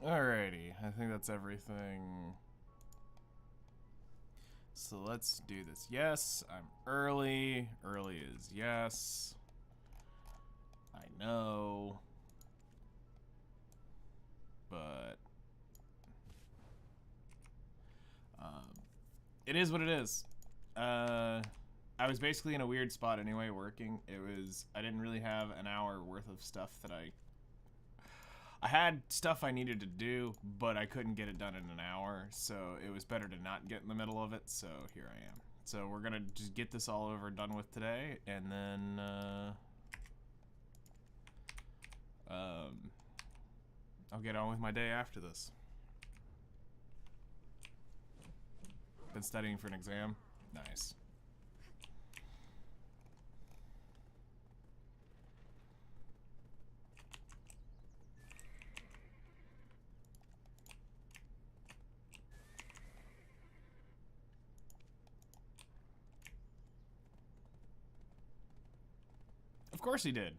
Alrighty, I think that's everything. So let's do this. Yes, I'm early. Early is yes. I know. But it is what it is. I was basically in a weird spot anyway, working. I didn't really have an hour worth of stuff that I had stuff I needed to do, but I couldn't get it done in an hour, so it was better to not get in the middle of it, so here I am. So we're gonna just get this all over done with today, and then, I'll get on with my day after this. Been studying for an exam? Nice. Of course he did.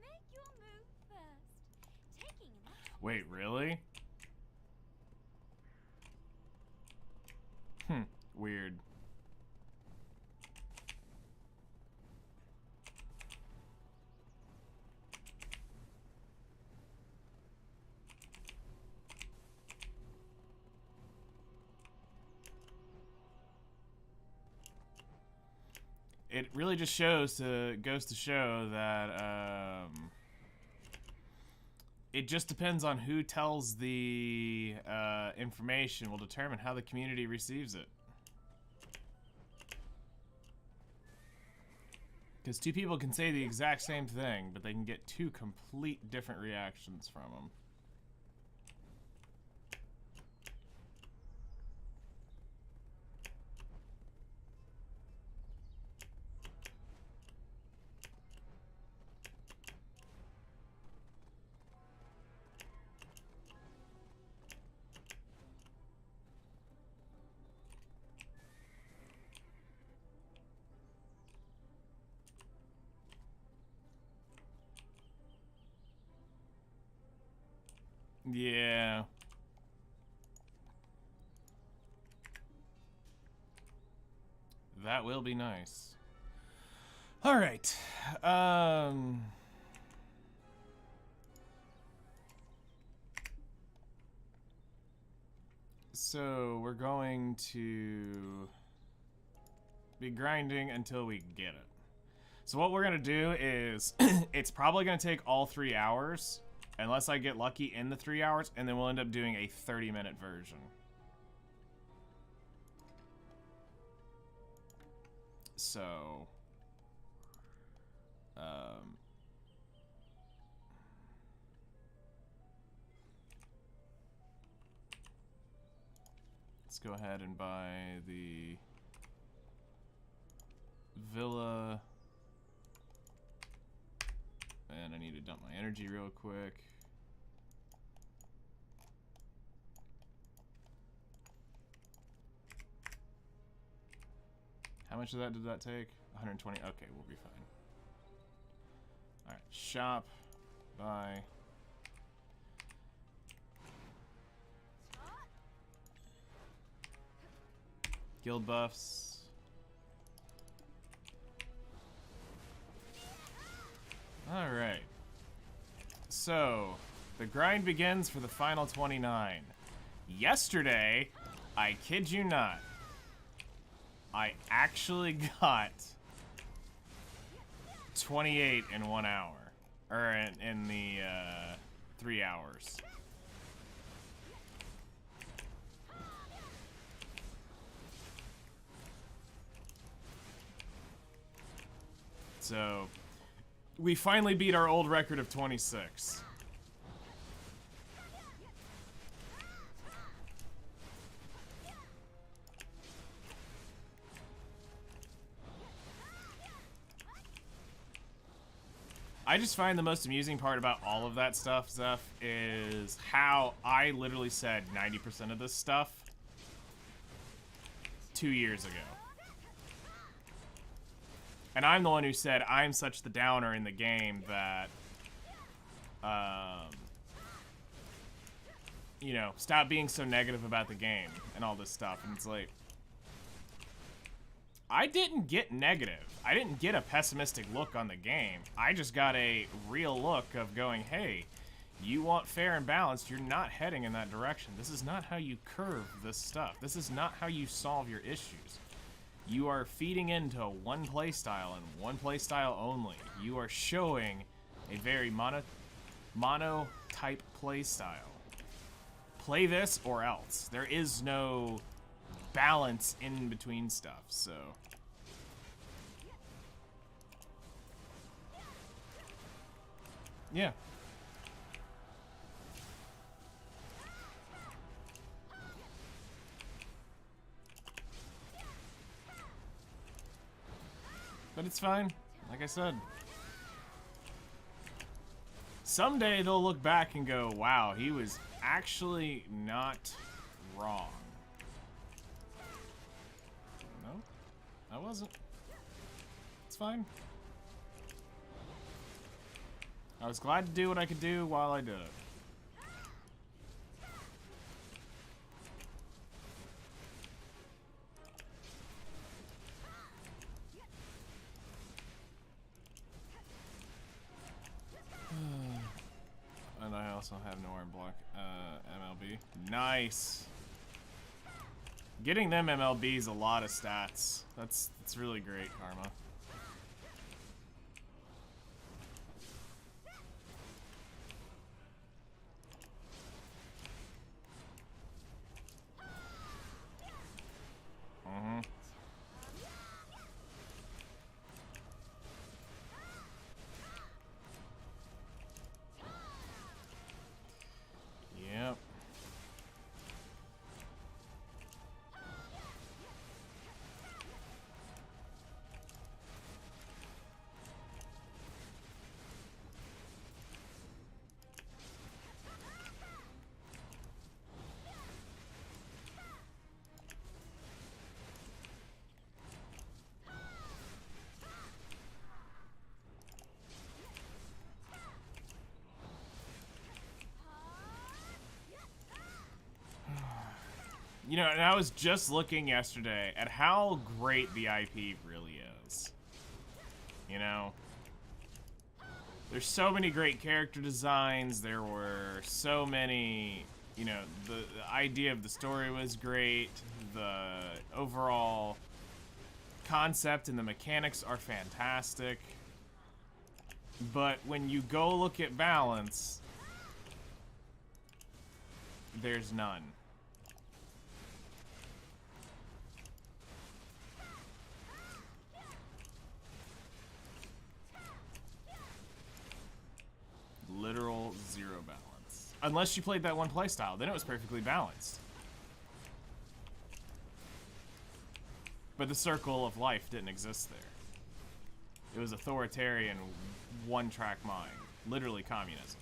Make your move first. Taking Wait, really? Weird. It really just goes to show that It just depends on who tells the information will determine how the community receives it. Because two people can say the exact same thing, but they can get two complete different reactions from them. Yeah. That will be nice. All right. So we're going to be grinding until we get it. So what we're gonna do is, it's probably gonna take all 3 hours, unless I get lucky in the 3 hours, and then we'll end up doing a 30-minute version. So, let's go ahead and buy the villa. And I need to dump my energy real quick. How much of that did that take? 120. Okay, we'll be fine. Alright, shop. Buy. Guild buffs. Alright. So, the grind begins for the final 29. Yesterday, I kid you not, I actually got 28 in 1 hour. Or in the 3 hours. So, we finally beat our old record of 26. I just find the most amusing part about all of that stuff, Zeph, is how I literally said 90% of this stuff 2 years ago. And I'm the one who said I'm such the downer in the game that, you know, stop being so negative about the game and all this stuff. And it's like, I didn't get negative. I didn't get a pessimistic look on the game. I just got a real look of going, hey, you want fair and balanced, you're not heading in that direction. This is not how you curve this stuff. This is not how you solve your issues. You are feeding into one playstyle and one playstyle only. You are showing a very mono-type playstyle. Play this or else. There is no balance in between stuff, so. Yeah. But it's fine, like I said. Someday they'll look back and go, wow, he was actually not wrong. No, I wasn't. It's fine. I was glad to do what I could do while I did it. And I also have no arm block MLB. Nice. Getting them MLBs a lot of stats. That's really great, Karma. You know, and I was just looking yesterday at how great the IP really is. You know? There's so many great character designs. There were so many, you know, the idea of the story was great. The overall concept and the mechanics are fantastic. But when you go look at balance, there's none. Literal zero balance. Unless you played that one playstyle, then it was perfectly balanced. But the circle of life didn't exist there. It was authoritarian, one-track mind. Literally communism.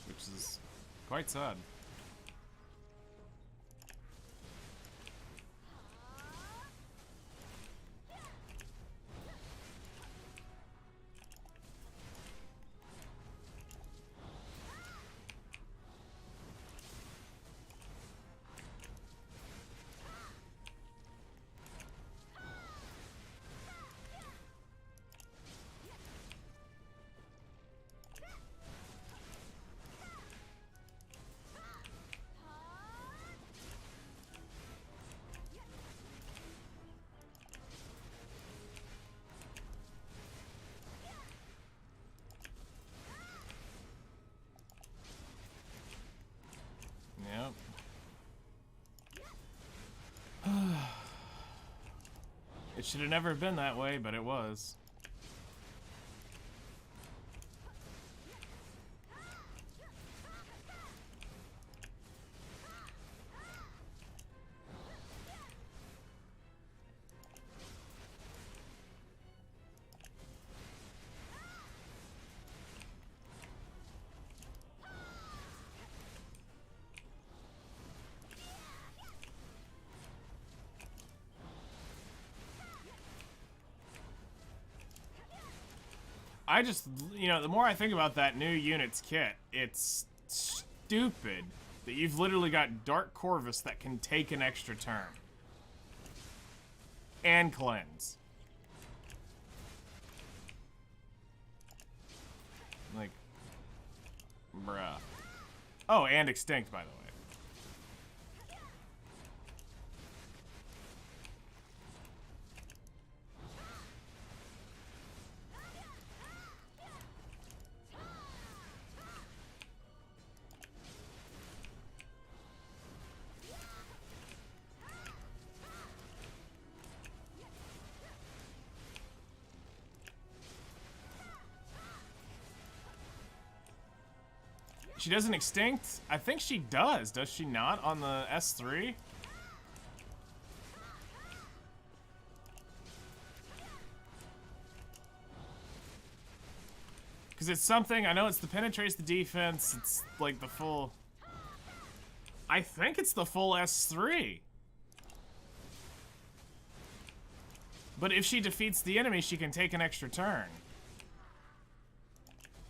Which is quite sad. Yep. It should have never been that way, but it was. I just, you know, the more I think about that new unit's kit, it's stupid that you've literally got Dark Corvus that can take an extra turn. And cleanse. Like, bruh. Oh, and extinct, by the way. She doesn't extinct? I think she does she not, on the S3? Because it's something, I know it's the penetrates the defense, it's like the full... I think it's the full S3. But if she defeats the enemy, she can take an extra turn.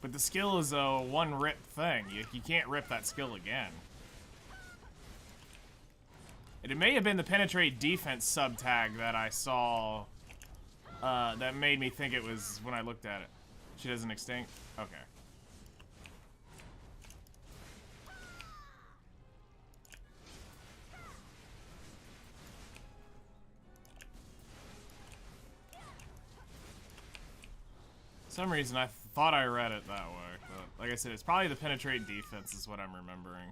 But the skill is a one-rip thing. You can't rip that skill again. And it may have been the penetrate defense sub-tag that I saw that made me think it was when I looked at it. She doesn't extinct? Okay. For some reason I thought I read it that way, but like I said, it's probably the penetrate defense is what I'm remembering.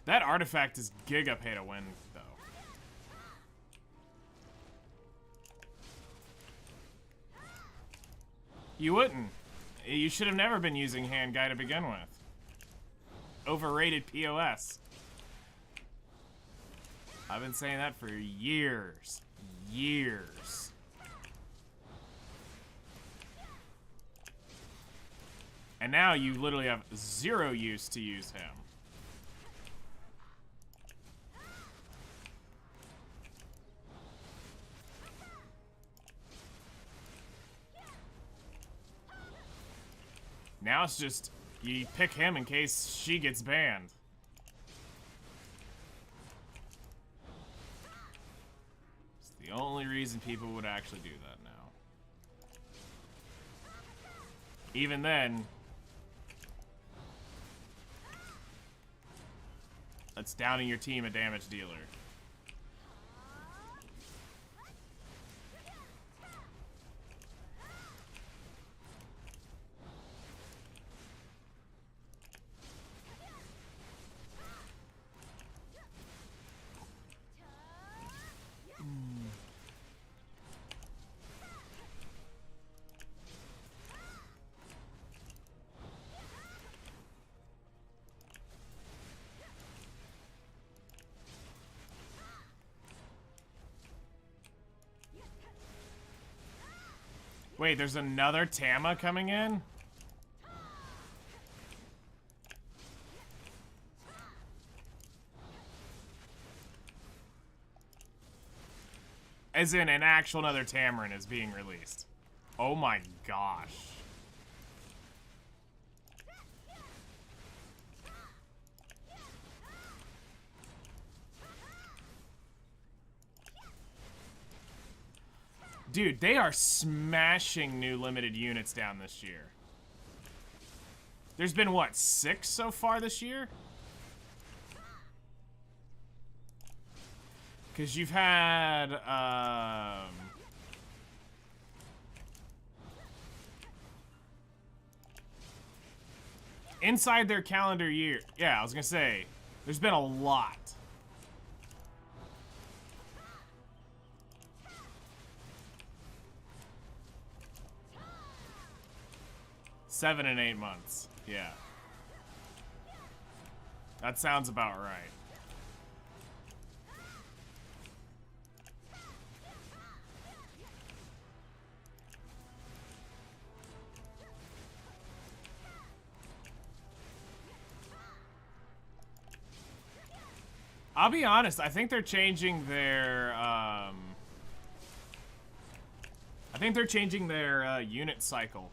That artifact is giga pay to win, though. You wouldn't. You should have never been using hand guy to begin with. Overrated POS. I've been saying that for years. Years. And now you literally have 0 use to use him. Now it's just, you pick him in case she gets banned. It's the only reason people would actually do that now. Even then, that's downing your team a damage dealer. Wait, there's another Tama coming in? As in, an actual another Tamarin is being released. Oh my gosh. Dude, they are smashing new limited units down this year. There's been, what, 6 so far this year? Because you've had, inside their calendar year. Yeah, I was gonna say, there's been a lot. Seven and 8 months. Yeah. That sounds about right. I'll be honest, I think they're changing their, unit cycle.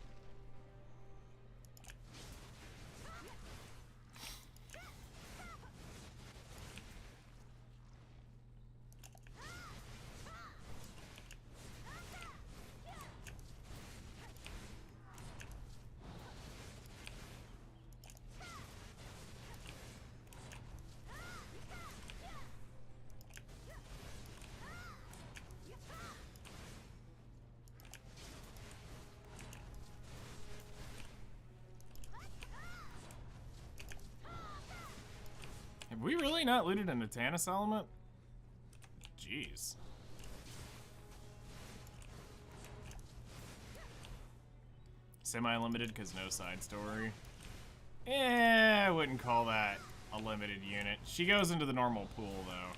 Have we really not looted an Atanis element? Jeez. Semi-limited because no side story. I wouldn't call that a limited unit. She goes into the normal pool, though.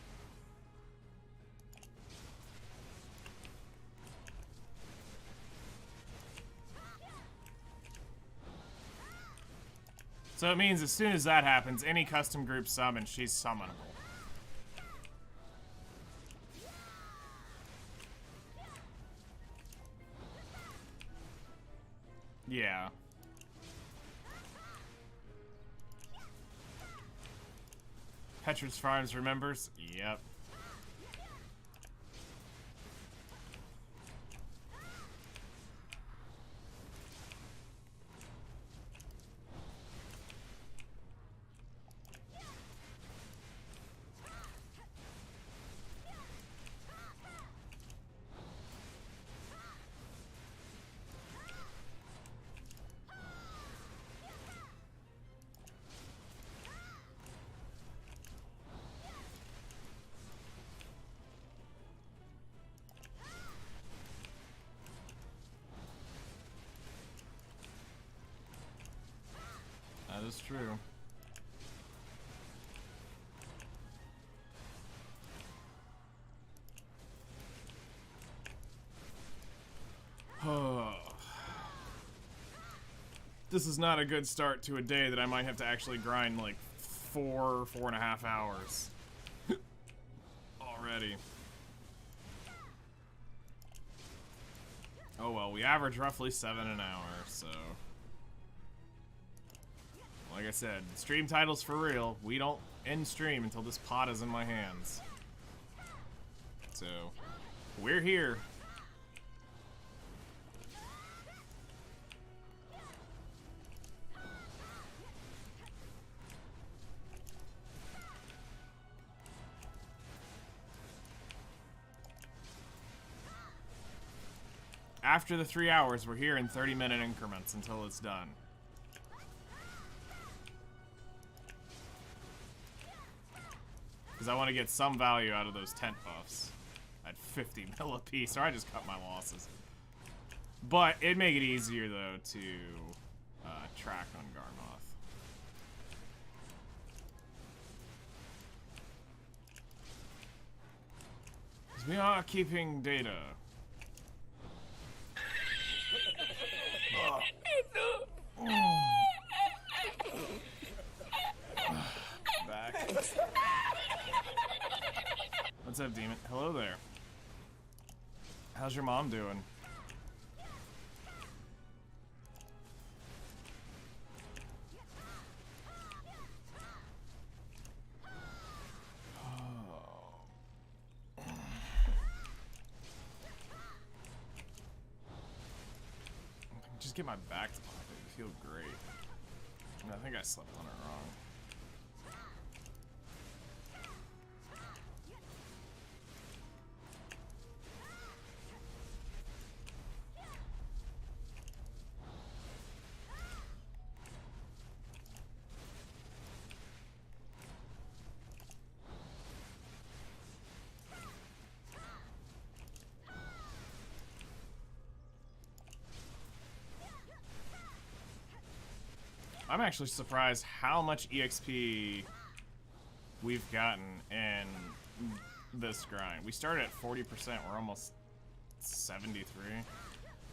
So it means as soon as that happens, any custom group summon, she's summonable. Yeah. Petrus Farms remembers? Yep. That is true. this is not a good start to a day that I might have to actually grind like 4.5 hours already. Oh well, we average roughly 7 an hour, so like I said, stream titles for real. We don't end stream until this pot is in my hands. So we're here. After the 3 hours, we're here in 30-minute increments until it's done. Because I want to get some value out of those tent buffs at 50 mil a piece, or I just cut my losses. But it'd make it easier, though, to track on Garmoth. 'Cause we are keeping data. Back. What's up, Demon? Hello there. How's your mom doing? Just get my back to pop it. You feel great. I think I slept on it wrong. I'm actually surprised how much EXP we've gotten in this grind. We started at 40%, we're almost 73.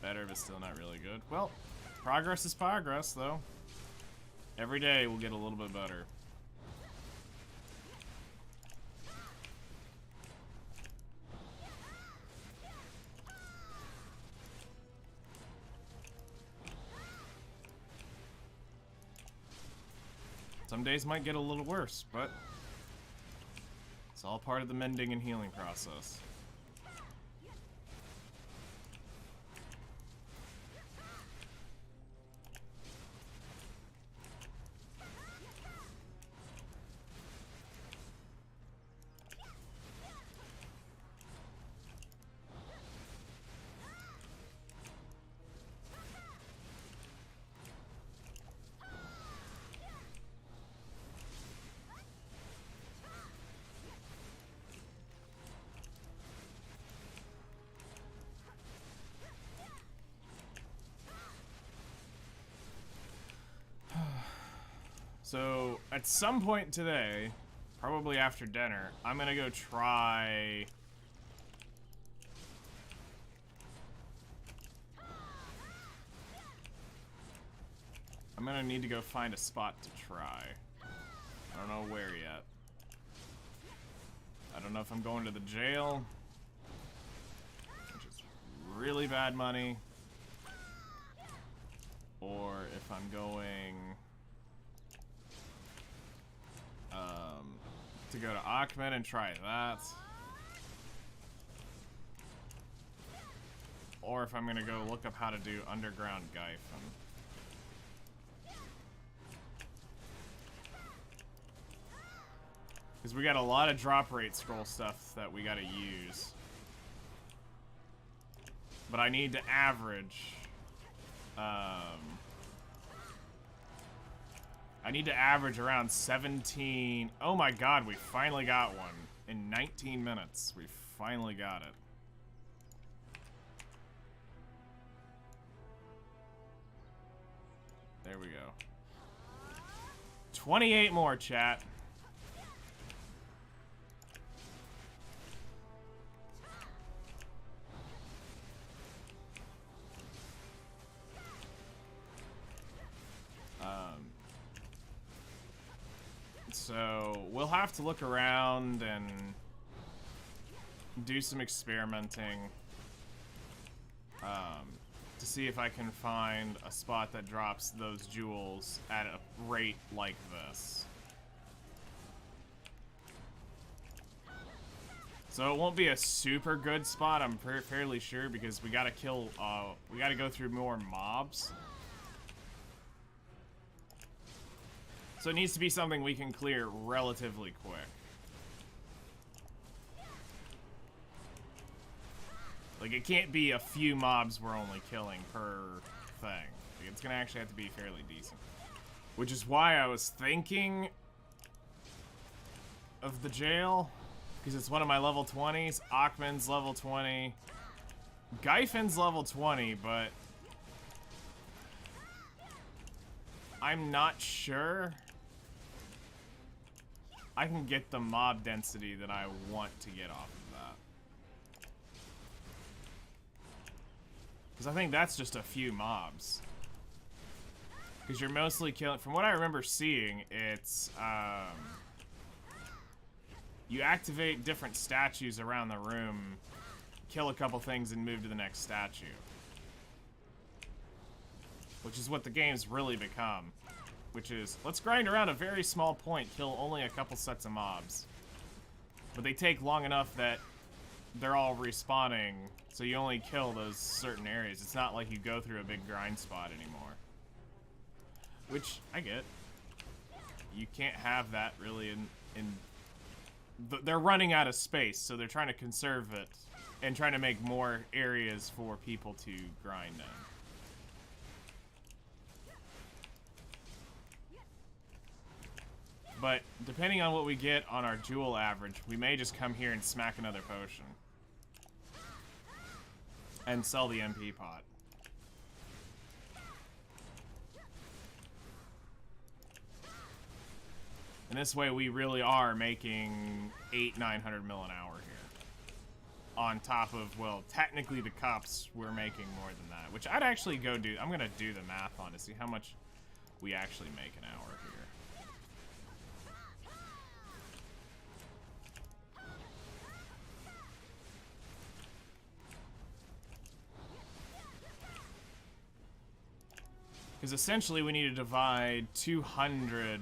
Better, but still not really good. Well, progress is progress, though. Every day we'll get a little bit better. Some days might get a little worse, but it's all part of the mending and healing process. So, at some point today, probably after dinner, I'm gonna go try... I'm gonna need to go find a spot to try. I don't know where yet. I don't know if I'm going to the jail, which is really bad money, or if I'm going... to go to Ahmed and try that. Or if I'm gonna go look up how to do underground Gyphon. Because we got a lot of drop rate scroll stuff that we gotta use. But I need to average I need to average around 17. Oh my god, we finally got one. In 19 minutes, we finally got it. There we go. 28 more, chat. So we'll have to look around and do some experimenting to see if I can find a spot that drops those jewels at a rate like this. So it won't be a super good spot, I'm fairly sure, because we gotta kill, we gotta go through more mobs. So it needs to be something we can clear relatively quick. Like, it can't be a few mobs we're only killing per thing. Like, it's gonna actually have to be fairly decent. Which is why I was thinking of the jail, because it's one of my level 20s. Achman's level 20. Gyfin's level 20, but I'm not sure I can get the mob density that I want to get off of that. Because I think that's just a few mobs. Because you're mostly killing, from what I remember seeing, it's, you activate different statues around the room, kill a couple things, and move to the next statue. Which is what the game's really become. Which is, let's grind around a very small point, kill only a couple sets of mobs. But they take long enough that they're all respawning, so you only kill those certain areas. It's not like you go through a big grind spot anymore. Which, I get. You can't have that really in they're running out of space, so they're trying to conserve it and trying to make more areas for people to grind in. But depending on what we get on our jewel average, we may just come here and smack another potion. And sell the MP pot. And this way we really are making 800-900 mil an hour here. On top of, well, technically the cups, we're making more than that. Which I'd actually go do, I'm gonna do the math on to see how much we actually make an hour here. Because essentially we need to divide 200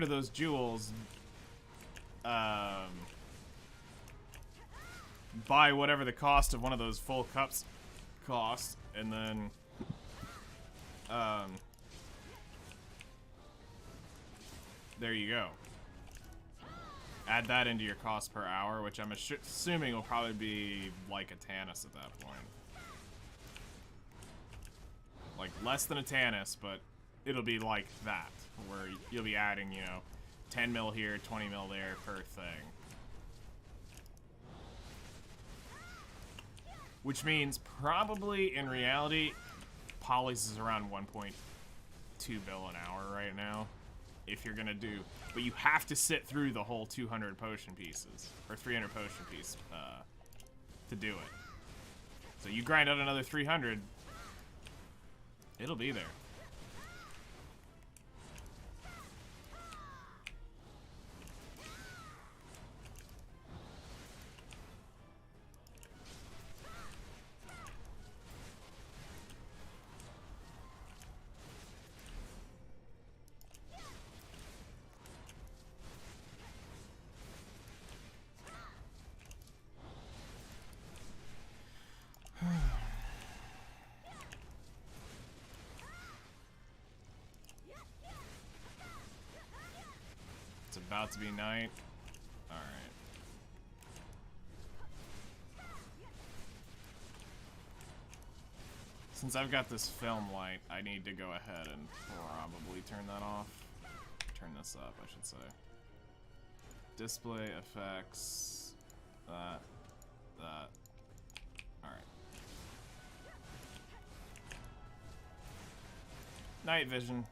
of those jewels by whatever the cost of one of those full cups cost, and then there you go. Add that into your cost per hour, which I'm assuming will probably be like Atanis at that point. Like, less than Atanis, but it'll be like that, where you'll be adding, you know, 10 mil here, 20 mil there per thing. Which means probably, in reality, Polys is around 1.2 bill an hour right now. If you're gonna do, but you have to sit through the whole 200 potion pieces, or 300 potion piece, to do it. So you grind out another 300, it'll be there. It's about to be night. Alright. Since I've got this film light, I need to go ahead and probably turn that off. Turn this up, I should say. Display effects. That. Alright. Night vision.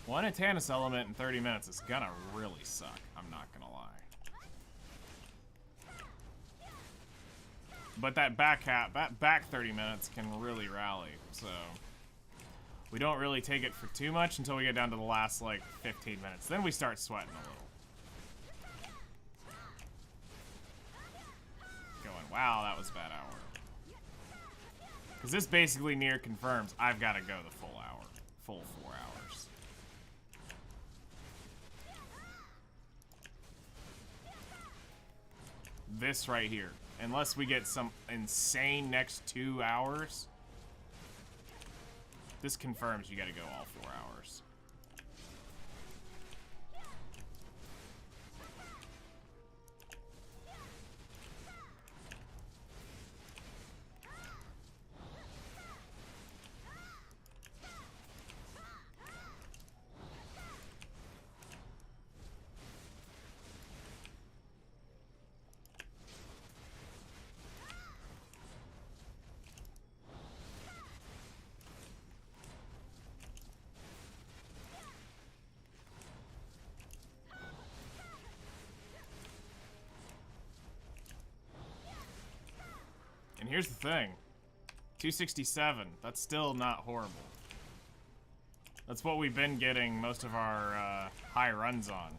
One Atanis element in 30 minutes is gonna really suck. I'm not gonna lie. But that back 30 minutes can really rally, so we don't really take it for too much until we get down to the last like 15 minutes. Then we start sweating a little. Going, wow, that was a bad hour. Because this basically near confirms I've got to go the full hour, full 4 hours. This right here. Unless we get some insane next 2 hours, this confirms you gotta go all 4 hours. And here's the thing. 267. That's still not horrible. That's what we've been getting most of our high runs on.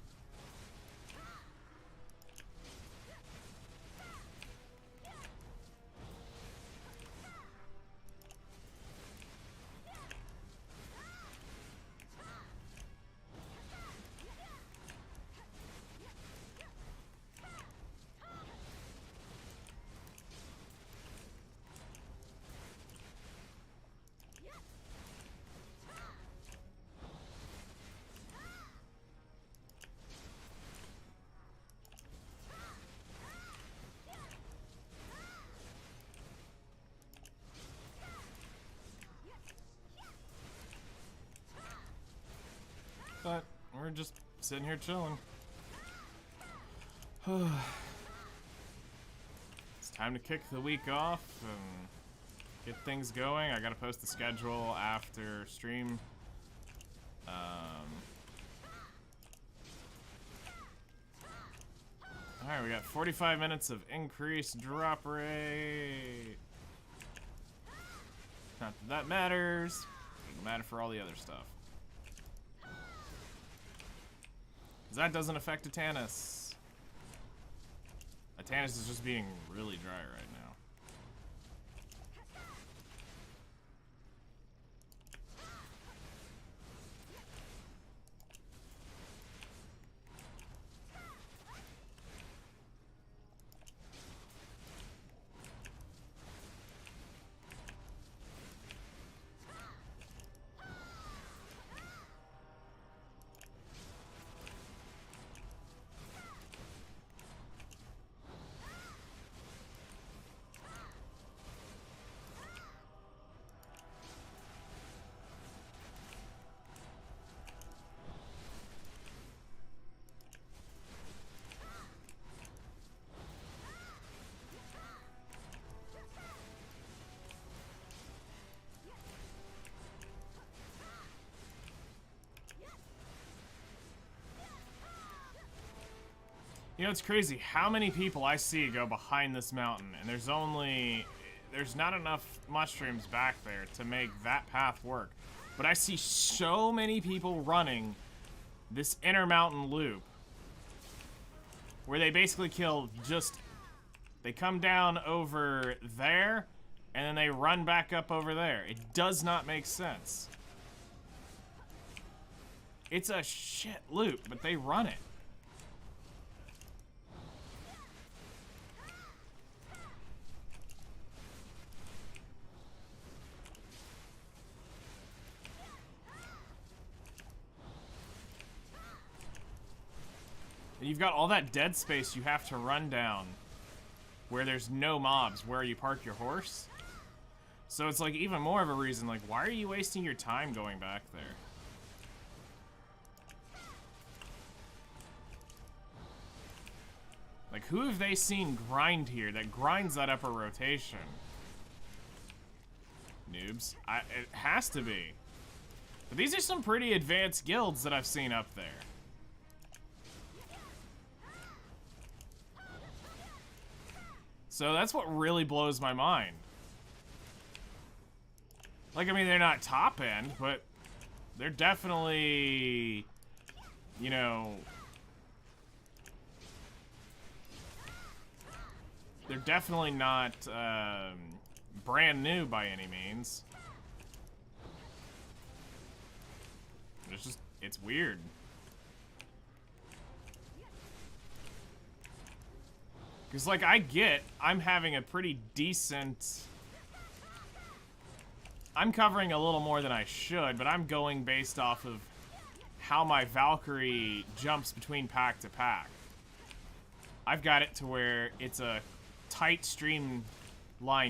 But we're just sitting here chilling. It's time to kick the week off and get things going. I gotta post the schedule after stream. Alright, we got 45 minutes of increased drop rate. Not that that matters. It'll matter for all the other stuff. That doesn't affect Atanis. Atanis is just being really dry right now. You know, it's crazy how many people I see go behind this mountain, and there's not enough mushrooms back there to make that path work. But I see so many people running this inner mountain loop where they basically kill they come down over there and then they run back up over there. It does not make sense. It's a shit loop, but they run it. And you've got all that dead space you have to run down where there's no mobs where you park your horse. So it's like even more of a reason, like, why are you wasting your time going back there? Like, who have they seen grind here that grinds that upper rotation? Noobs. It has to be. But these are some pretty advanced guilds that I've seen up there. So that's what really blows my mind. Like, I mean, they're not top end, but they're definitely, you know, they're definitely not brand new by any means. It's just, it's weird. Because, like, I'm having a pretty decent... I'm covering a little more than I should, but I'm going based off of how my Valkyrie jumps between pack to pack. I've got it to where it's a tight streamlined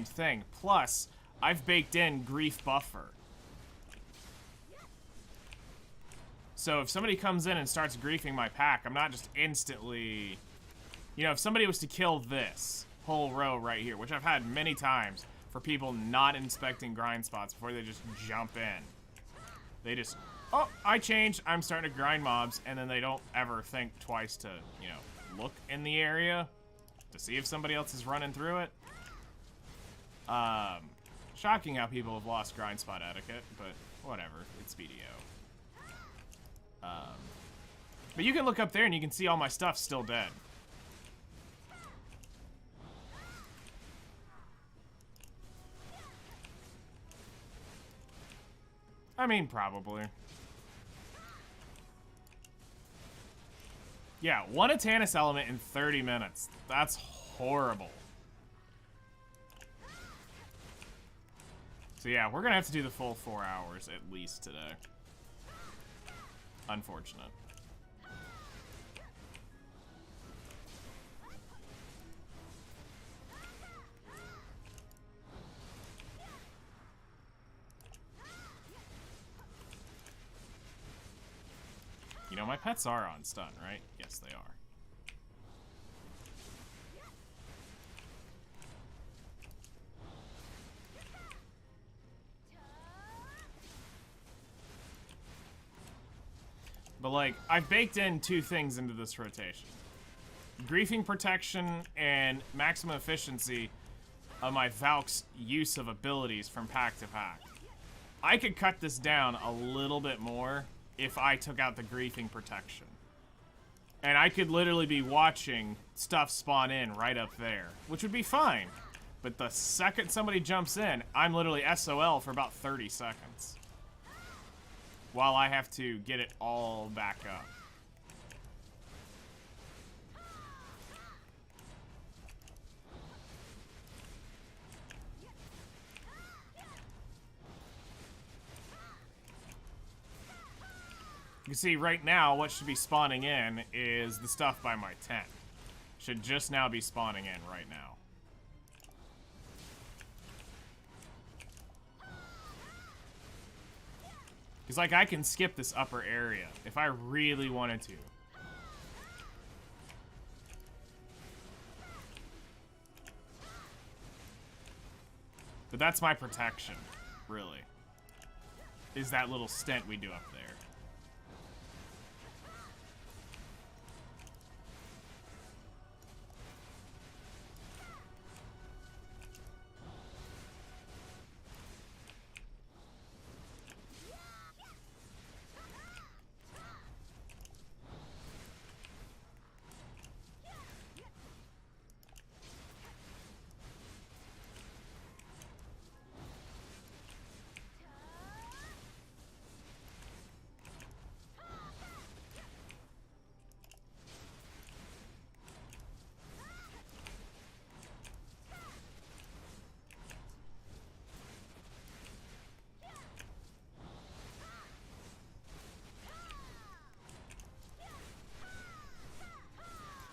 thing. Plus, I've baked in grief buffer. So if somebody comes in and starts griefing my pack, I'm not just instantly... You know, if somebody was to kill this whole row right here, which I've had many times for people not inspecting grind spots before they just jump in. They just, oh, I changed, I'm starting to grind mobs, and then they don't ever think twice to, you know, look in the area to see if somebody else is running through it. Shocking how people have lost grind spot etiquette, but whatever, it's BDO. But you can look up there and you can see all my stuff still dead. I mean, probably. Yeah, one Atanis element in 30 minutes. That's horrible. So yeah, we're gonna have to do the full 4 hours at least today. Unfortunate. You know, my pets are on stun, right? Yes, they are. But, like, I've baked in 2 things into this rotation. Griefing protection and maximum efficiency of my Valk's use of abilities from pack to pack. I could cut this down a little bit more if I took out the griefing protection. And I could literally be watching stuff spawn in right up there, which would be fine. But the second somebody jumps in, I'm literally SOL for about 30 seconds. While I have to get it all back up. You can see right now what should be spawning in is the stuff by my tent. Should just now be spawning in right now. Because, like, I can skip this upper area if I really wanted to. But that's my protection, really. Is that little stint we do up there.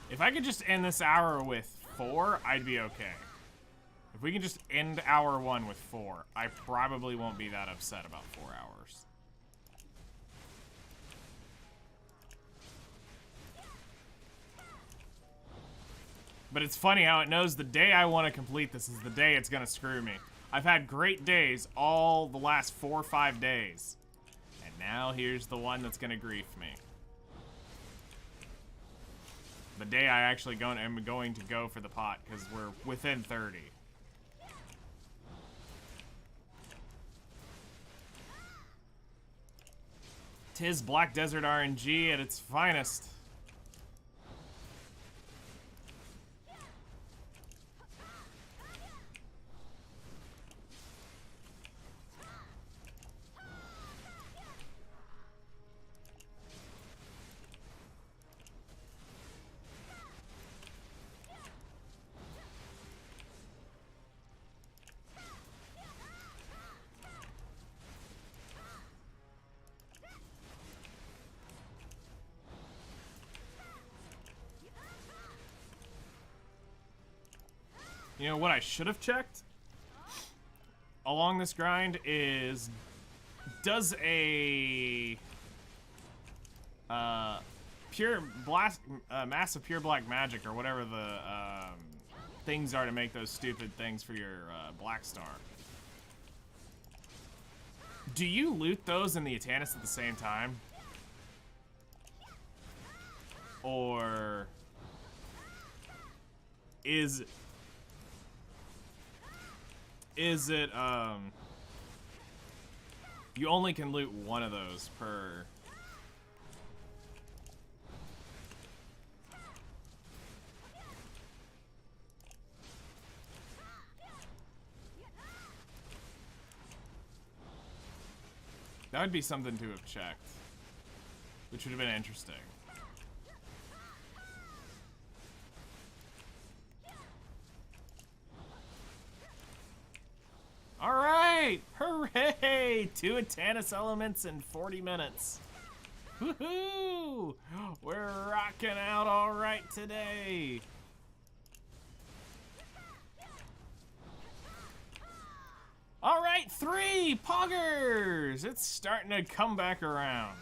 If I could just end this hour with 4, I'd be okay. If we can just end hour 1 with 4, I probably won't be that upset about 4 hours. But it's funny how it knows the day I want to complete this is the day it's going to screw me. I've had great days all the last 4 or 5 days. And Now here's the one that's gonna grief me. The day I actually am going to go for the pot, because we're within 30. Tis Black Desert RNG at its finest. You know what I should have checked along this grind is, does a pure blast, massive pure black magic or whatever the things are to make those stupid things for your black star, do you loot those in the Atanis at the same time? Or is it, you only can loot one of those per... That would be something to have checked, which would have been interesting. All right, hooray! 2 Atanis elements in 40 minutes. Woohoo! We're rocking out all right today. All right, 3 poggers. It's starting to come back around.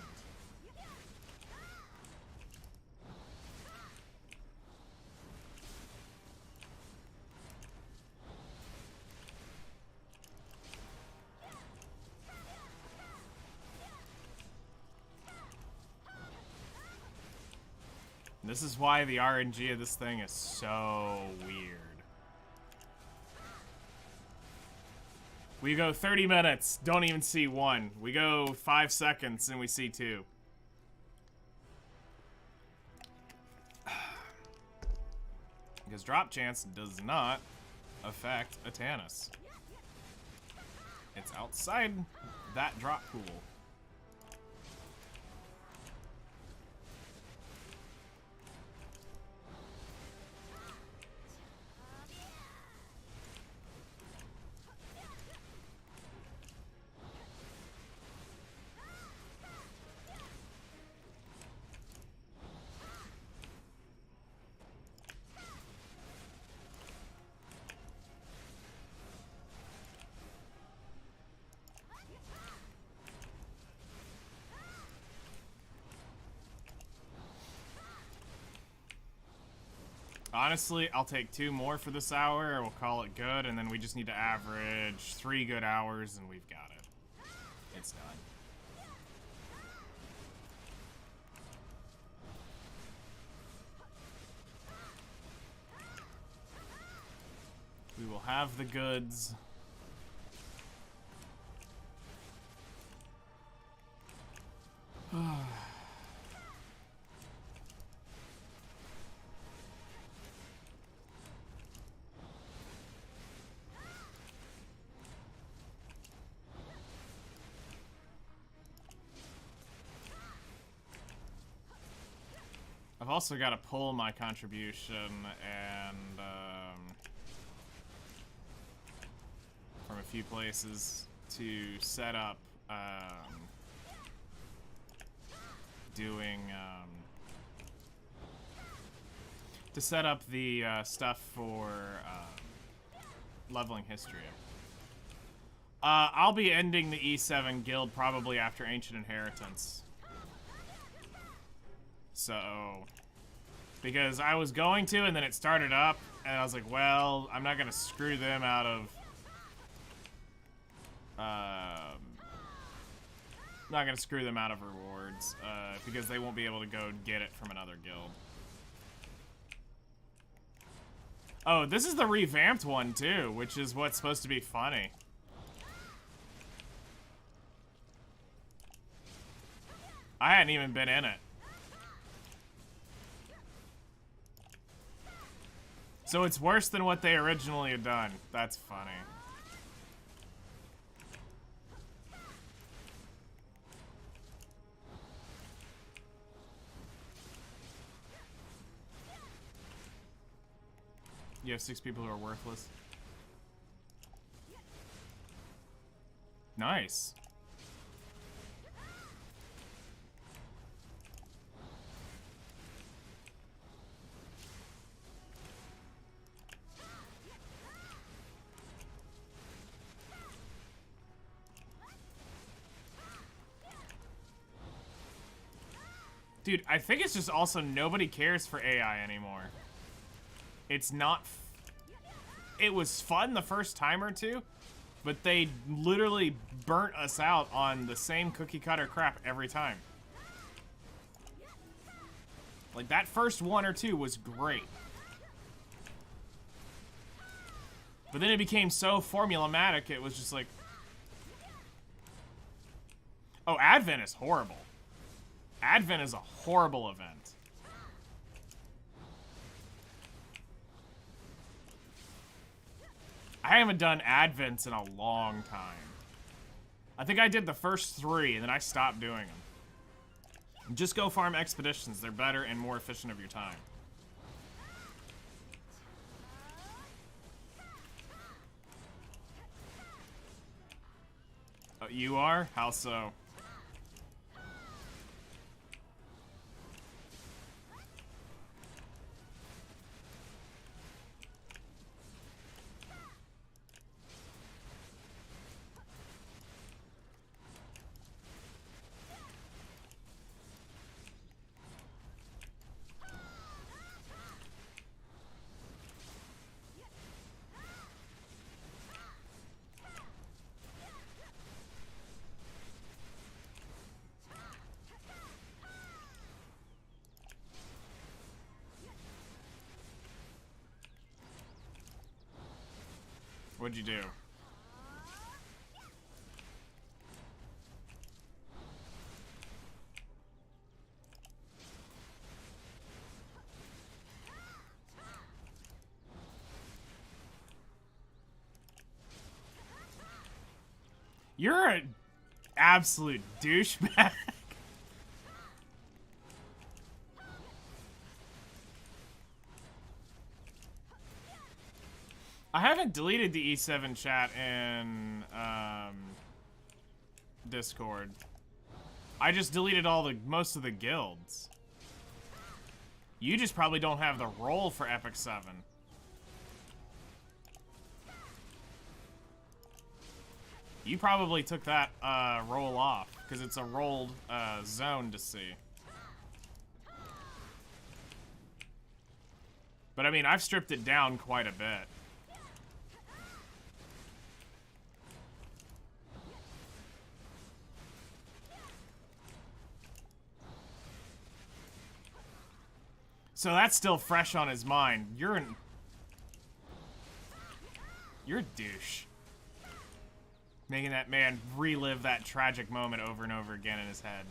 This is why the RNG of this thing is so weird. We go 30 minutes, don't even see 1. We go 5 seconds and we see 2. Because drop chance does not affect Atanis. It's outside that drop pool. Honestly, I'll take 2 more for this hour, we'll call it good, and then we just need to average 3 good hours, and we've got it. It's done. We will have the goods. I've also got to pull my contribution and from a few places to set up to set up the stuff for leveling history. I'll be ending the E7 guild probably after Ancient Inheritance. So, because I was going to, and then it started up, and I was like, well, I'm not gonna screw them out of not gonna screw them out of rewards, because they won't be able to go get it from another guild. Oh, this is the revamped one too, which is what's supposed to be funny. I hadn't even been in it. So it's worse than what they originally had done. That's funny. You have 6 people who are worthless. Nice. Dude, I think it's just also nobody cares for AI anymore. It's not... It was fun the first time or two, but they literally burnt us out on the same cookie cutter crap every time. Like, that first 1 or 2 was great. But then it became so formulamatic, it was just like... Oh, Advent is horrible. Advent is a horrible event. I haven't done Advents in a long time. I think I did the first 3, and then I stopped doing them. Just go farm expeditions. They're better and more efficient of your time. Oh, you are? How so? What'd you do? You're an absolute douchebag. I haven't deleted the E7 chat in Discord. I just deleted most of the guilds. You just probably don't have the role for Epic 7. You probably took that roll off because it's a rolled zone to see. But I mean, I've stripped it down quite a bit. So that's still fresh on his mind. You're a douche. Making that man relive that tragic moment over and over again in his head.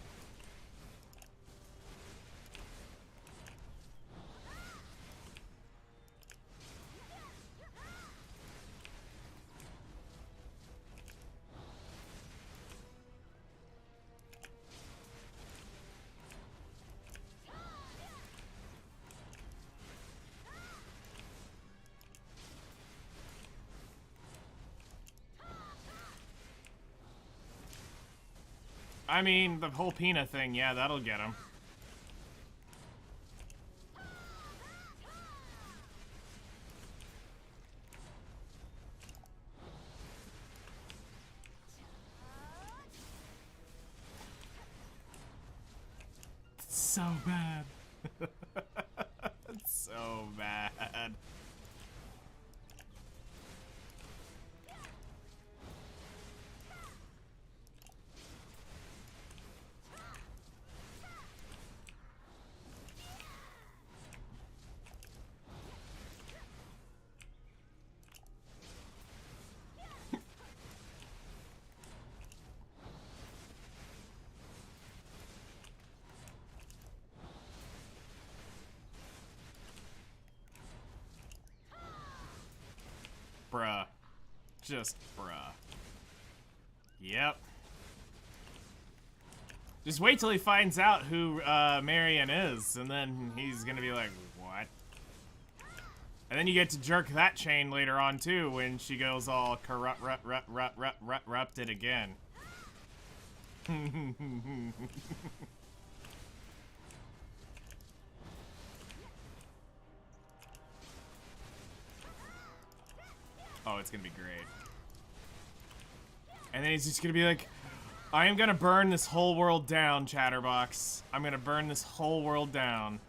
I mean, the whole Pina thing, yeah, that'll get him. It's so bad. It's so bad. Just, bruh. Yep. Just wait till he finds out who Marion is, and then he's gonna be like, what? And then you get to jerk that chain later on too, when she goes all corrupted again. Oh, it's gonna be great. And then he's just gonna be like, I am gonna burn this whole world down, Chatterbox. I'm gonna burn this whole world down.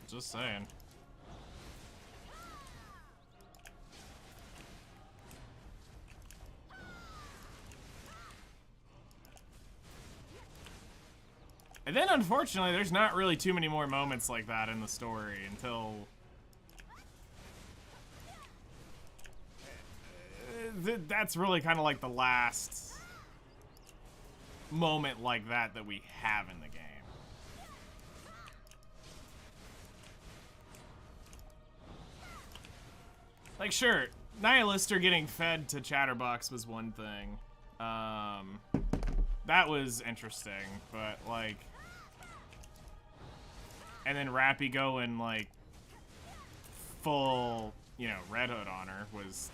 Just saying. And then, unfortunately, there's not really too many more moments like that in the story until... That's really kind of like the last moment like that that we have in the game. Like, sure, Nihilister getting fed to Chatterbox was one thing. That was interesting, but, like... And then Rappy going, like, full, you know, Red Hood on her was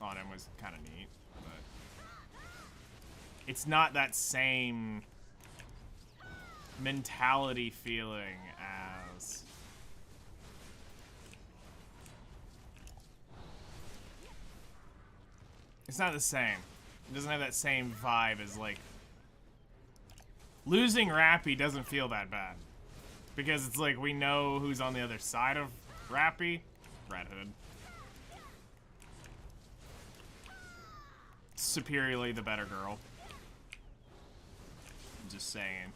kind of neat, but... It's not that same mentality feeling as... It's not the same. It doesn't have that same vibe as, like... Losing Rappy doesn't feel that bad. Because it's like, we know who's on the other side of Rappy. Red Hood. Superiorly the better girl. Just saying.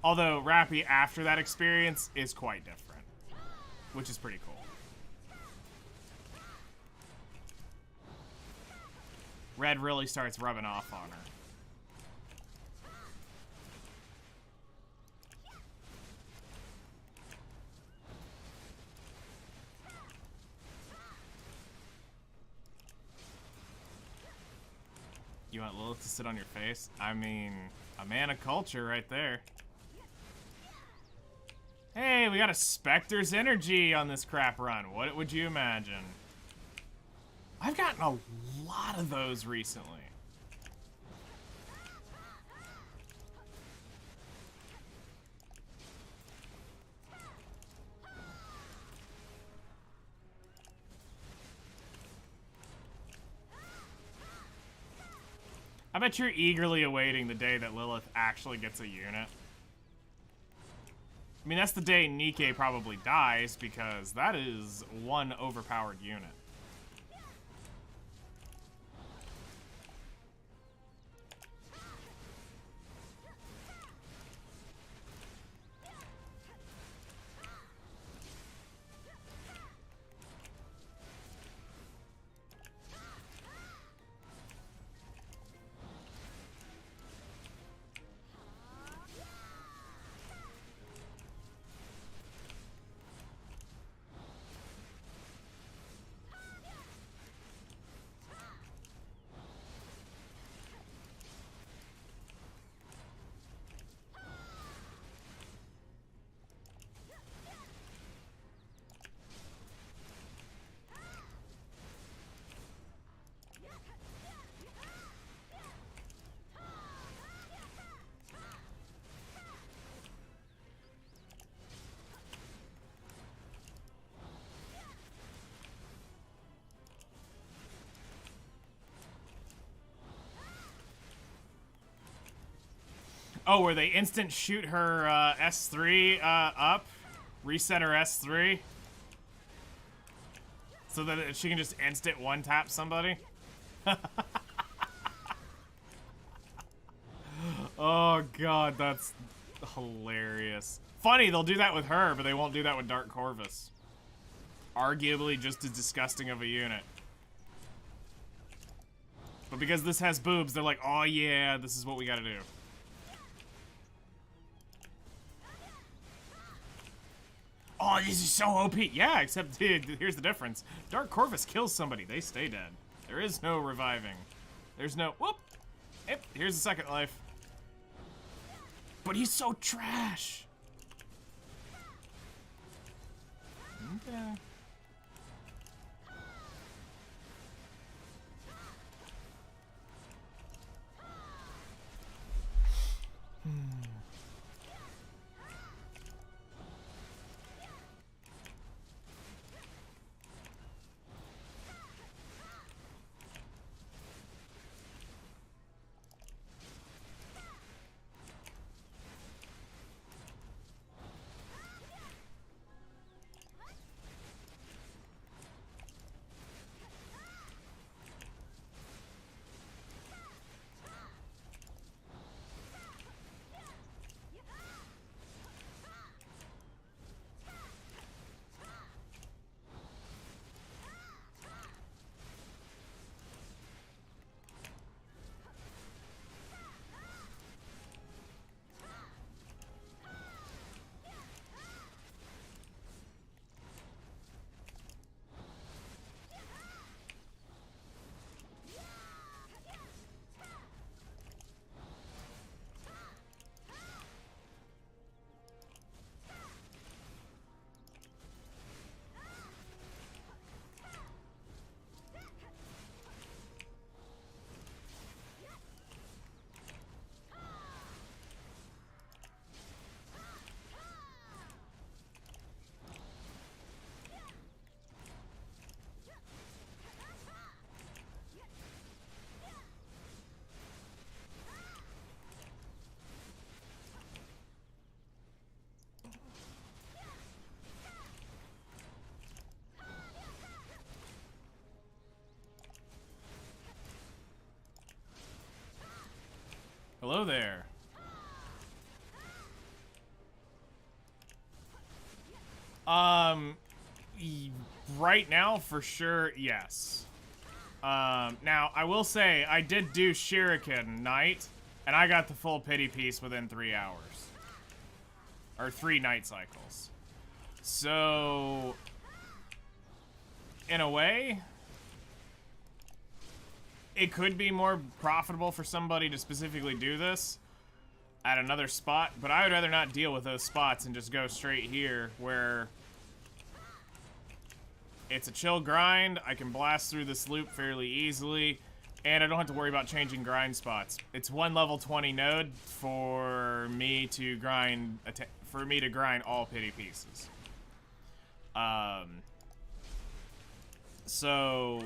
Although, Rappy after that experience is quite different. Which is pretty cool. Red really starts rubbing off on her. You want Lilith to sit on your face? I mean, a man of culture right there. Hey, we got a Spectre's energy on this crap run. What would you imagine? I've gotten a lot of those recently. I bet you're eagerly awaiting the day that Lilith actually gets a unit. I mean, that's the day Nikke probably dies, because that is one overpowered unit. Oh, where they instant shoot her S3 up, reset her S3, so that she can just instant one-tap somebody? Oh god, that's hilarious. Funny, they'll do that with her, but they won't do that with Dark Corvus. Arguably just as disgusting of a unit. But because this has boobs, they're like, oh yeah, this is what we gotta do. Oh, this is so OP. Yeah, except, dude, here's the difference. Dark Corvus kills somebody, they stay dead. There is no reviving. There's no, whoop. Yep, here's the second life. But he's so trash. Okay. Hello there. Right now, for sure, yes. Now, I will say, I did do Shuriken Night, and I got the full pity piece within 3 hours. Or 3 night cycles. So, in a way, it could be more profitable for somebody to specifically do this at another spot, but I would rather not deal with those spots and just go straight here, where it's a chill grind, I can blast through this loop fairly easily, and I don't have to worry about changing grind spots. It's one level 20 node for me to grind all pity pieces. So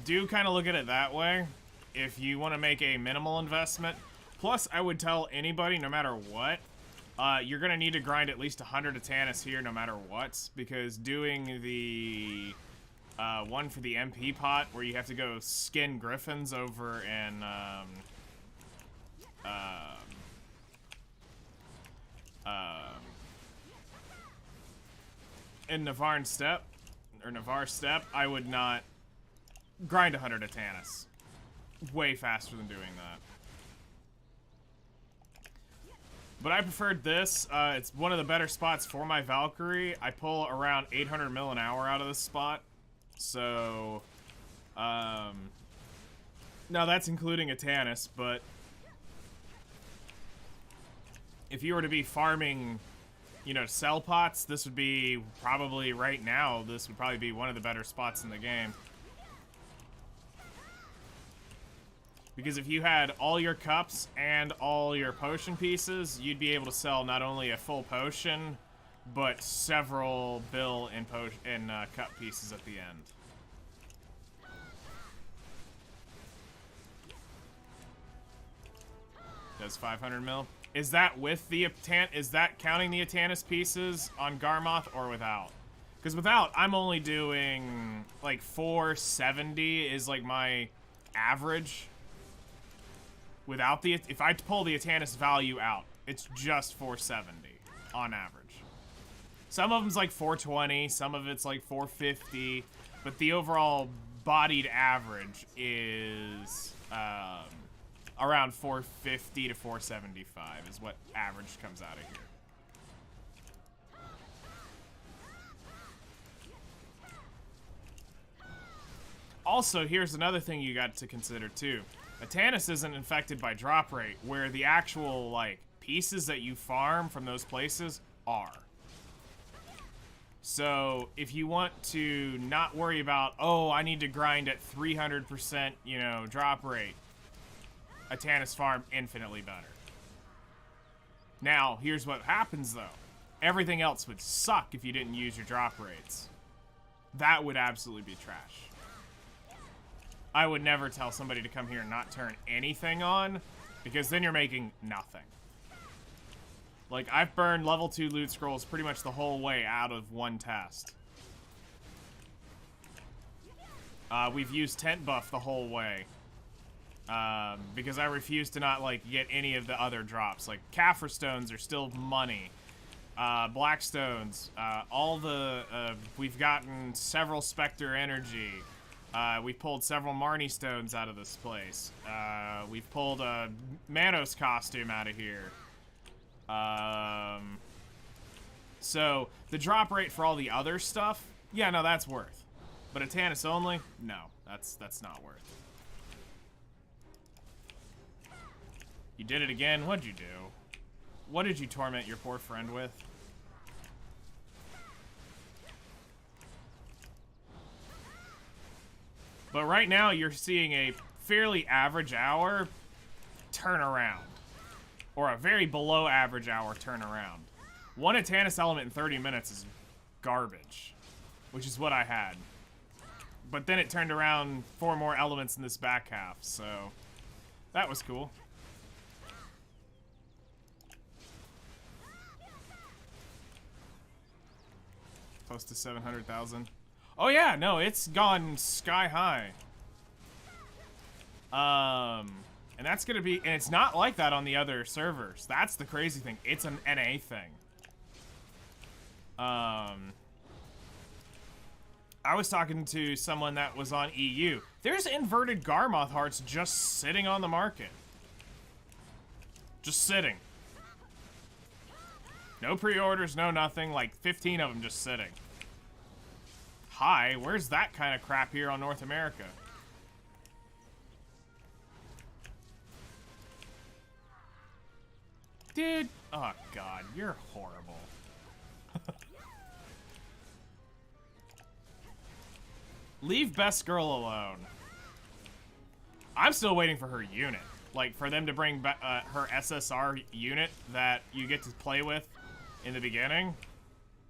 do kind of look at it that way if you want to make a minimal investment. Plus, I would tell anybody, no matter what, you're going to need to grind at least 100 Atanis here no matter what, because doing the one for the MP pot where you have to go skin griffins over in Navarre Steppe, I would not grind 100 Atanis. Way faster than doing that. But I preferred this. It's one of the better spots for my Valkyrie. I pull around 800 mil an hour out of this spot. So, now that's including Atanis, but if you were to be farming, you know, cell pots, this would be probably, right now, this would probably be one of the better spots in the game. Because if you had all your cups and all your potion pieces, you'd be able to sell not only a full potion, but several bill in cup pieces at the end. Does 500 mil. Is that with the is that counting the Atanis pieces on Garmoth or without? Because without, I'm only doing like 470 is like my average. Without the, if I pull the Atanis value out, it's just 470 on average. Some of them's like 420, some of it's like 450, but the overall bodied average is around 450 to 475 is what average comes out of here. Also, here's another thing you got to consider too. Atanis isn't infected by drop rate, where the actual like pieces that you farm from those places are. So if you want to not worry about, oh, I need to grind at 300%, you know, drop rate, Atanis farm infinitely better. Now, here's what happens though. Everything else would suck if you didn't use your drop rates. That would absolutely be trash. I would never tell somebody to come here and not turn anything on, because then you're making nothing. Like, I've burned level 2 loot scrolls pretty much the whole way out of one test. We've used tent buff the whole way. Because I refuse to not, like, get any of the other drops. Like, Kaffir stones are still money. Black stones. All the, we've gotten several Spectre energy. We've pulled several Marnie stones out of this place. We've pulled a Manos costume out of here. So the drop rate for all the other stuff, yeah, no, that's worth. But Atanis only, no, that's not worth. You did it again. What'd you do? What did you torment your poor friend with? But right now, you're seeing a fairly average hour turnaround. Or a very below average hour turnaround. One Atanis element in 30 minutes is garbage. Which is what I had. But then it turned around 4 more elements in this back half, so that was cool. Close to 700,000. Oh yeah, no, it's gone sky high. And that's gonna be, and it's not like that on the other servers. That's the crazy thing. It's an NA thing. I was talking to someone that was on EU. There's inverted Garmoth hearts just sitting on the market. Just sitting. No pre-orders, no nothing. Like 15 of them just sitting. Hi, where's that kind of crap here on North America? Dude, oh god, you're horrible. Leave Best Girl alone. I'm still waiting for her unit. Like, for them to bring back her SSR unit that you get to play with in the beginning.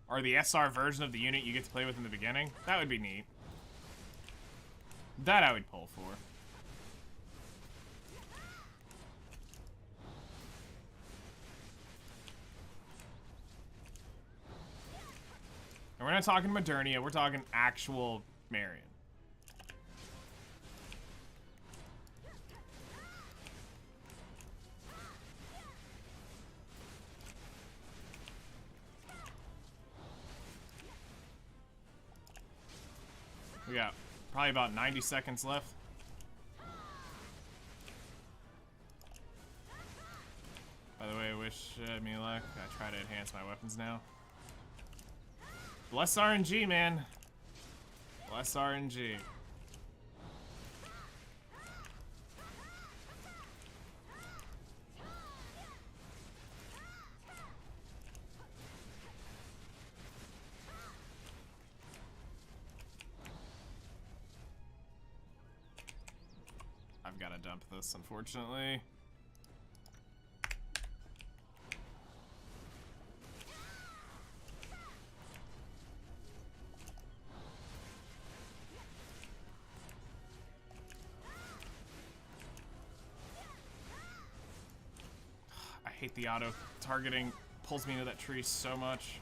Or the SR version of the unit you get to play with in the beginning. That would be neat. That I would pull for. And we're not talking Modernia, we're talking actual Marion. We got probably about 90 seconds left. By the way, wish me luck. I try to enhance my weapons now. Bless RNG, man. Bless RNG. I've got to dump this, unfortunately. hate the auto targeting. Pulls me into that tree so much.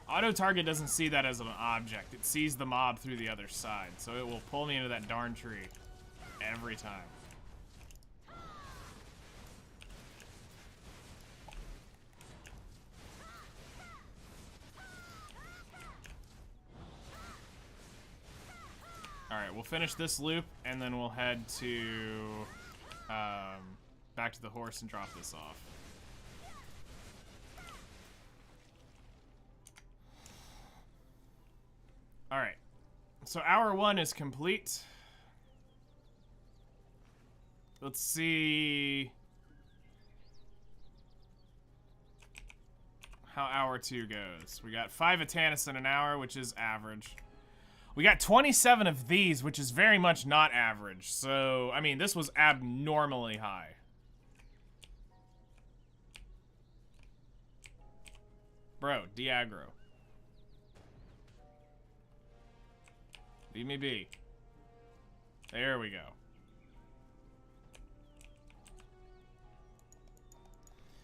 Auto target doesn't see that as an object. It sees the mob through the other side. So it will pull me into that darn tree every time. Alright, we'll finish this loop, and then we'll head to, back to the horse and drop this off. Alright, so hour 1 is complete. Let's see how hour 2 goes. We got 5 Atanis in an hour, which is average. We got 27 of these, which is very much not average. So, I mean, this was abnormally high. Bro, de-aggro. Leave me be. There we go.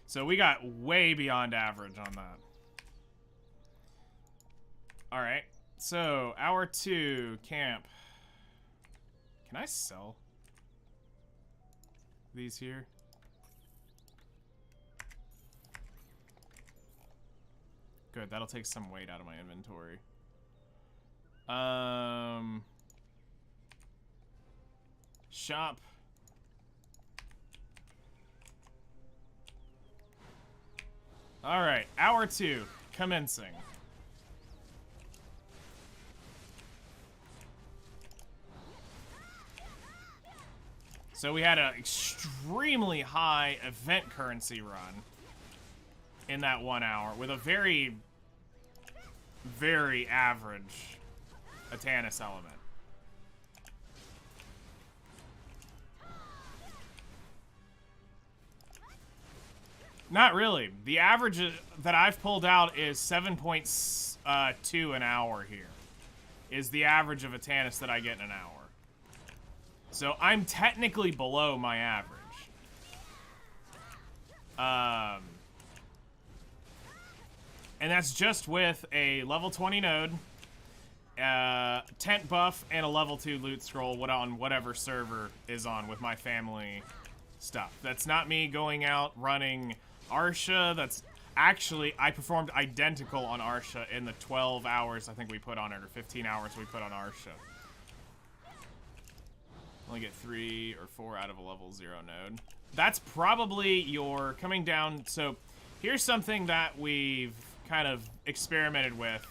So we got way beyond average on that. Alright. So, hour 2, camp. Can I sell these here? Good, that'll take some weight out of my inventory. Shop. Alright, hour 2, commencing. So we had an extremely high event currency run in that 1 hour with a very, very average Atanis element. Not really. The average that I've pulled out is 7.2 an hour here. Is the average of Atanis that I get in an hour. So I'm technically below my average. And that's just with a level 20 node, tent buff, and a level 2 loot scroll on whatever server is on with my family stuff. That's not me going out running Arsha. That's actually, I performed identical on Arsha in the 12 hours I think we put on it, or 15 hours we put on Arsha. Only get 3 or 4 out of a level 0 node. That's probably your coming down. So here's something that we've kind of experimented with.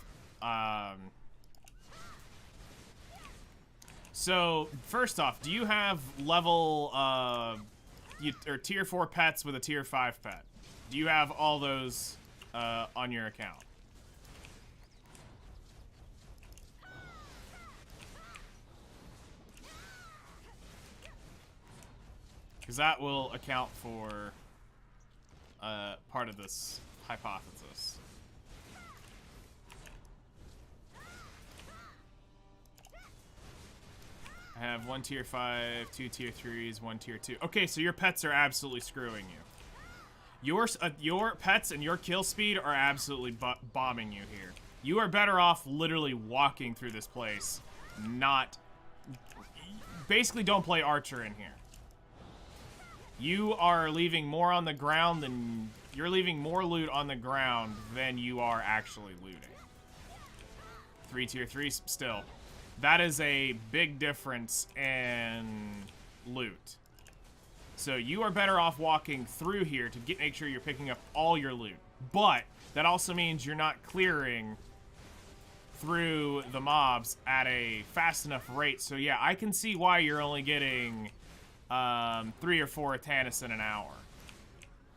So first off, do you have level or tier 4 pets with a tier 5 pet? Do you have all those on your account? Because that will account for part of this hypothesis. I have 1 tier 5, 2 tier 3s, 1 tier 2. Okay, so your pets are absolutely screwing you. Your pets and your kill speed are absolutely bombing you here. You are better off literally walking through this place, not... Basically, don't play Archer in here. You are leaving more on the ground than... You're leaving more loot on the ground than you are actually looting. 3 tier 3s still. That is a big difference in loot. So you are better off walking through here to make sure you're picking up all your loot. But that also means you're not clearing through the mobs at a fast enough rate. So yeah, I can see why you're only getting 3 or 4 Atanis in an hour.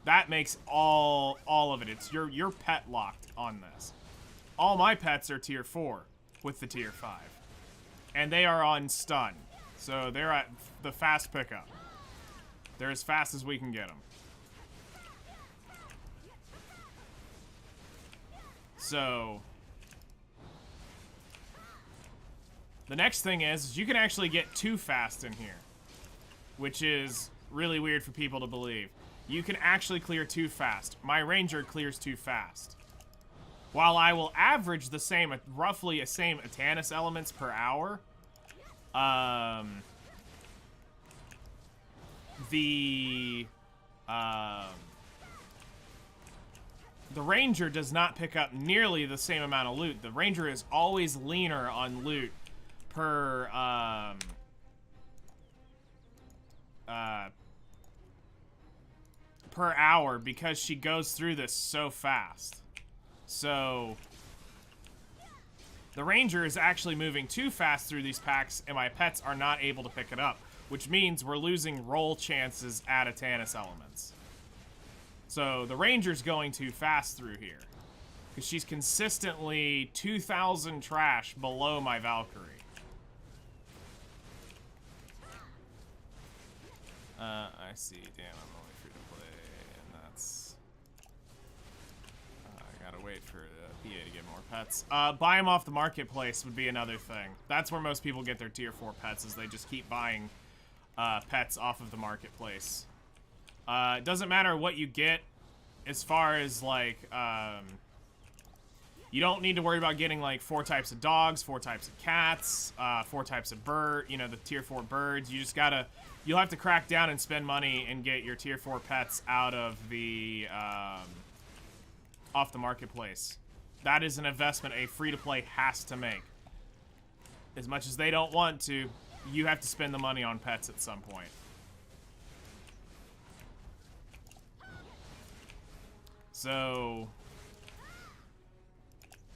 That makes all of it. It's you're pet locked on this. All my pets are tier 4 with the tier 5. And they are on stun. So they're at the fast pickup. They're as fast as we can get them. So the next thing is you can actually get 2 fast in here. which is really weird for people to believe. You can actually clear too fast. My ranger clears too fast. While I will average the same, roughly the same Atanis elements per hour, the ranger does not pick up nearly the same amount of loot. The ranger is always leaner on loot per hour because she goes through this so fast. So the ranger is actually moving too fast through these packs, and my pets are not able to pick it up, which means we're losing roll chances at Atanis elements. So the ranger's going too fast through here because she's consistently 2,000 trash below my Valkyrie. I see. Damn, I'm only free to play, and that's... I gotta wait for the PA to get more pets. Buy them off the marketplace would be another thing. That's where most people get their tier 4 pets, is they just keep buying pets off of the marketplace. It doesn't matter what you get as far as, like, you don't need to worry about getting, like, 4 types of dogs, 4 types of cats, 4 types of bird, you know, the tier 4 birds. You just gotta... You'll have to crack down and spend money and get your tier 4 pets out of the, off the marketplace. That is an investment a free-to-play has to make. As much as they don't want to, you have to spend the money on pets at some point. So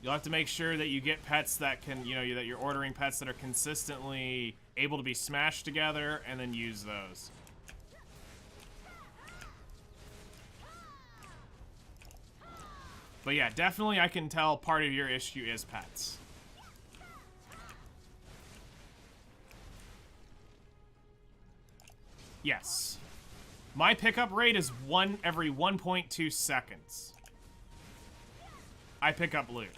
you'll have to make sure that you get pets that can, you know, that you're ordering pets that are consistently able to be smashed together, and then use those. But yeah, definitely I can tell part of your issue is pets. Yes. My pickup rate is 1 every 1.2 seconds. I pick up loot.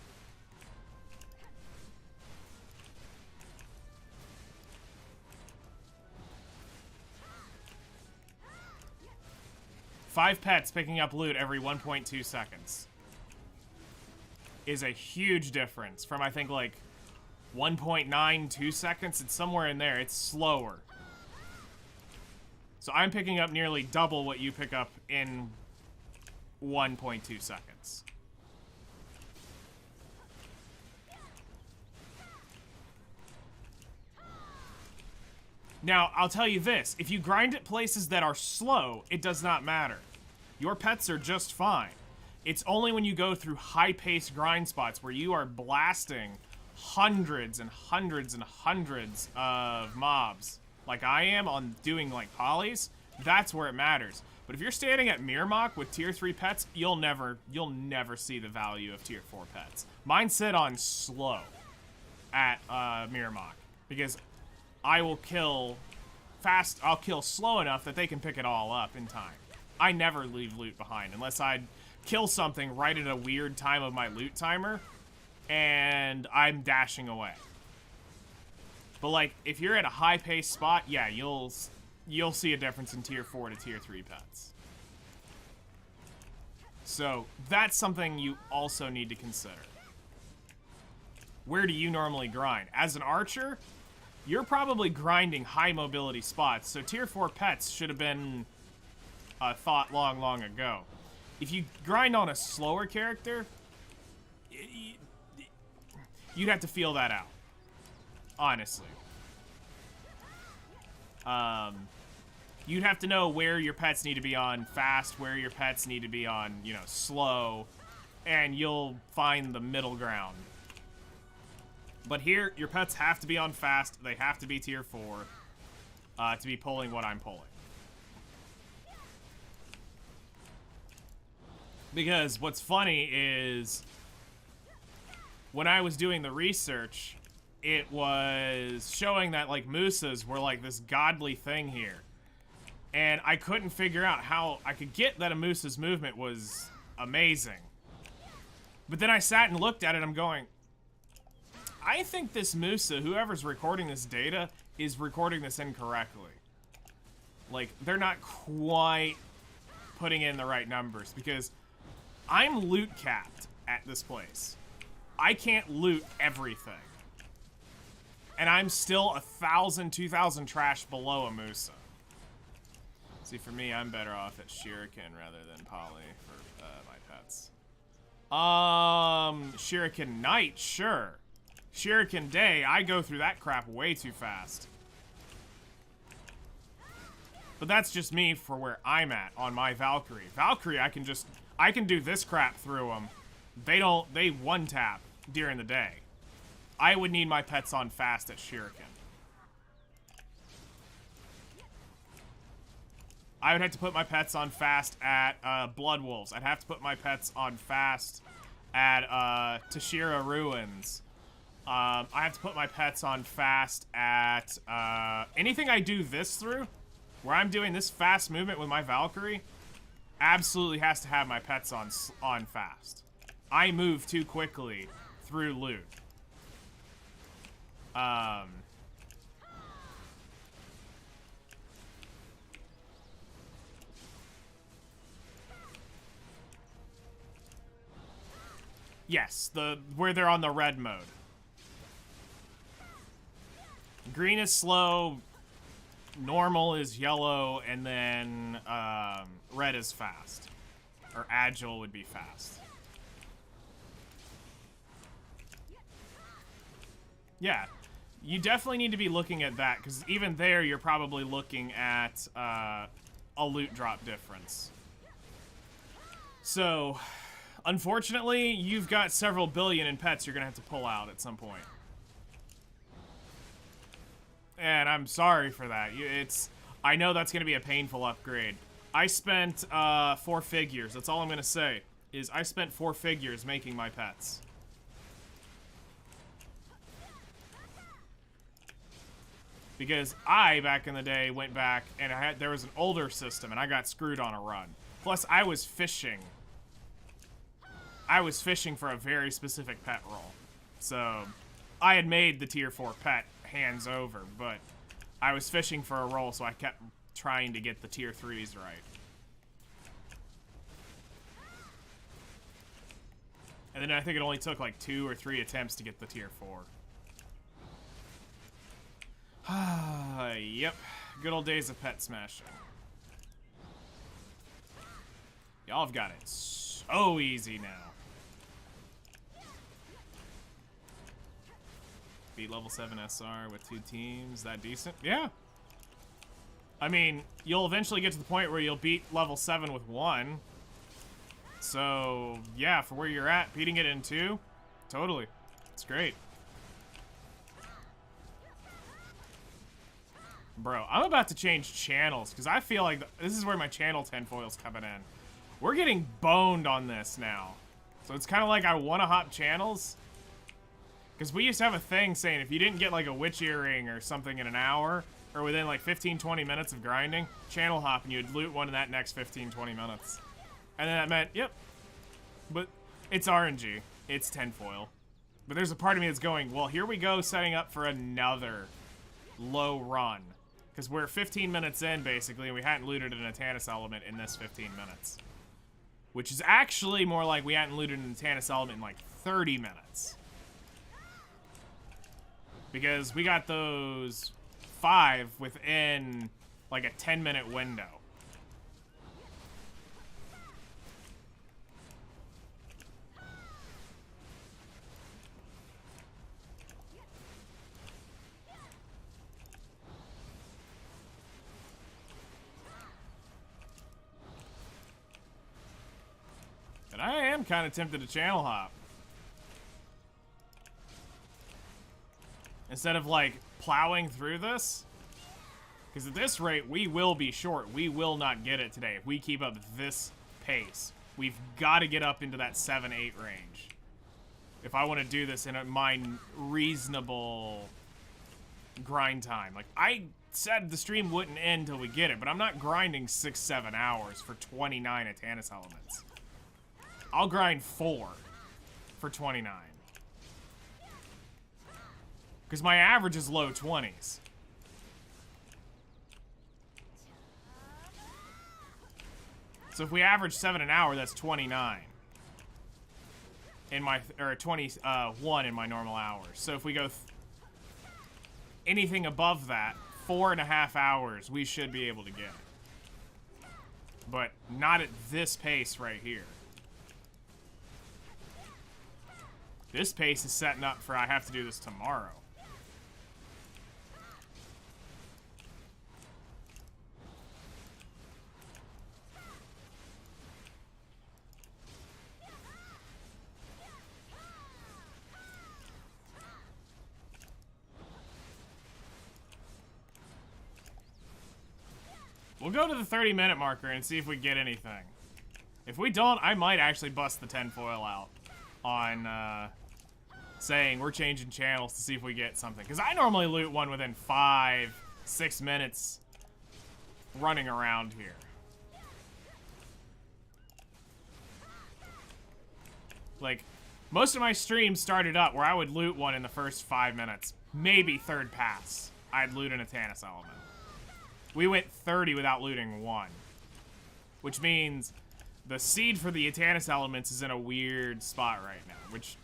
Five pets picking up loot every 1.2 seconds is a huge difference from, I think, like 1.92 seconds. It's somewhere in there. It's slower. So I'm picking up nearly double what you pick up in 1.2 seconds. Now, I'll tell you this. If you grind at places that are slow, it does not matter. Your pets are just fine. It's only when you go through high-paced grind spots where you are blasting hundreds and hundreds and hundreds of mobs, like I am on doing, like, polys, that's where it matters. But if you're standing at Mirmok with tier 3 pets, you'll never see the value of tier 4 pets. Mine sit on slow at Mirmok, because I will kill fast, I'll kill slow enough that they can pick it all up in time. I never leave loot behind unless I kill something right at a weird time of my loot timer and I'm dashing away. But like, if you're at a high-paced spot, yeah, you'll see a difference in tier 4 to tier 3 pets. So that's something you also need to consider. Where do you normally grind? As an archer, you're probably grinding high mobility spots, so tier 4 pets should have been a thought long, long ago. If you grind on a slower character, you'd have to feel that out, honestly. You'd have to know where your pets need to be on fast, where your pets need to be on, you know, slow, and you'll find the middle ground. But here, your pets have to be on fast, they have to be tier 4 to be pulling what I'm pulling. Because what's funny is, when I was doing the research, it was showing that, like, Musas were, like, this godly thing here. And I couldn't figure out how I could get that a Musa's movement was amazing. But then I sat and looked at it, I'm going, I think this Musa, whoever's recording this data, is recording this incorrectly. Like, they're not quite putting in the right numbers because I'm loot capped at this place. I can't loot everything. And I'm still 1,000, 2,000 trash below a Musa. See, for me, I'm better off at Shuriken rather than Poly for my pets. Shuriken Night, sure. Shuriken Day, I go through that crap way too fast. But that's just me for where I'm at on my Valkyrie. Valkyrie, I can do this crap through them. They one tap during the day. I would need my pets on fast at Shuriken. I would have to put my pets on fast at Blood Wolves. I'd have to put my pets on fast at Tashira Ruins. I have to put my pets on fast at anything I do this through, where I'm doing this fast movement with my Valkyrie, absolutely has to have my pets on fast. I move too quickly through loot. Yes, where they're on the red mode. Green is slow, normal is yellow, and then red is fast. Or agile would be fast. Yeah, you definitely need to be looking at that, because even there you're probably looking at a loot drop difference. So, unfortunately, you've got several billion in pets you're going to have to pull out at some point. And I'm sorry for that. I know that's going to be a painful upgrade. I spent 4 figures. That's all I'm going to say. Is I spent 4 figures making my pets. Because I, back in the day, went back and there was an older system and I got screwed on a run. Plus, I was fishing. I was fishing for a very specific pet roll. So, I had made the tier 4 pet hands over, but I was fishing for a roll, so I kept trying to get the tier 3s right. And then I think it only took like 2 or 3 attempts to get the tier 4. Yep. Good old days of pet smashing. Y'all have got it so easy now. Beat level 7 SR with 2 teams. That decent? Yeah. I mean, you'll eventually get to the point where you'll beat level 7 with 1. So, yeah, for where you're at, beating it in 2, totally. It's great. Bro, I'm about to change channels, because I feel like this is where my channel tinfoil's coming in. We're getting boned on this now. So it's kind of like I want to hop channels. Because we used to have a thing saying if you didn't get like a witch earring or something in an hour, or within like 15-20 minutes of grinding, channel hop and you'd loot one in that next 15-20 minutes. And then that meant, yep. But it's RNG. It's tinfoil. But there's a part of me that's going, well, here we go setting up for another low run. Because we're 15 minutes in, basically, and we hadn't looted an Atanis element in this 15 minutes. Which is actually more like we hadn't looted an Atanis element in like 30 minutes. Because we got those 5 within like a 10-minute window. And I am kind of tempted to channel hop. Instead of, like, plowing through this. Because at this rate, we will be short. We will not get it today. If we keep up this pace, we've got to get up into that 7-8 range. If I want to do this in my reasonable grind time. Like, I said the stream wouldn't end until we get it, but I'm not grinding 6-7 hours for 29 Atanis elements. I'll grind 4 for 29. Because my average is low 20s. So if we average 7 an hour, that's 29 in my, or 21 in my normal hours. So if we go anything above that, 4.5 hours, we should be able to get it. But not at this pace right here. This pace is setting up for I have to do this tomorrow. We'll go to the 30-minute marker and see if we get anything. If we don't, I might actually bust the 10 foil out on saying we're changing channels to see if we get something. Because I normally loot one within 5-6 minutes running around here. Like, most of my streams started up where I would loot one in the first 5 minutes. Maybe third pass, I'd loot an Atanis element. We went 30 without looting one. Which means the seed for the Atanis elements is in a weird spot right now. Which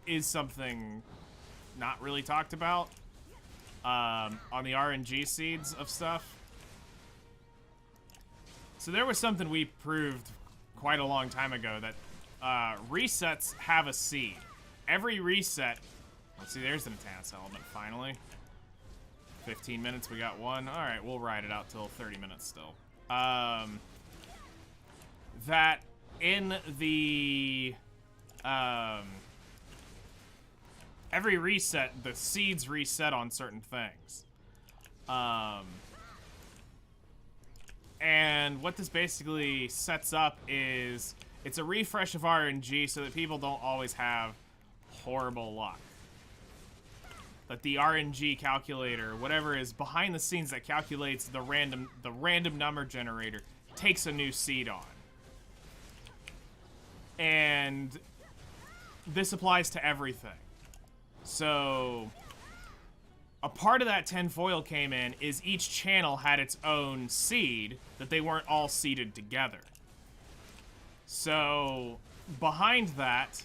is something not really talked about on the RNG seeds of stuff. So there was something we proved quite a long time ago that resets have a seed. Every reset... Let's see, there's an Atanis element finally. 15 minutes, we got one. Alright, we'll ride it out till 30 minutes still. That in the... every reset, the seeds reset on certain things. And what this basically sets up is... It's a refresh of RNG so that people don't always have horrible luck. That the RNG calculator, whatever is behind the scenes that calculates the random number generator, takes a new seed on. And this applies to everything. So a part of that 10 foil came in is each channel had its own seed, that they weren't all seeded together. So behind that,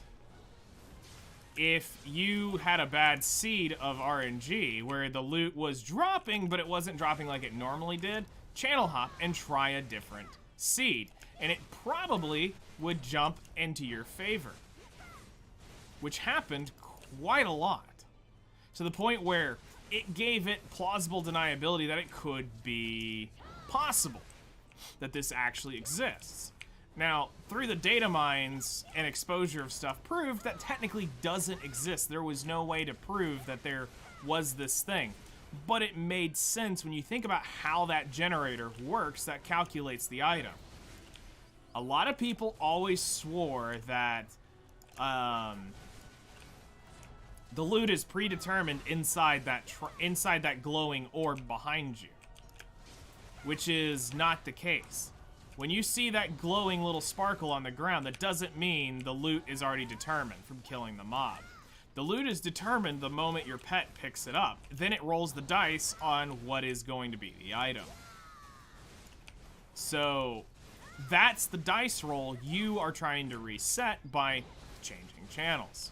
if you had a bad seed of RNG where the loot was dropping, but it wasn't dropping like it normally did, channel hop and try a different seed. And it probably would jump into your favor. Which happened quite a lot. To the point where it gave it plausible deniability that it could be possible that this actually exists. Now, through the data mines and exposure of stuff proved that technically doesn't exist. There was no way to prove that there was this thing. But it made sense when you think about how that generator works that calculates the item. A lot of people always swore that the loot is predetermined inside that glowing orb behind you, which is not the case. When you see that glowing little sparkle on the ground, that doesn't mean the loot is already determined from killing the mob. The loot is determined the moment your pet picks it up. Then it rolls the dice on what is going to be the item. So that's the dice roll you are trying to reset by changing channels.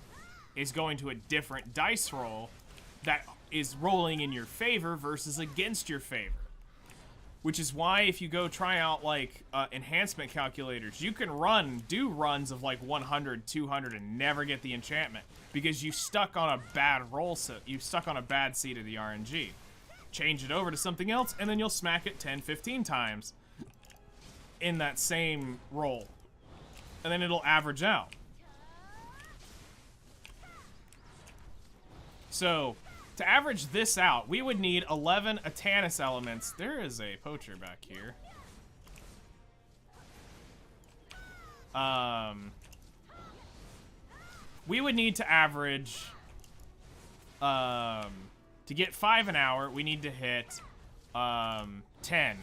Is going to a different dice roll that is rolling in your favor versus against your favor. Which is why if you go try out like enhancement calculators, you can do runs of like 100, 200 and never get the enchantment because you stuck on a bad roll set. You stuck on a bad seed of the RNG. Change it over to something else and then you'll smack it 10, 15 times in that same roll. And then it'll average out. So, to average this out, we would need 11 Atanis elements. There is a poacher back here. We would need to average, to get 5 an hour, we need to hit 10.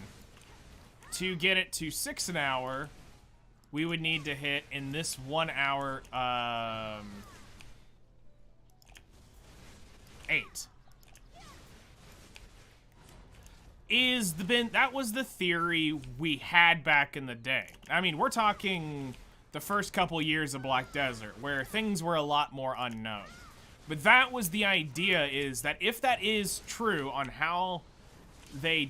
To get it to 6 an hour, we would need to hit, in this 1 hour, 8. that was the theory we had back in the day. I mean, we're talking the first couple years of Black Desert, where things were a lot more unknown. But that was the idea, is that if that is true on how this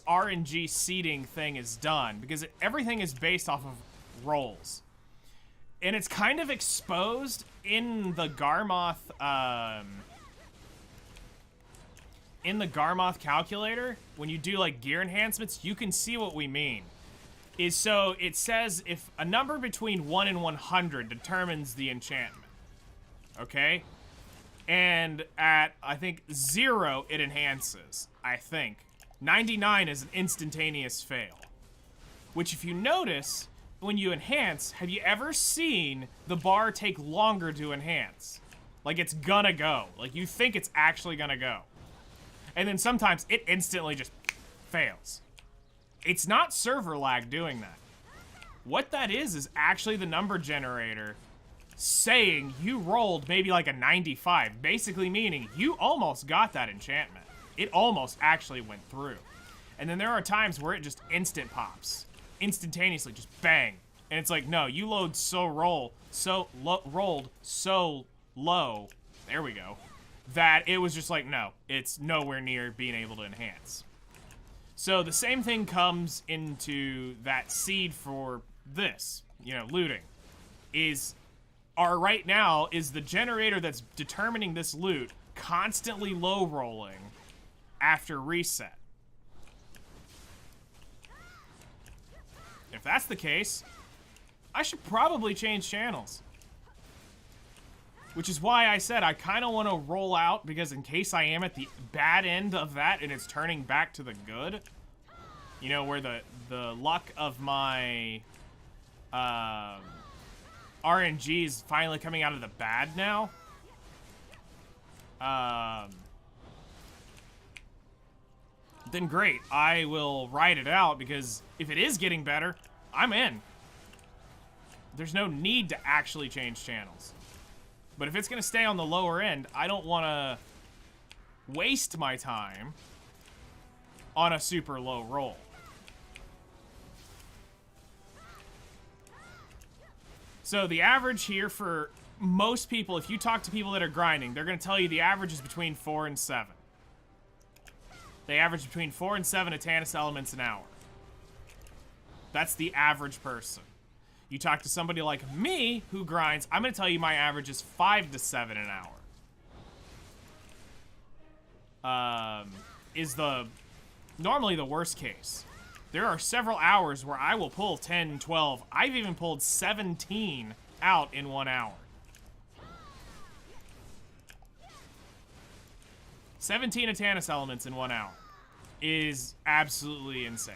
RNG seeding thing is done, because everything is based off of rolls. And it's kind of exposed in the Garmoth, calculator. When you do like gear enhancements, you can see what we mean. So it says if a number between 1 and 100 determines the enchantment. Okay? And at, I think, 0, it enhances. I think. 99 is an instantaneous fail. Which, if you notice, when you enhance, have you ever seen the bar take longer to enhance? Like it's gonna go. Like you think it's actually gonna go. And then sometimes it instantly just fails. It's not server lag doing that. What that is actually the number generator saying you rolled maybe like a 95, basically meaning you almost got that enchantment. It almost actually went through. And then there are times where it just instant pops. Instantaneously, just bang. And it's like, no, you rolled so low, there we go, that it was just like, no, it's nowhere near being able to enhance. So the same thing comes into that seed for this, looting. Right now is the generator that's determining this loot constantly low rolling after reset. If that's the case, I should probably change channels. Which is why I said I kind of want to roll out, because in case I am at the bad end of that and it's turning back to the good, where the luck of my RNG is finally coming out of the bad now. Then great, I will ride it out, because if it is getting better, I'm in. There's no need to actually change channels. But if it's gonna stay on the lower end, I don't wanna waste my time on a super low roll. So the average here for most people, if you talk to people that are grinding, they're gonna tell you the average is between 4 and 7. They average between 4 and 7 Atanis elements an hour. That's the average person. You talk to somebody like me who grinds, I'm gonna tell you my average is 5 to 7 an hour. Is normally the worst case. There are several hours where I will pull 10, 12, I've even pulled 17 out in 1 hour. 17 Atanis elements in 1 hour is absolutely insane.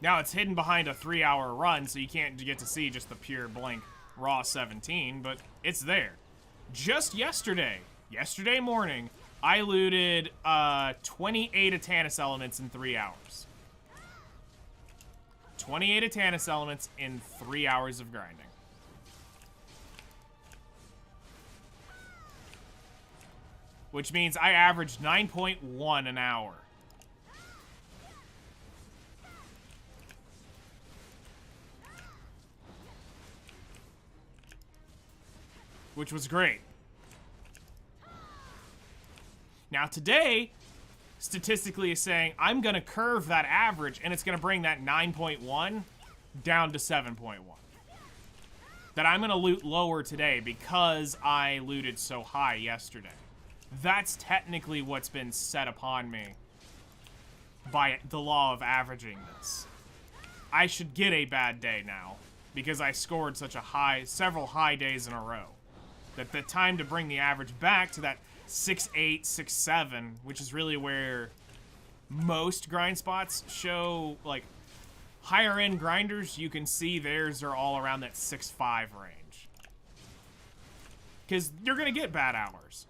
Now it's hidden behind a 3-hour run, so you can't get to see just the pure blank raw 17, but it's there. Just yesterday morning, I looted 28 Atanis elements in 3 hours. 28 Atanis elements in 3 hours of grinding. Which means I averaged 9.1 an hour. Which was great. Now today, statistically is saying I'm gonna curve that average and it's gonna bring that 9.1 down to 7.1. That I'm gonna loot lower today because I looted so high yesterday. That's technically what's been set upon me by the law of averaging this. I should get a bad day now because I scored such several high days in a row. That the time to bring the average back to that 6.8, 6.7, which is really where most grind spots show, like, higher end grinders, you can see theirs are all around that 6.5 range. Because you're gonna get bad hours.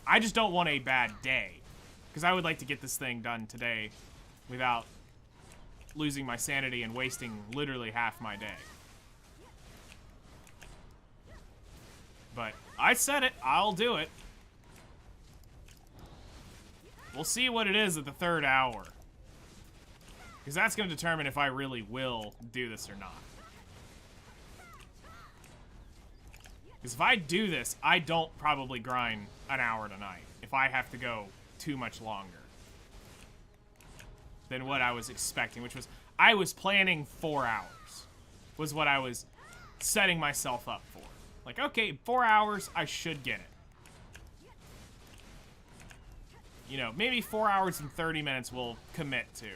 I just don't want a bad day. Because I would like to get this thing done today without losing my sanity and wasting literally half my day. But I said it, I'll do it. We'll see what it is at the 3rd hour. Because that's going to determine if I really will do this or not. Because if I do this, I don't probably grind an hour tonight. If I have to go too much longer than what I was expecting, which was, I was planning 4 hours. Was what I was setting myself up for. Like, okay, 4 hours, I should get it. You know, maybe 4 hours and 30 minutes we'll commit to.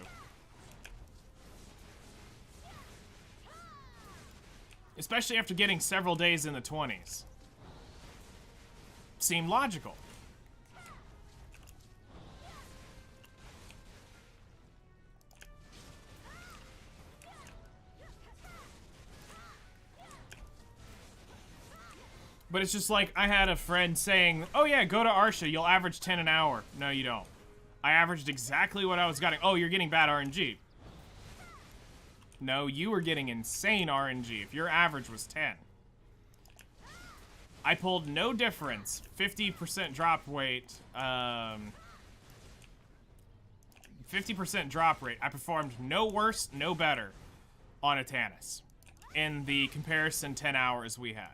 Especially after getting several days in the 20s. Seemed logical. But it's just like, I had a friend saying, oh yeah, go to Arsha, you'll average 10 an hour. No, you don't. I averaged exactly what I was getting. Oh, you're getting bad RNG. No, you were getting insane RNG if your average was 10. I pulled no difference. 50% drop rate. 50% drop rate. I performed no worse, no better on Atanis in the comparison 10 hours we had.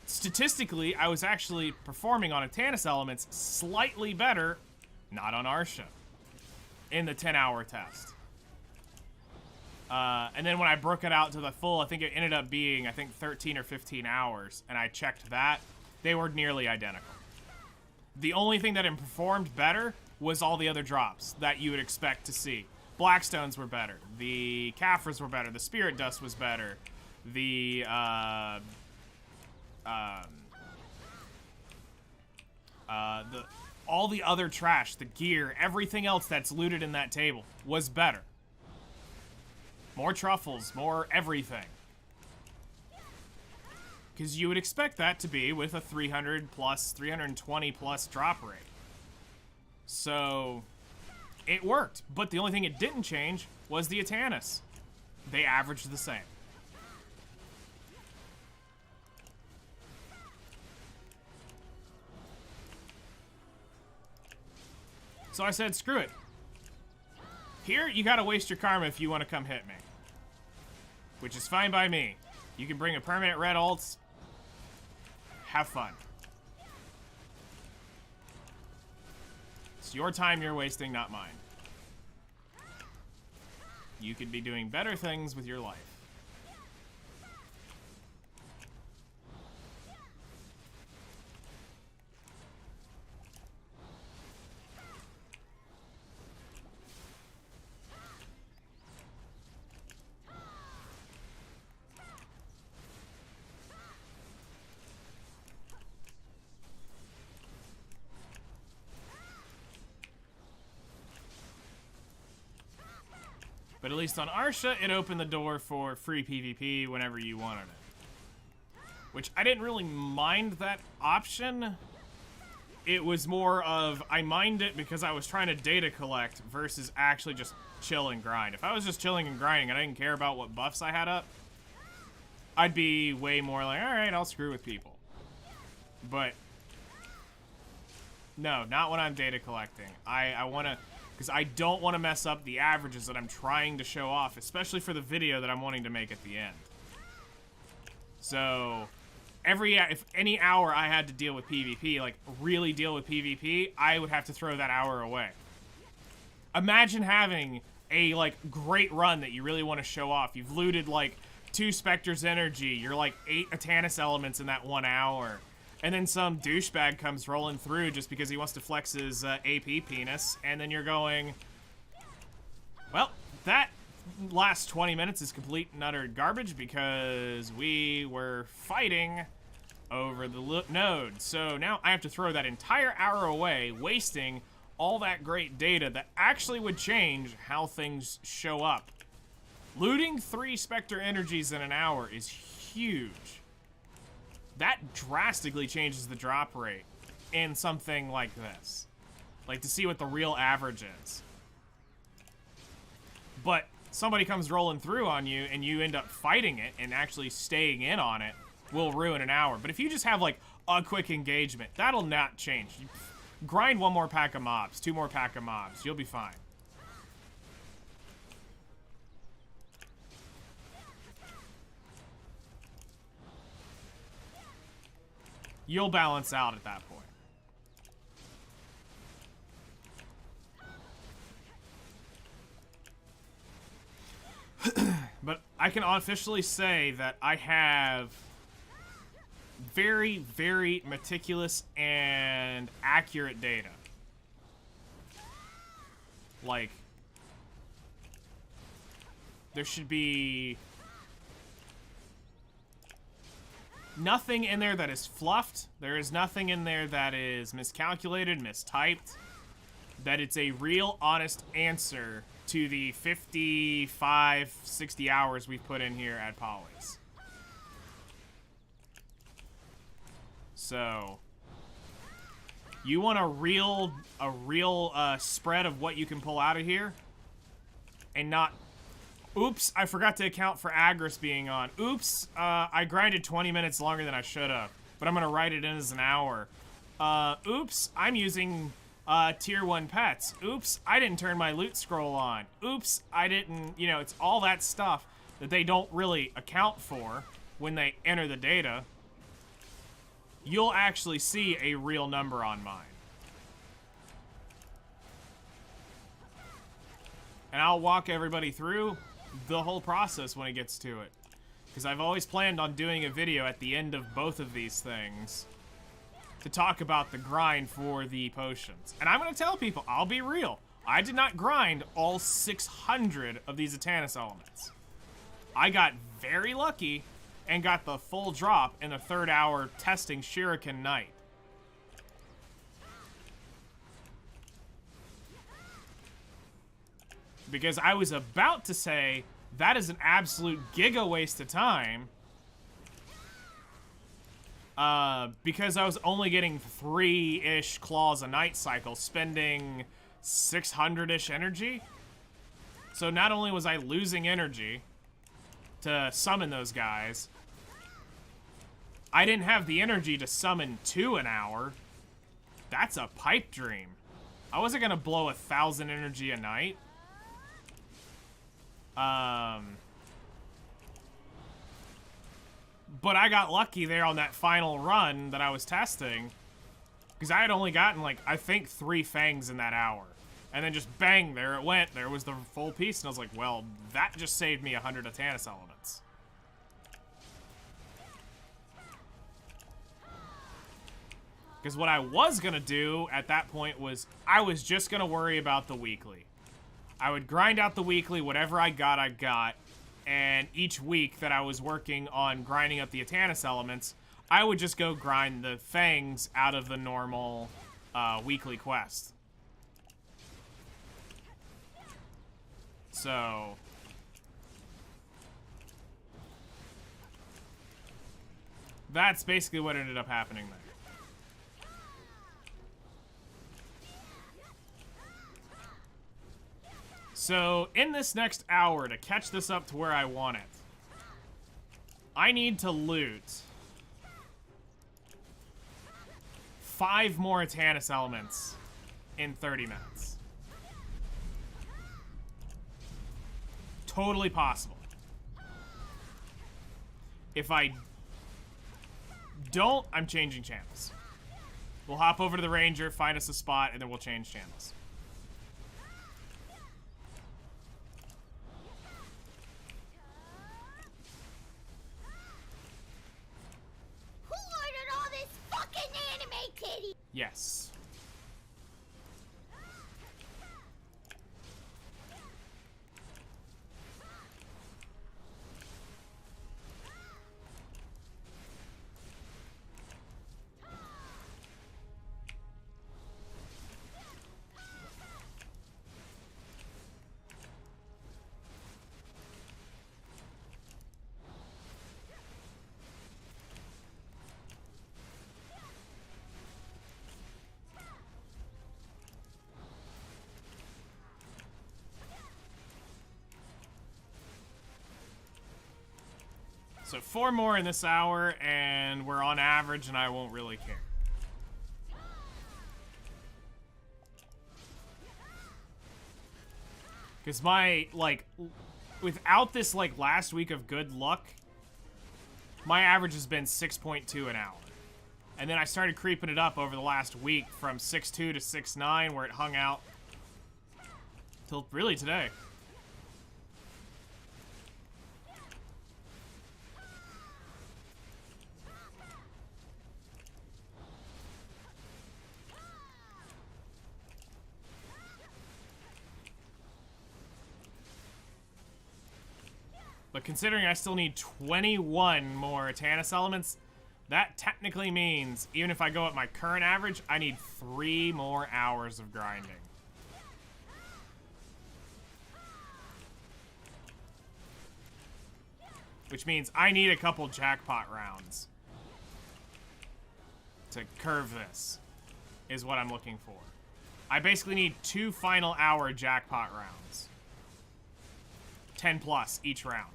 Statistically, I was actually performing on Atanis elements slightly better, not on Arsha, in the 10-hour test. And then when I broke it out to the full, I think it ended up being, 13 or 15 hours, and I checked that. They were nearly identical. The only thing that performed better was all the other drops that you would expect to see. Blackstones were better. The Kaphras were better. The Spirit Dust was better. The, all the other trash, the gear, everything else that's looted in that table was better. More truffles, more everything. Because you would expect that to be with a 300 plus, 320 plus drop rate. So, it worked. But the only thing it didn't change was the Atanis. They averaged the same. So I said, screw it. Here, you gotta waste your karma if you want to come hit me. Which is fine by me. You can bring a permanent red alts. Have fun. It's your time you're wasting, not mine. You could be doing better things with your life. But at least on Arsha, it opened the door for free PvP whenever you wanted it. Which I didn't really mind that option. It was more of, I mined it because I was trying to data collect versus actually just chill and grind. If I was just chilling and grinding and I didn't care about what buffs I had up, I'd be way more like, alright, I'll screw with people. But, no, not when I'm data collecting. I want to... Because I don't want to mess up the averages that I'm trying to show off, especially for the video that I'm wanting to make at the end. So, if any hour I had to deal with PvP, like really deal with PvP, I would have to throw that hour away. Imagine having a like great run that you really want to show off. You've looted like 2 Spectre's energy, you're like 8 Atanis elements in that 1 hour. And then some douchebag comes rolling through just because he wants to flex his AP penis, and then you're going, well, that last 20 minutes is complete and utter garbage because we were fighting over the node. So now I have to throw that entire hour away, wasting all that great data that actually would change how things show up. Looting 3 Spectre energies in an hour is huge. That drastically changes the drop rate in something like this. Like, to see what the real average is. But somebody comes rolling through on you and you end up fighting it and actually staying in on it will ruin an hour. But if you just have, like, a quick engagement, that'll not change. Grind one more pack of mobs, 2 more pack of mobs. You'll be fine. You'll balance out at that point. But I can officially say that I have very, very meticulous and accurate data. Like, there should be nothing in there that is fluffed. There is nothing in there that is miscalculated, mistyped. That it's a real, honest answer to the 55, 60 hours we've put in here at Polly's. So, you want a real spread of what you can pull out of here, and not, oops, I forgot to account for Agris being on. Oops, I grinded 20 minutes longer than I should have, but I'm gonna write it in as an hour. Oops, I'm using tier 1 pets. Oops, I didn't turn my loot scroll on. Oops, I didn't, you know, it's all that stuff that they don't really account for when they enter the data. You'll actually see a real number on mine. And I'll walk everybody through the whole process when it gets to it. Because I've always planned on doing a video at the end of both of these things to talk about the grind for the potions. And I'm going to tell people, I'll be real, I did not grind all 600 of these Atanis elements. I got very lucky and got the full drop in the 3rd hour testing Shuriken Knight. Because I was about to say, that is an absolute giga waste of time. Because I was only getting 3-ish claws a night cycle, spending 600-ish energy. So not only was I losing energy to summon those guys, I didn't have the energy to summon 2 an hour. That's a pipe dream. I wasn't gonna blow 1,000 energy a night. But I got lucky there on that final run that I was testing, because I had only gotten, like, I think 3 fangs in that hour. And then just bang, there it went. There was the full piece, and I was like, well, that just saved me 100 Atanis elements. Because what I was going to do at that point was, I was just going to worry about the weekly. I would grind out the weekly, whatever I got. And each week that I was working on grinding up the Atanis elements, I would just go grind the fangs out of the normal weekly quest. So that's basically what ended up happening there. So, in this next hour, to catch this up to where I want it, I need to loot 5 more Atanis elements in 30 minutes. Totally possible. If I don't, I'm changing channels. We'll hop over to the Ranger, find us a spot, and then we'll change channels. Yes. So 4 more in this hour, and we're on average, and I won't really care. Because my, like, without this, like, last week of good luck, my average has been 6.2 an hour. And then I started creeping it up over the last week from 6.2 to 6.9, where it hung out till really today. But considering I still need 21 more Atanis elements, that technically means, even if I go at my current average, I need 3 more hours of grinding. Which means I need a couple jackpot rounds to curve this, is what I'm looking for. I basically need 2 final hour jackpot rounds. 10 plus each round.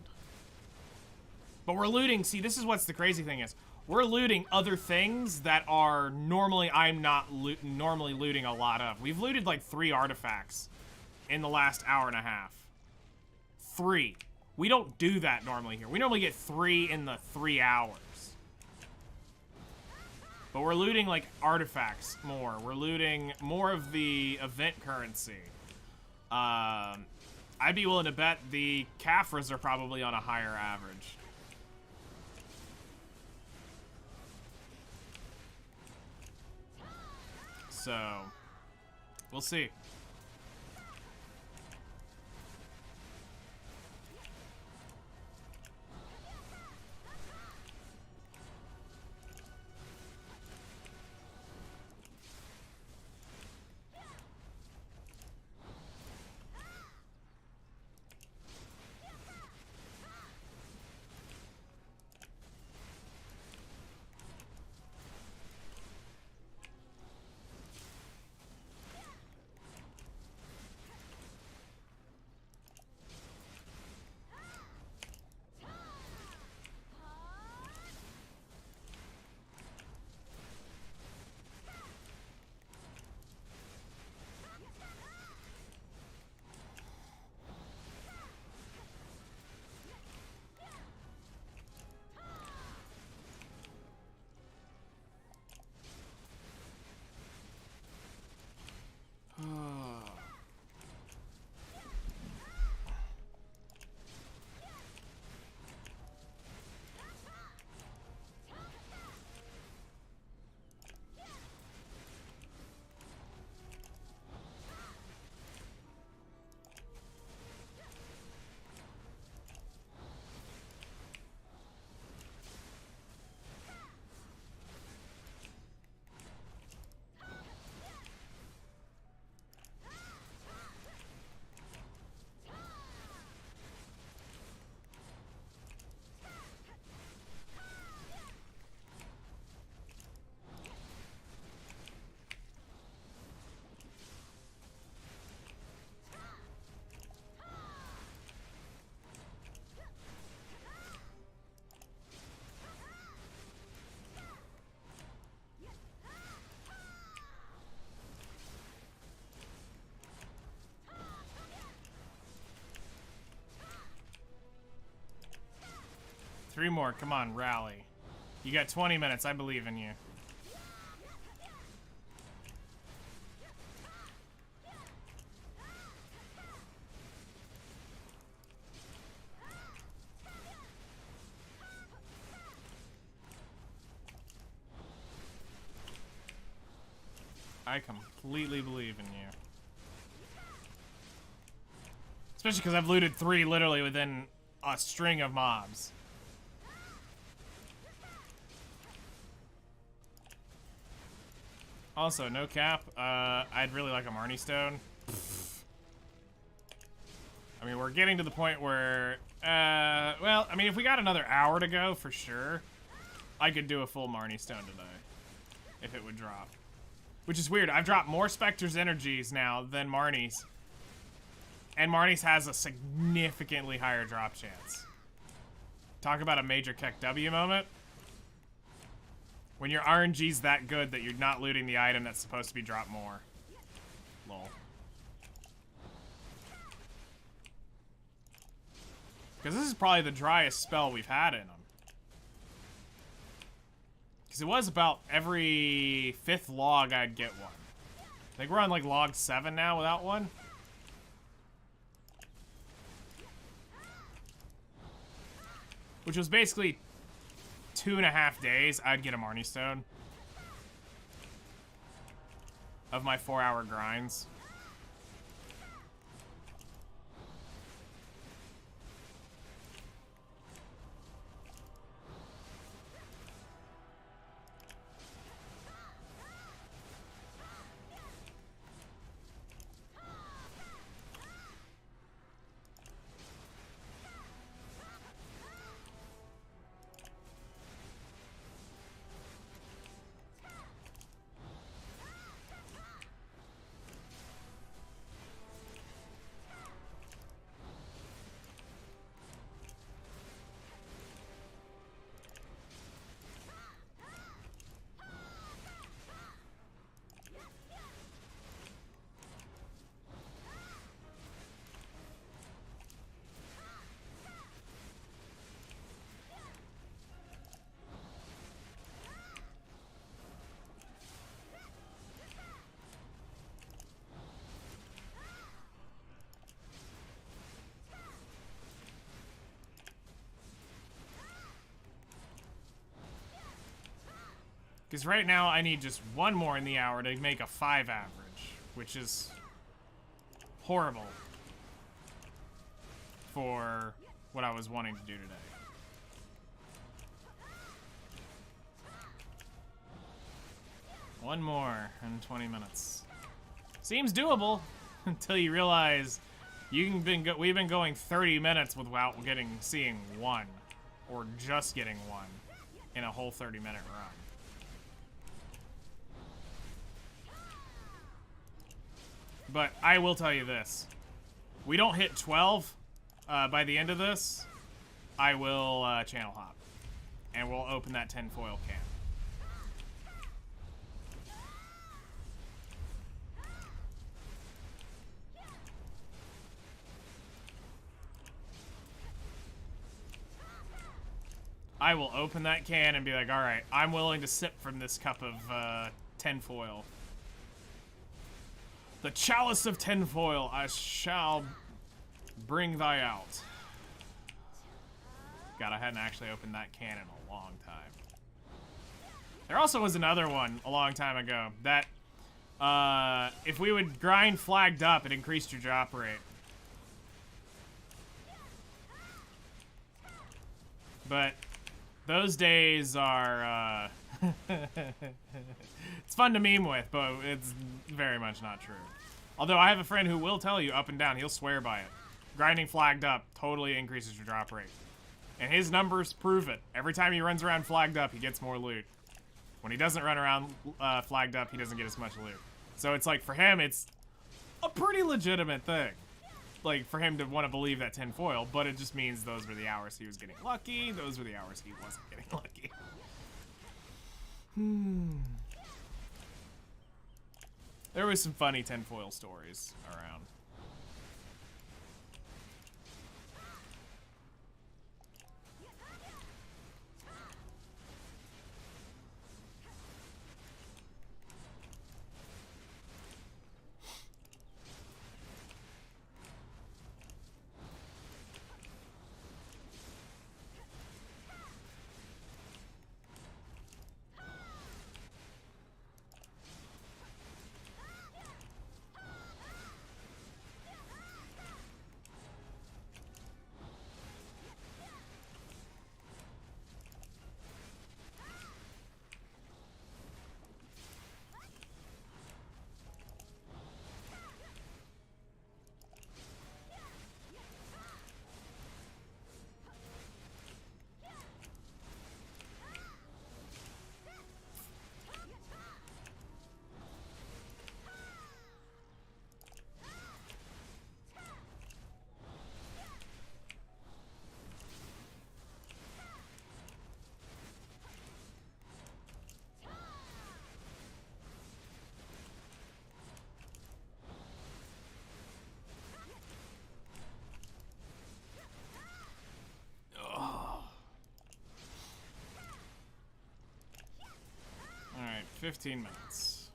But we're looting, see, this is what's the crazy thing is. We're looting other things that are normally I'm not normally looting a lot of. We've looted like 3 artifacts in the last hour and a half. 3. We don't do that normally here. We normally get 3 in the 3 hours. But we're looting like artifacts more. We're looting more of the event currency. I'd be willing to bet the Caphras are probably on a higher average. So, we'll see. Three more. Come on, rally. You got 20 minutes. I believe in you. I completely believe in you. Especially because I've looted 3 literally within a string of mobs. Also, no cap, I'd really like a Marnie Stone. I mean, we're getting to the point where, well, I mean, if we got another hour to go, for sure, I could do a full Marnie Stone today, if it would drop. Which is weird, I've dropped more Spectre's energies now than Marnie's. And Marnie's has a significantly higher drop chance. Talk about a major Keck W moment. When your RNG's that good that you're not looting the item that's supposed to be dropped more. Lol. Because this is probably the driest spell we've had in them. Because it was about every 5th log I'd get one. I think we're on like log 7 now without one. Which was basically 2.5 days I'd get a Marnie Stone. Of my 4-hour grinds. Because right now I need just one more in the hour to make a 5 average, which is horrible for what I was wanting to do today. One more in 20 minutes. Seems doable until you realize we've been going 30 minutes without seeing one, or just getting one in a whole 30-minute run. But I will tell you this. We don't hit 12 by the end of this, I will channel hop. And we'll open that 10 foil can. I will open that can and be like, alright, I'm willing to sip from this cup of 10 foil. The chalice of tinfoil, I shall bring thy out. God, I hadn't actually opened that can in a long time. There also was another one a long time ago that, if we would grind flagged up, it increased your drop rate. But those days are, it's fun to meme with, but it's very much not true. Although I have a friend who will tell you up and down, he'll swear by it. Grinding flagged up totally increases your drop rate. And his numbers prove it. Every time he runs around flagged up, he gets more loot. When he doesn't run around flagged up, he doesn't get as much loot. So it's like, for him, it's a pretty legitimate thing. Like, for him to want to believe that 10 foil, but it just means those were the hours he was getting lucky, those were the hours he wasn't getting lucky. There was some funny 10 foil stories around. 15 minutes.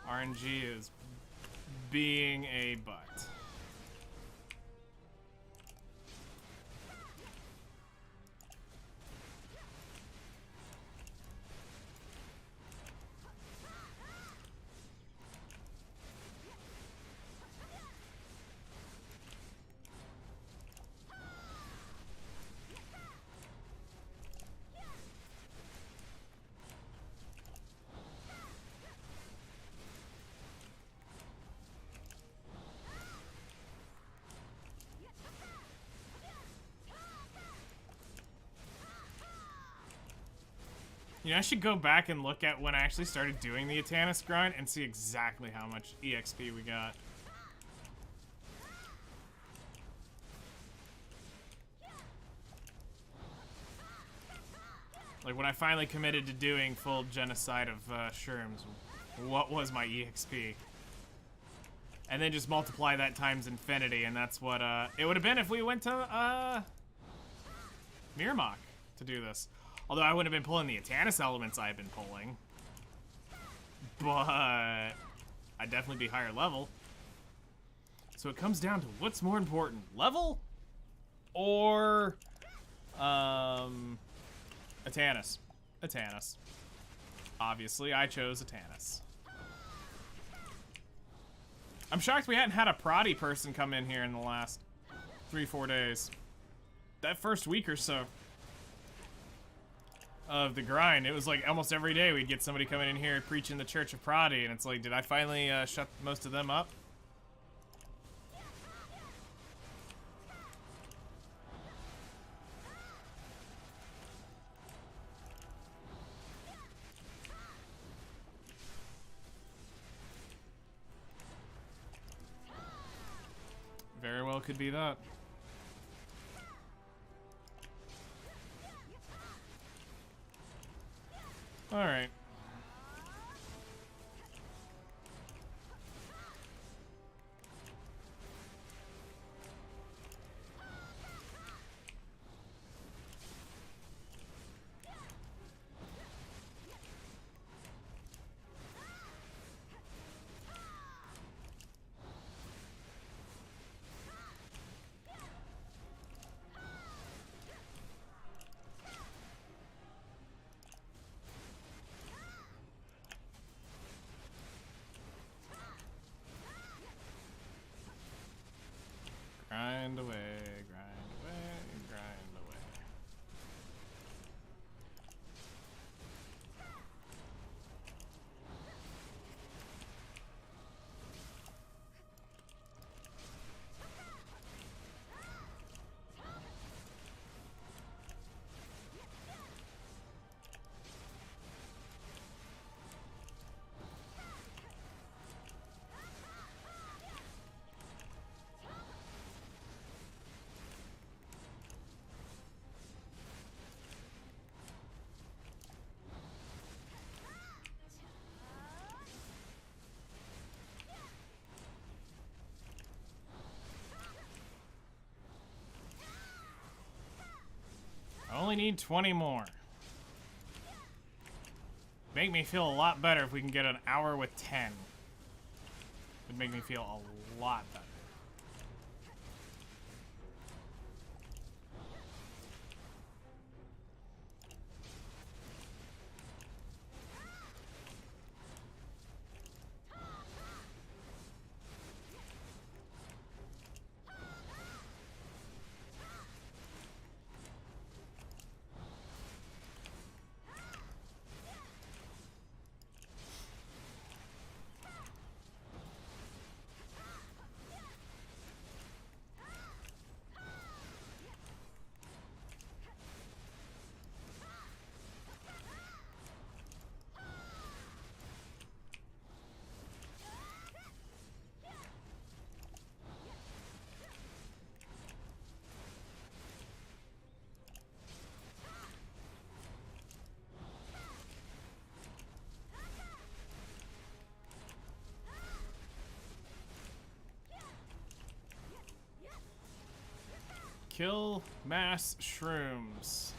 RNG is being a butt. You know, I should go back and look at when I actually started doing the Atanis grind and see exactly how much EXP we got. Like, when I finally committed to doing full genocide of Sherms, what was my EXP? And then just multiply that times infinity, and that's what it would have been if we went to Mirmok to do this. Although I wouldn't have been pulling the Atanis elements I've been pulling. But I'd definitely be higher level. So it comes down to what's more important, level or Atanis? Atanis. Obviously, I chose Atanis. I'm shocked we hadn't had a Prodi person come in here in the last 3-4 days. That first week or so of the grind, it was like almost every day we'd get somebody coming in here preaching the Church of Prodi, and it's like, did I finally shut most of them up? Very well could be that. All right. Grind away, grind away, grind away. I only need 20 more. Make me feel a lot better if we can get an hour with 10. It'd make me feel a lot better. Kill mass shrooms.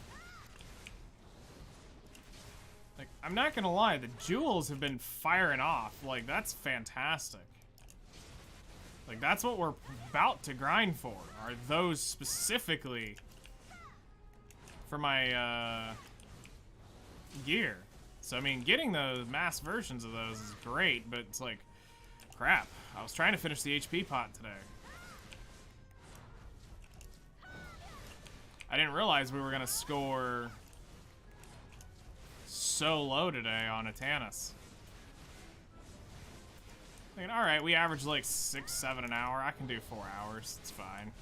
Like, I'm not gonna lie, the jewels have been firing off. Like, that's fantastic. Like, that's what we're about to grind for, are those specifically for my, gear. So, I mean, getting those mass versions of those is great, but it's like, crap. I was trying to finish the HP pot today. I didn't realize we were gonna score so low today on Atanis. Thinking, alright, we average like 6, 7 an hour. I can do 4 hours. It's fine.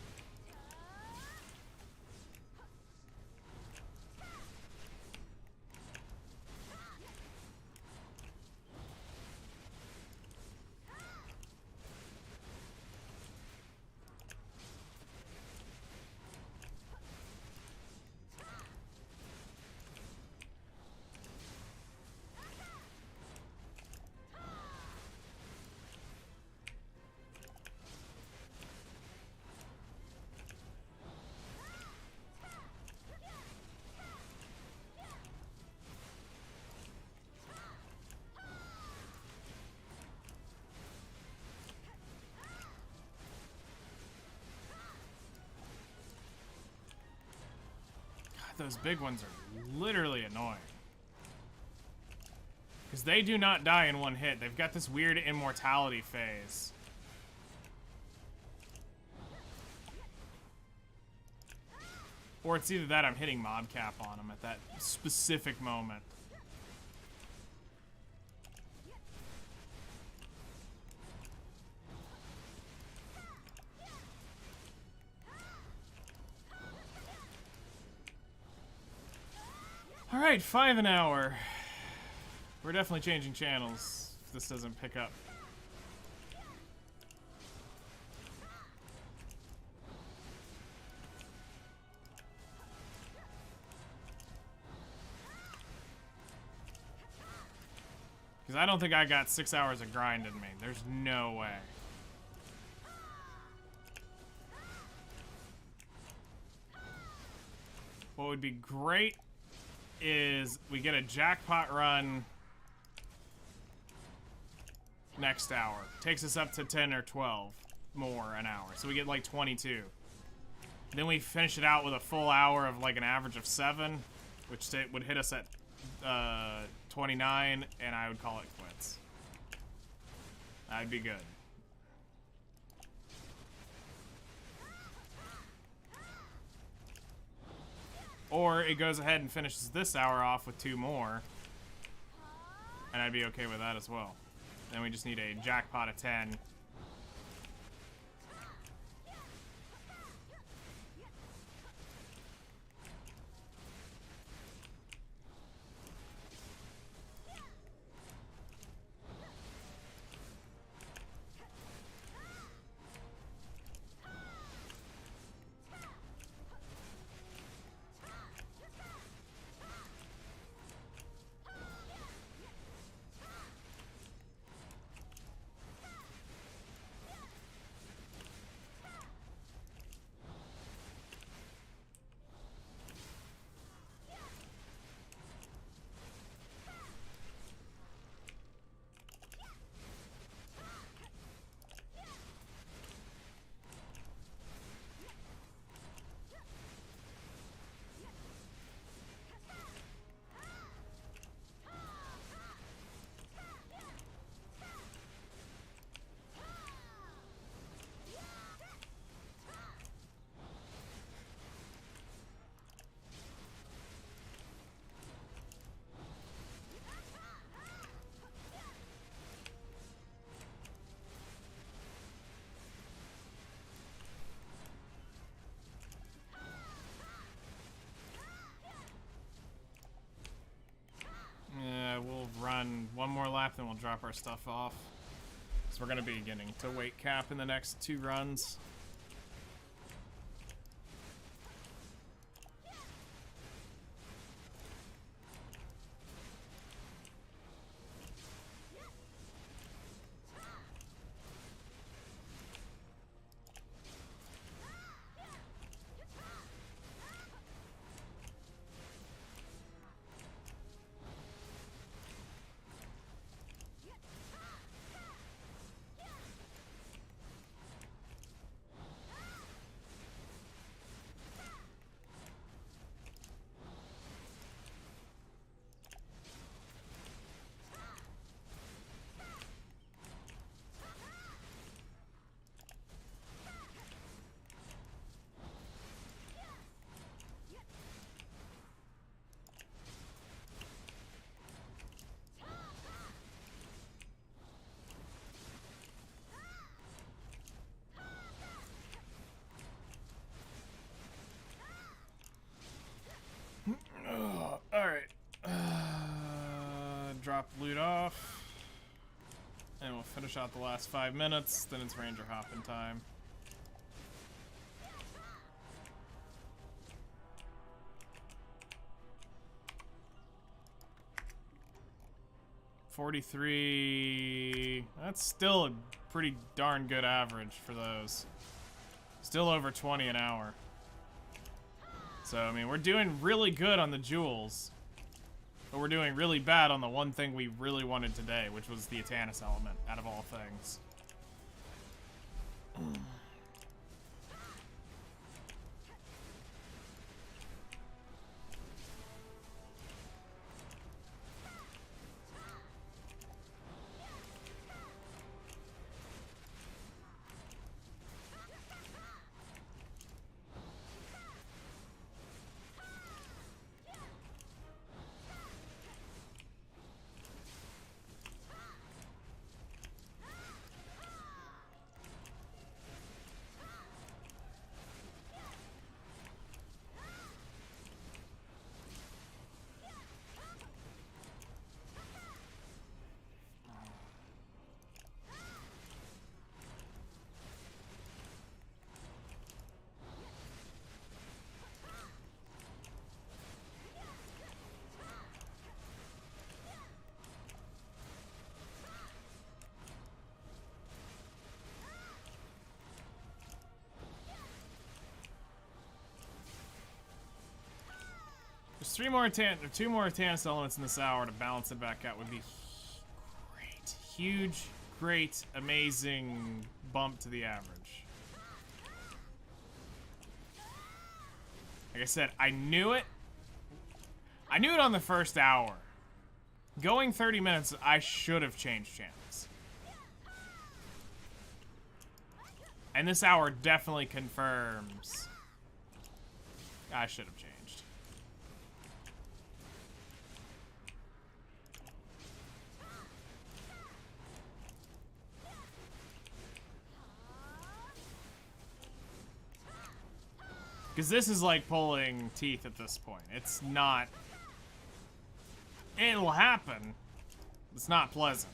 Those big ones are literally annoying. Because they do not die in one hit. They've got this weird immortality phase. Or it's either that or I'm hitting mob cap on them at that specific moment. Alright, 5 an hour. We're definitely changing channels if this doesn't pick up. Because I don't think I got 6 hours of grind in me. There's no way. What would be great is we get a jackpot run next hour. Takes us up to 10 or 12 more an hour. So we get like 22. Then we finish it out with a full hour of like an average of 7, which would hit us at 29, and I would call it quits. That'd be good. Or it goes ahead and finishes this hour off with 2 more, and I'd be okay with that as well. Then we just need a jackpot of 10. We'll run one more lap, then we'll drop our stuff off. So we're going to be getting to weight cap in the next 2 runs. drop loot off. And we'll finish out the last 5 minutes, then it's ranger hopping time. $43. That's still a pretty darn good average for those. Still over 20 an hour. So, I mean, we're doing really good on the jewels. But we're doing really bad on the one thing we really wanted today, which was the Atanis element, out of all things. There's two more Atanis elements in this hour to balance it back out would be great. Huge, great, amazing bump to the average. Like I said, I knew it. I knew it on the first hour. Going 30 minutes, I should have changed channels. And this hour definitely confirms I should have changed. Because this is like pulling teeth at this point. It's not... It'll happen. It's not pleasant.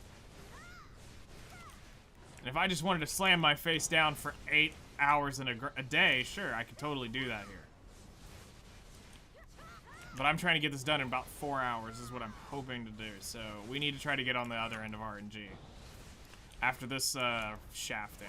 And if I just wanted to slam my face down for 8 hours in a day, sure, I could totally do that here. But I'm trying to get this done in about 4 hours is what I'm hoping to do. So we need to try to get on the other end of RNG. After this shafting.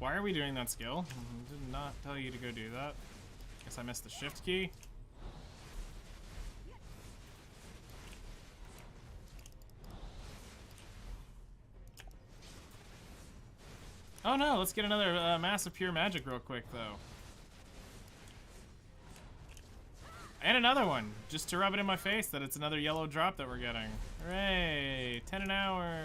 Why are we doing that skill? Did not tell you to go do that. Guess I missed the shift key. Oh no, let's get another massive pure magic real quick though. And another one, just to rub it in my face that it's another yellow drop that we're getting. Hooray, 10 an hour.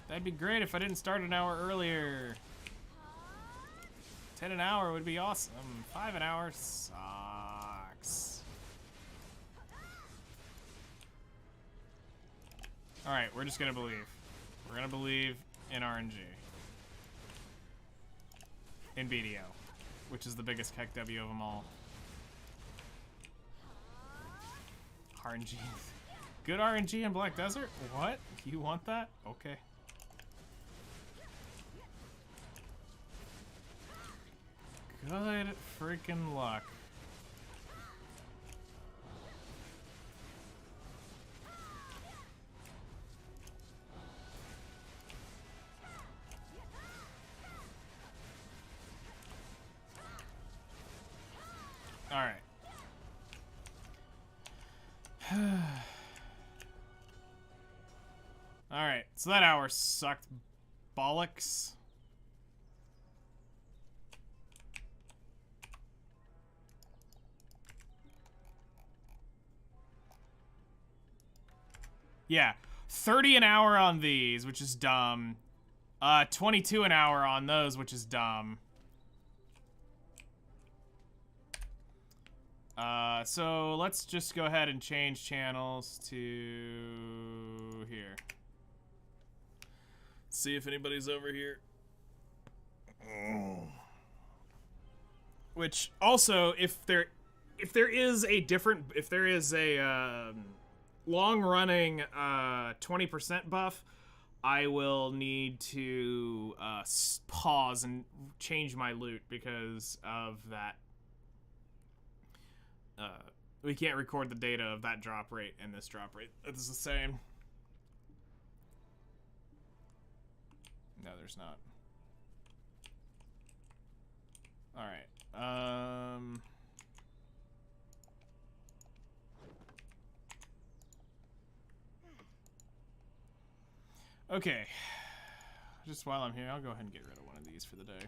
That'd be great if I didn't start an hour earlier. 10 an hour would be awesome. 5 an hour sucks. Alright, we're just gonna believe. We're gonna believe in RNG. In BDO, which is the biggest Keck W of them all. RNG. Good RNG in Black Desert? What? You want that? Okay. Good freaking luck. All right. All right. So that hour sucked bollocks. Yeah. 30 an hour on these, which is dumb. 22 an hour on those, which is dumb. So let's just go ahead and change channels to here. See if anybody's over here. Which also, if there is a long-running 20% buff, I will need to pause and change my loot because of that. We can't record the data of that drop rate and this drop rate. It's the same. No, there's not. All right. Okay. Just while I'm here, I'll go ahead and get rid of one of these for the day.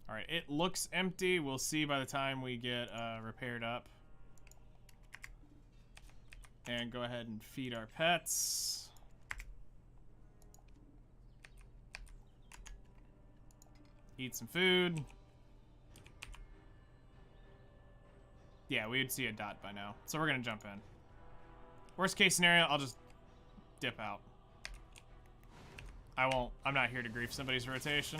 All right, it looks empty. We'll see by the time we get repaired up. And go ahead and feed our pets. Eat some food. Yeah, we would see a dot by now. So we're gonna jump in. Worst case scenario, I'll just dip out. I'm not here to grief somebody's rotation.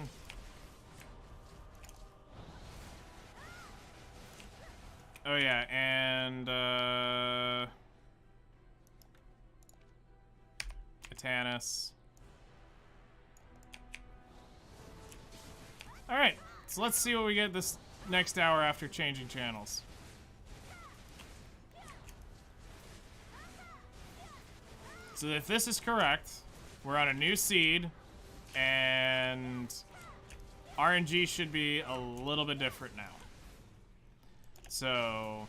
Oh yeah, and Atanis. Alright, so let's see what we get this next hour after changing channels. So if this is correct, we're on a new seed, and RNG should be a little bit different now. So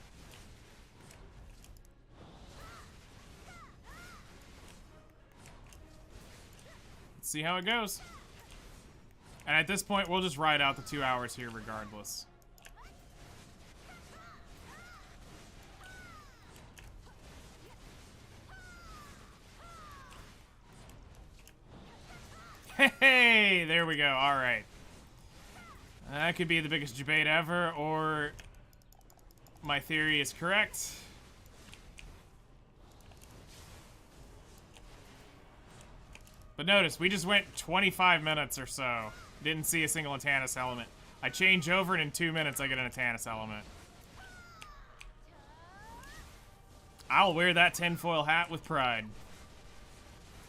let's see how it goes. And at this point, we'll just ride out the 2 hours here regardless. Hey, there we go. All right. That could be the biggest debate ever, or my theory is correct. But notice, we just went 25 minutes or so. Didn't see a single Atanis element. I change over and in 2 minutes I get an Atanis element. I'll wear that tinfoil hat with pride.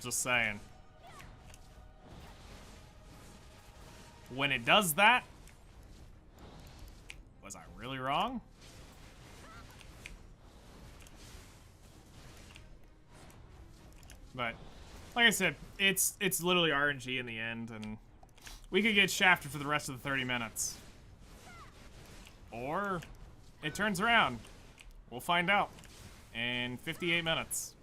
Just saying. When it does that, was I really wrong? But like I said, it's literally RNG in the end, and we could get shafted for the rest of the 30 minutes. Or it turns around. We'll find out in 58 minutes.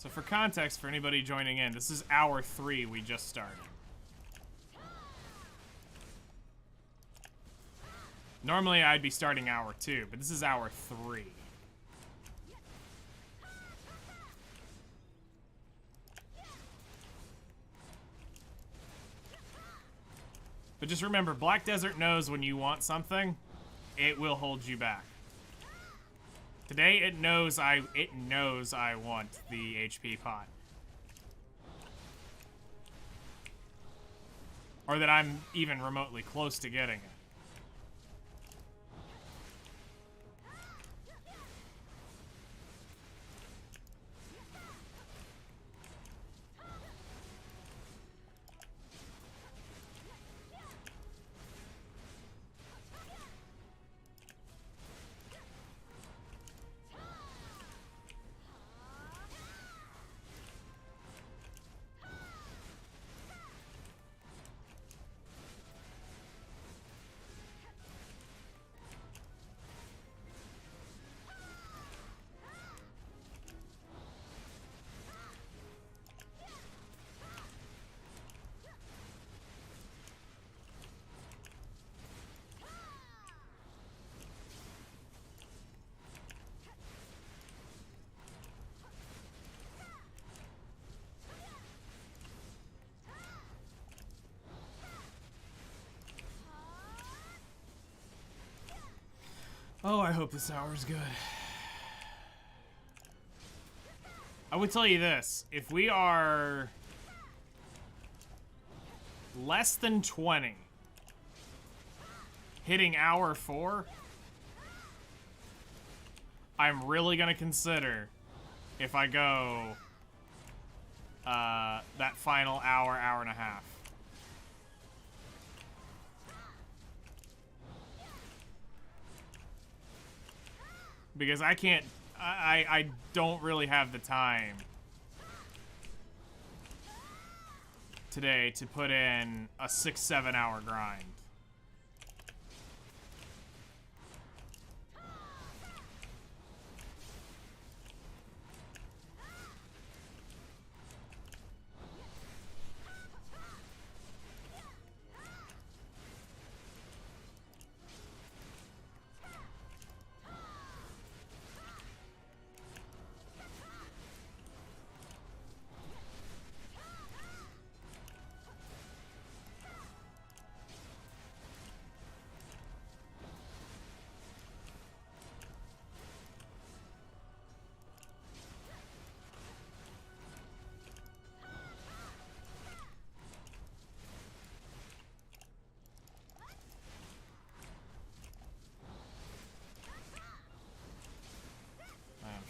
So for context, for anybody joining in, this is hour 3 we just started. Normally I'd be starting hour 2, but this is hour 3. But just remember, Black Desert knows when you want something, it will hold you back. Today it knows I want the HP pot. Or that I'm even remotely close to getting it. Oh, I hope this hour's good. I would tell you this. If we are less than 20 hitting hour 4, I'm really going to consider if I go that final hour, hour and a half. Because I can't, I don't really have the time today to put in a 6-7 hour grind.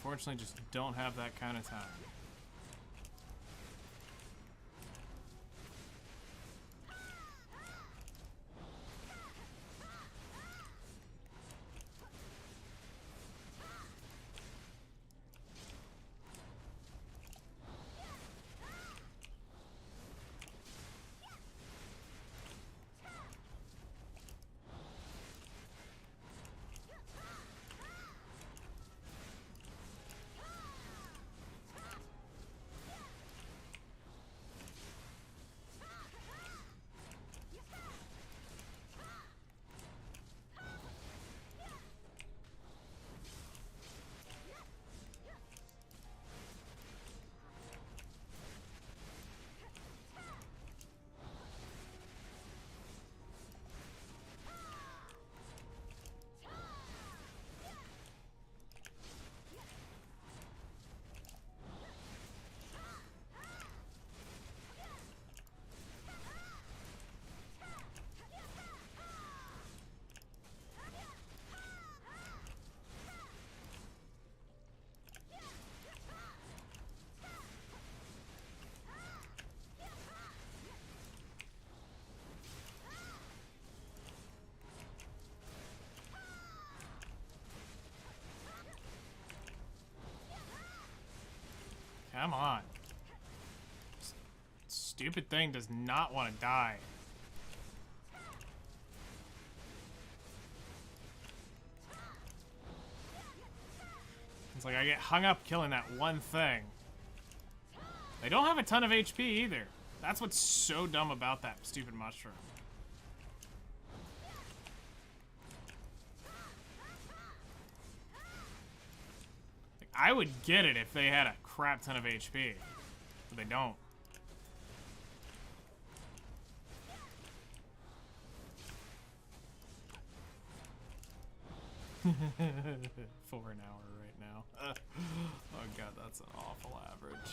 Unfortunately, just don't have that kind of time. Come on. Stupid thing does not want to die. It's like I get hung up killing that one thing. They don't have a ton of HP either. That's what's so dumb about that stupid mushroom. Like, I would get it if they had a crap ton of HP, but they don't. For an hour right now. Oh god, that's an awful average.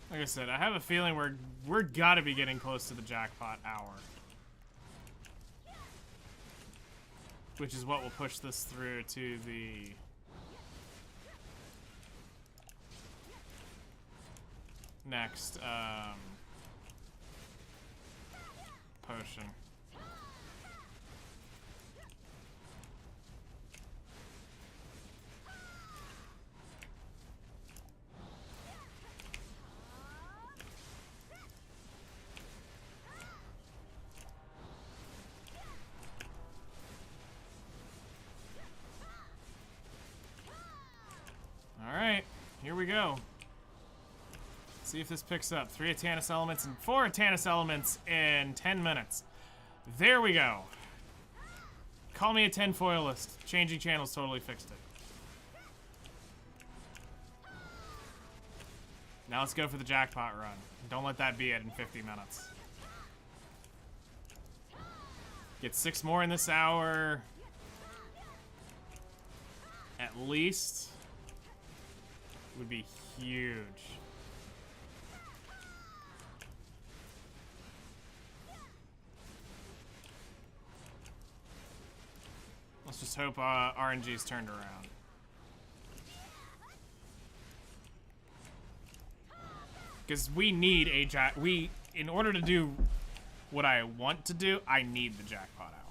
Like I said, I have a feeling we're gotta be getting close to the jackpot hour. Which is what will push this through to the next potion. Alright, here we go. See if this picks up. 3 Atanis elements and 4 Atanis elements in 10 minutes. There we go. Call me a tinfoilist. Changing channels totally fixed it. Now let's go for the jackpot run. Don't let that be it in 50 minutes. Get 6 more in this hour. At least. Would be huge. Let's just hope RNG's turned around. Because we need a in order to do what I want to do, I need the jackpot hour.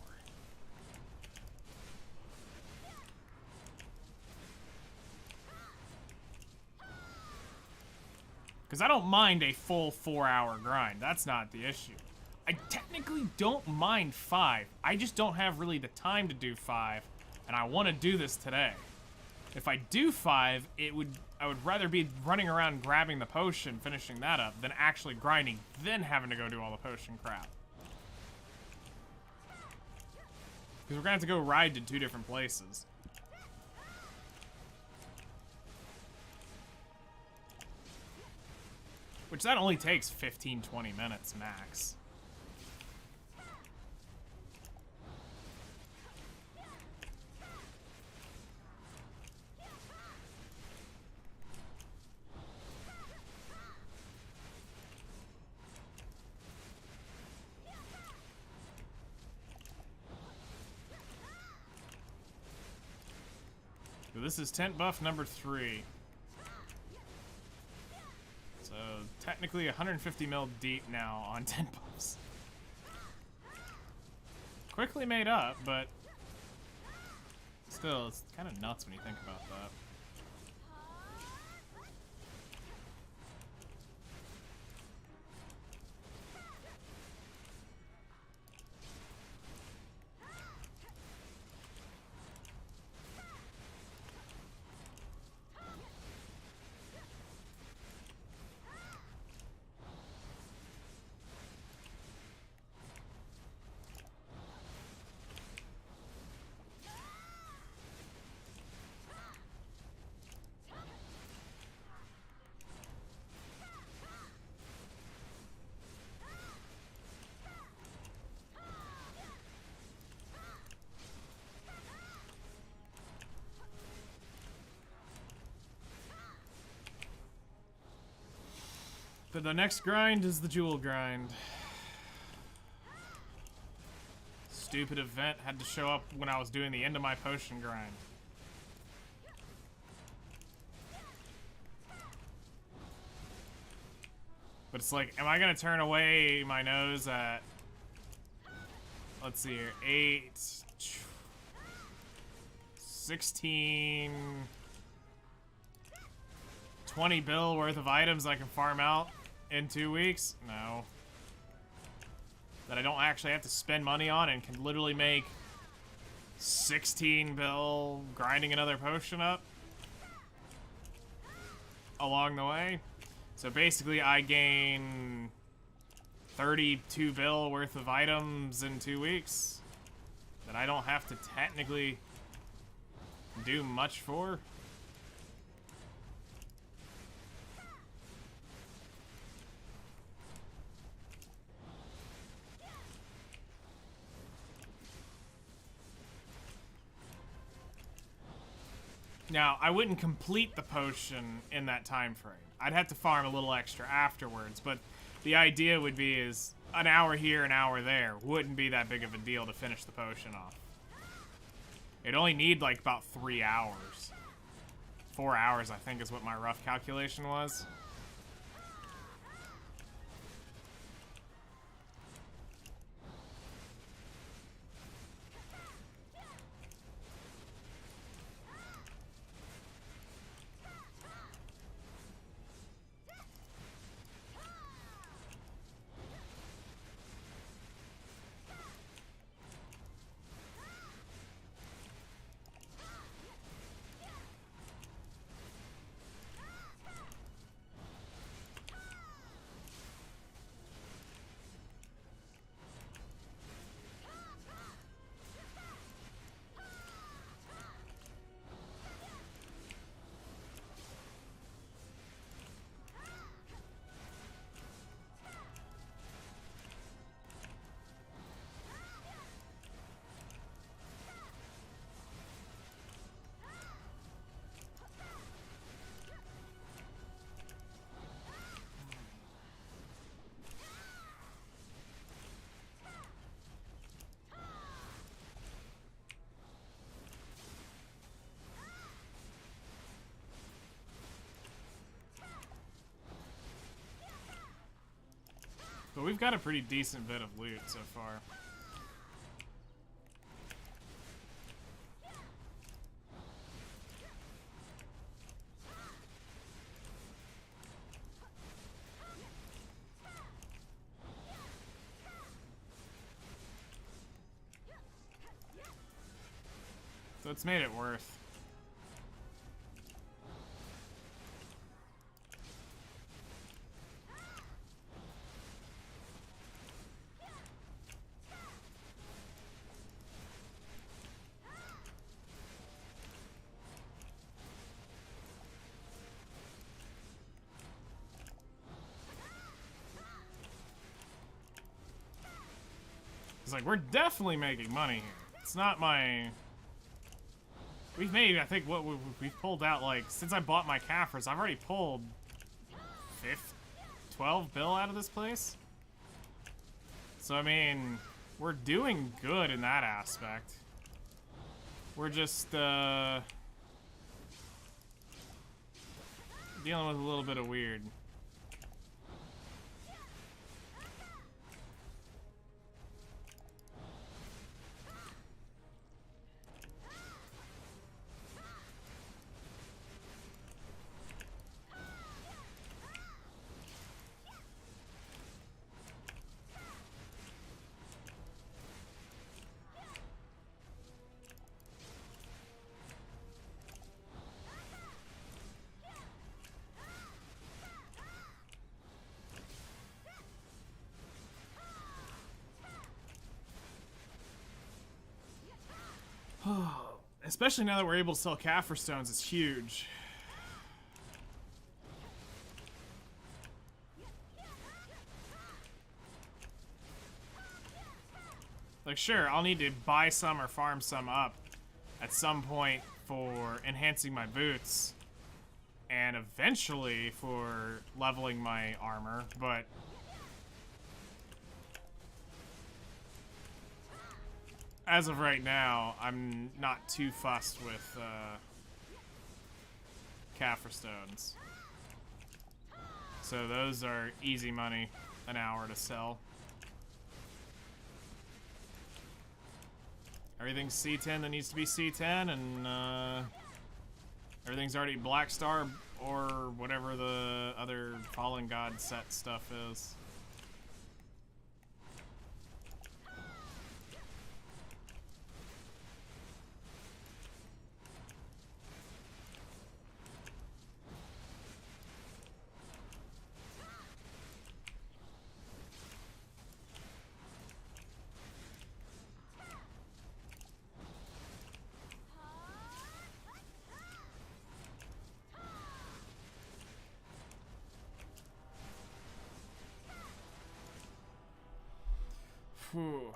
Because I don't mind a full 4-hour grind. That's not the issue. I technically don't mind 5. I just don't have really the time to do 5. And I want to do this today. If I do 5, I would rather be running around grabbing the potion, finishing that up, than actually grinding, then having to go do all the potion crap. Because we're going to have to go ride to 2 different places. Which that only takes 15-20 minutes max. So this is tent buff number 3. So technically 150 mil deep now on 10 buffs. Quickly made up, but still, it's kind of nuts when you think about that. But the next grind is the jewel grind. Stupid event had to show up when I was doing the end of my potion grind. But it's like, am I gonna turn away my nose at, let's see here, 8, 16, 20 bill worth of items I can farm out in 2 weeks? No. That I don't actually have to spend money on and can literally make 16 bill grinding another potion up along the way. So basically I gain 32 bill worth of items in 2 weeks that I don't have to technically do much for. Now, I wouldn't complete the potion in that time frame. I'd have to farm a little extra afterwards, but the idea would be is an hour here, an hour there. Wouldn't be that big of a deal to finish the potion off. It'd only need like about 3 hours. 4 hours, I think, is what my rough calculation was. But we've got a pretty decent bit of loot so far. So it's made it worth. It's like, we're definitely making money here. It's not my... We've made, I think, what we've pulled out, like, since I bought my Caffers, I've already pulled 12 bill out of this place. So, I mean, we're doing good in that aspect. We're just, dealing with a little bit of weird. Especially now that we're able to sell Kaffir stones, it's huge. Like, sure, I'll need to buy some or farm some up at some point for enhancing my boots and eventually for leveling my armor, but as of right now, I'm not too fussed with Kaffir stones. So those are easy money an hour to sell. Everything's C10 that needs to be C10, and everything's already Black Star or whatever the other Fallen God set stuff is. Whew.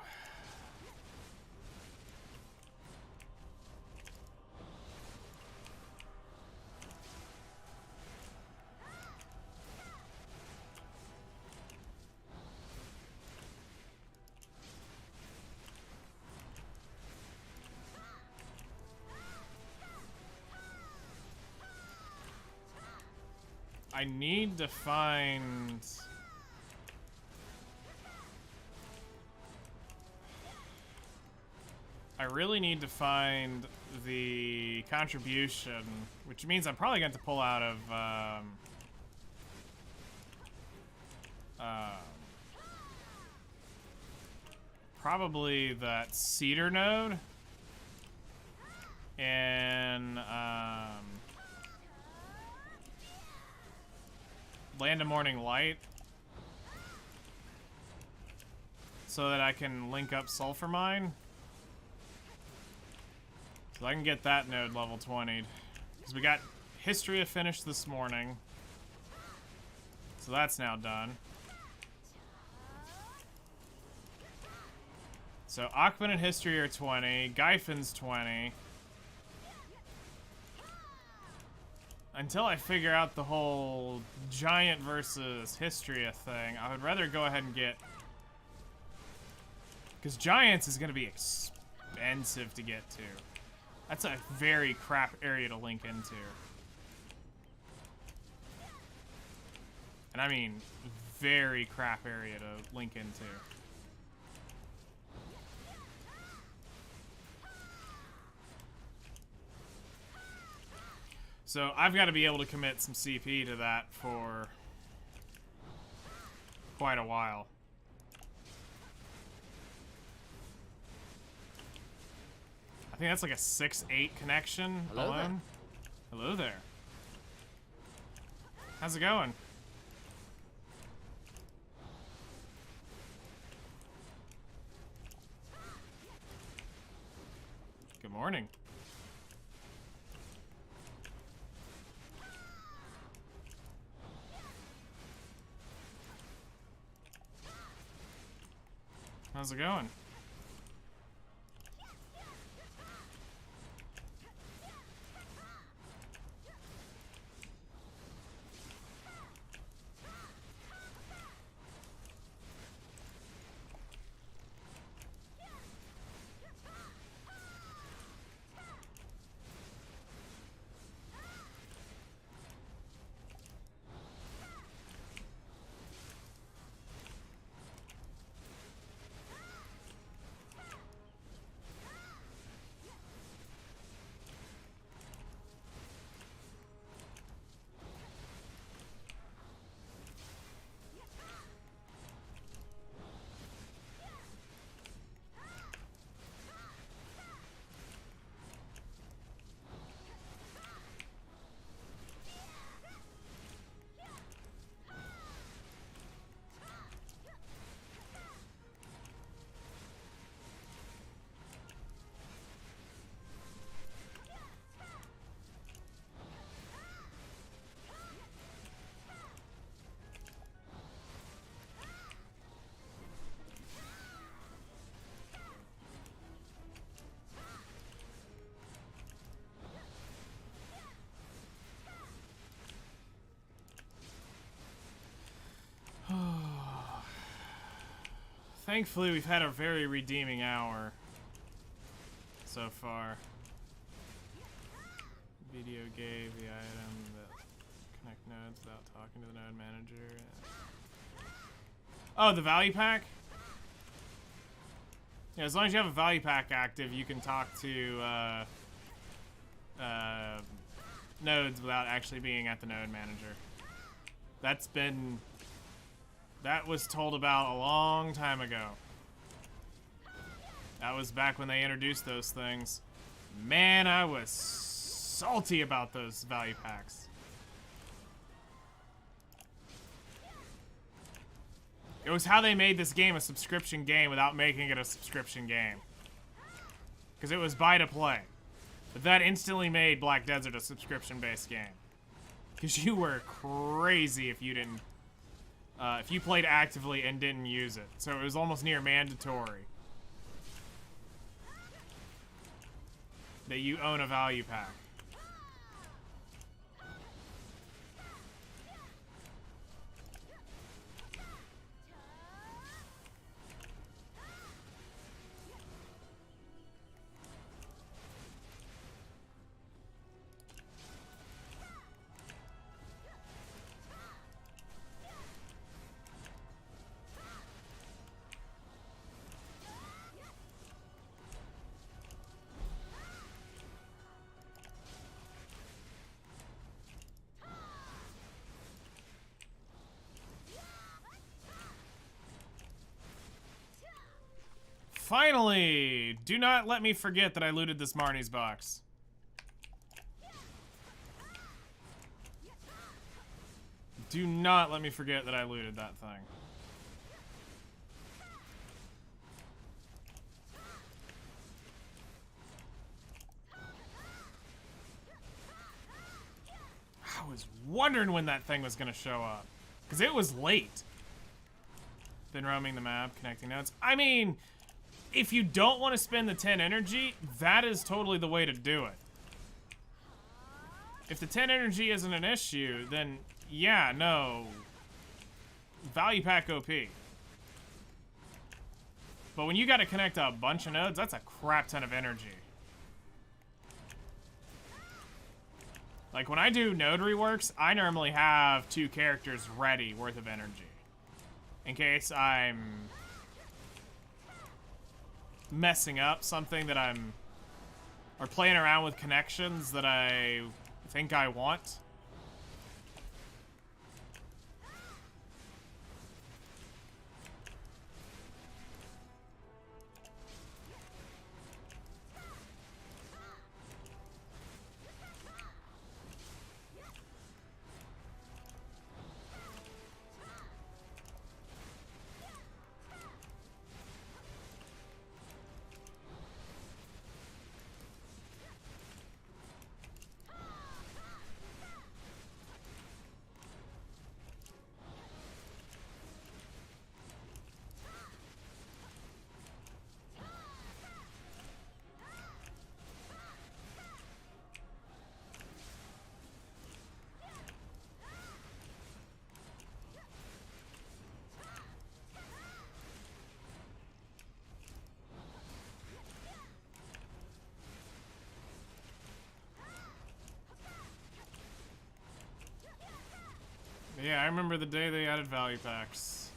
I need to find... I really need to find the contribution, which means I'm probably going to pull out of probably that Cedar node and Land of Morning Light, so that I can link up Sulfur Mine. So I can get that node level 20'd. Because we got History finished this morning. So that's now done. So Akban and History are 20. Gyfin's 20. Until I figure out the whole Giant versus Histria thing, I would rather go ahead and get... Because Giants is going to be expensive to get to. That's a very crap area to link into. And I mean, very crap area to link into. So I've got to be able to commit some CP to that for quite a while. I think that's like a 6-8 connection alone. Hello there. How's it going? Good morning. How's it going? Thankfully, we've had a very redeeming hour so far. Video gave the item that connect nodes without talking Talking to the node manager. Oh, the value pack? Yeah, as long as you have a value pack active, you can talk to nodes without actually being at the node manager. That was told about a long time ago. That was back when they introduced those things. Man, I was salty about those value packs. It was how they made this game a subscription game without making it a subscription game. Because it was buy to play. But that instantly made Black Desert a subscription-based game. Because you were crazy if you didn't... if you played actively and didn't use it. So it was almost near mandatory that you own a value pack. Finally! Do not let me forget that I looted this Marnie's box. Do not let me forget that I looted that thing. I was wondering when that thing was gonna show up. Because it was late. Been roaming the map, connecting nodes. I mean... if you don't want to spend the 10 energy, that is totally the way to do it. If the 10 energy isn't an issue, then yeah, no. Value pack OP. But when you gotta connect a bunch of nodes, that's a crap ton of energy. Like when I do node reworks, I normally have 2 characters ready worth of energy. In case I'm messing up something that I'm, or playing around with connections that I think I want. Yeah, I remember the day they added value packs.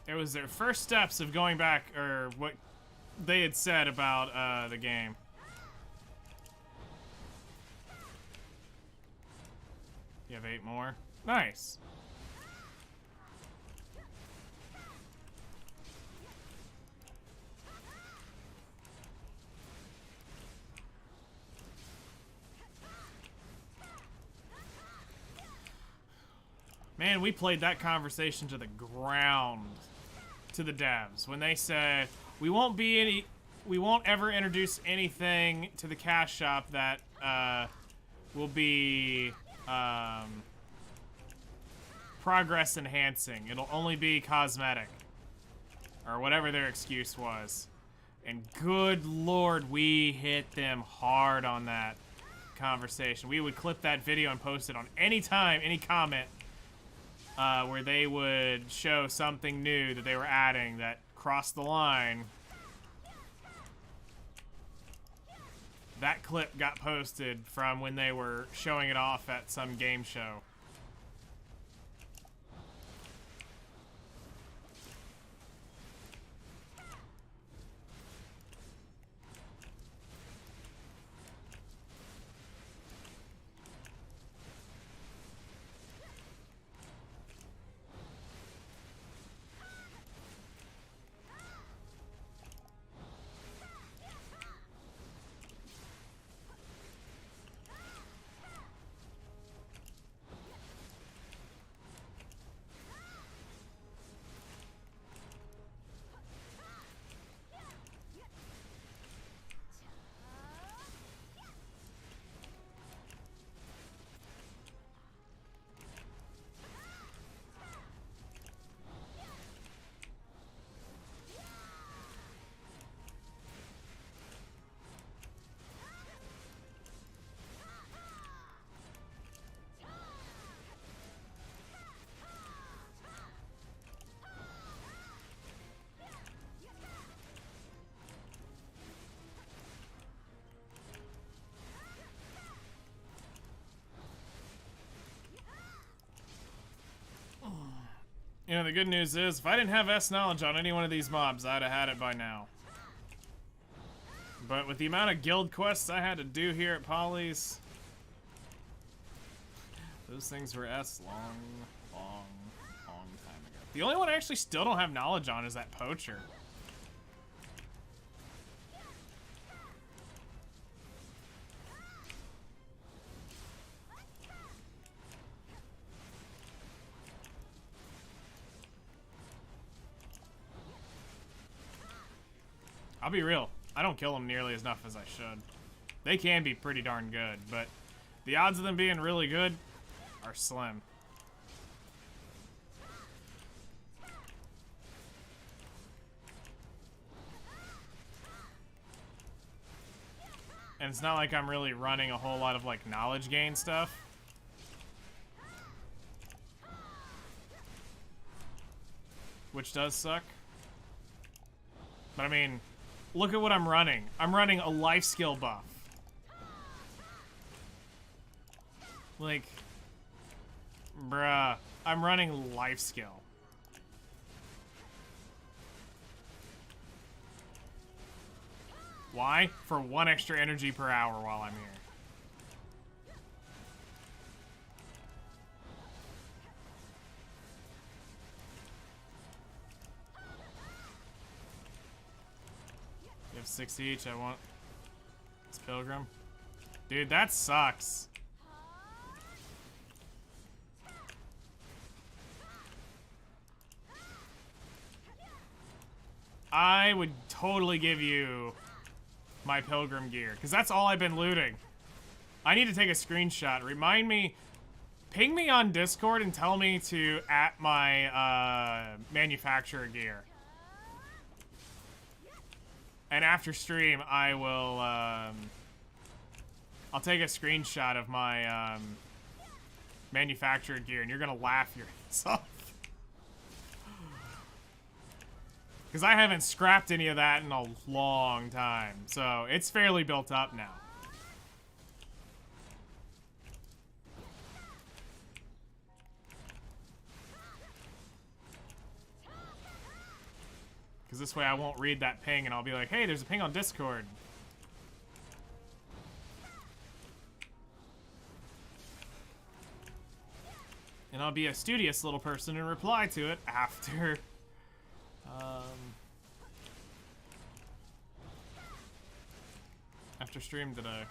It was their first steps of going back, or what they had said about the game. You have 8 more? Nice. Man, we played that conversation to the ground, to the devs, when they said we won't ever introduce anything to the cash shop that will be progress enhancing. It'll only be cosmetic, or whatever their excuse was. And good lord, we hit them hard on that conversation. We would clip that video and post it on any time, any comment. where they would show something new that they were adding that crossed the line. That clip got posted from when they were showing it off at some game show. You know, the good news is, if I didn't have S knowledge on any one of these mobs, I'd have had it by now. But with the amount of guild quests I had to do here at Polly's, those things were S long time ago. The only one I actually still don't have knowledge on is that poacher. I'll be real, I don't kill them nearly enough as I should. They can be pretty darn good, but the odds of them being really good are slim. And it's not like I'm really running a whole lot of like knowledge gain stuff. Which does suck. But I mean, look at what I'm running. I'm running a life skill buff. Like, bruh, I'm running life skill. Why? For 1 extra energy per hour while I'm here. You have 6 each, I want this Pilgrim. Dude, that sucks. I would totally give you my Pilgrim gear, because that's all I've been looting. I need to take a screenshot. Remind me, ping me on Discord and tell me to at my manufacturer gear. And after stream, I will, I'll take a screenshot of my manufacturer gear, and you're gonna laugh your ass off. Because I haven't scrapped any of that in a long time. So, it's fairly built up now. Because this way I won't read that ping and I'll be like, hey, there's a ping on Discord. And I'll be a studious little person and reply to it after... after stream today.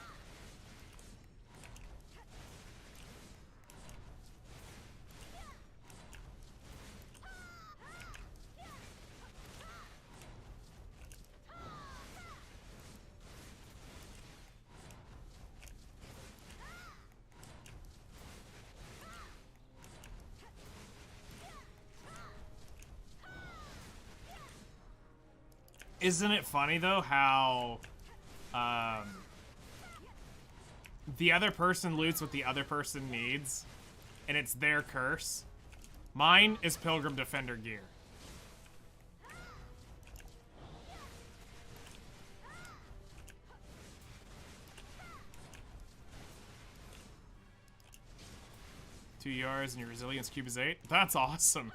Isn't it funny though how the other person loots what the other person needs, and it's their curse? Mine is Pilgrim Defender gear. Two ERs and your resilience cube is 8. That's awesome.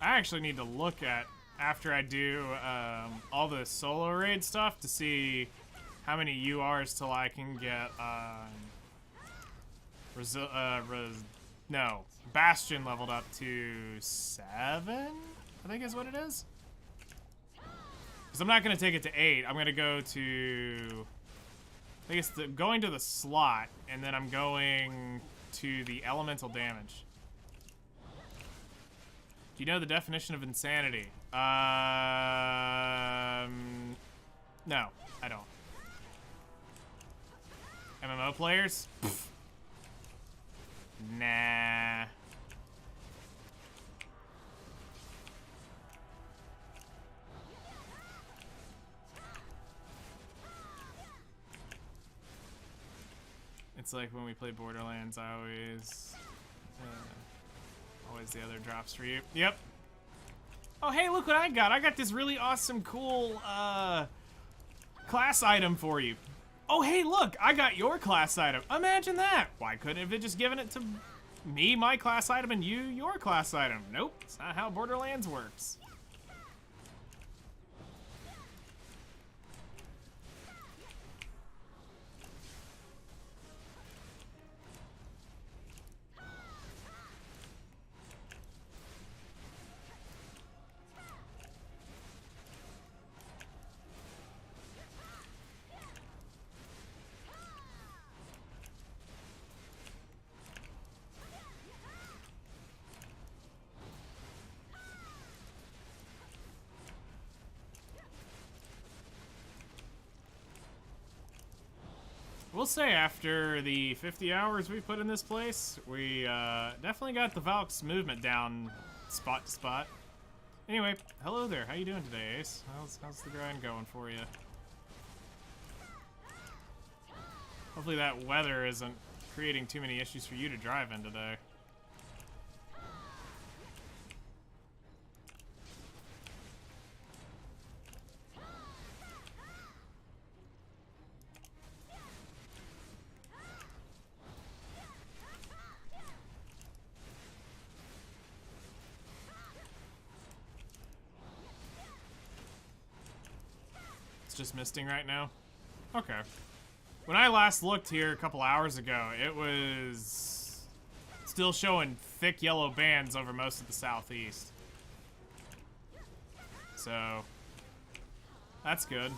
I actually need to look at, after I do all the solo raid stuff, to see how many URs till I can get Bastion leveled up to 7, I think is what it is. Because I'm not going to take it to 8. I'm going to go to, I think it's going to the slot, and then I'm going to the elemental damage. Do you know the definition of insanity? No, I don't. MMO players? Pfft. Nah. It's like when we play Borderlands, I always... always the other drops for you. Yep. Oh, hey, look what I got. I got this really awesome, cool, class item for you. Oh, hey, look, I got your class item. Imagine that. Why couldn't it just given it to me, my class item, and you, your class item? Nope, it's not how Borderlands works. We'll say after the 50 hours we put in this place, we definitely got the Valk's movement down spot to spot. Anyway, hello there. How you doing today, Ace? How's the grind going for you? Hopefully that weather isn't creating too many issues for you to drive in today. Just misting right now? Okay. When I last looked here a couple hours ago, it was still showing thick yellow bands over most of the southeast. So, that's good.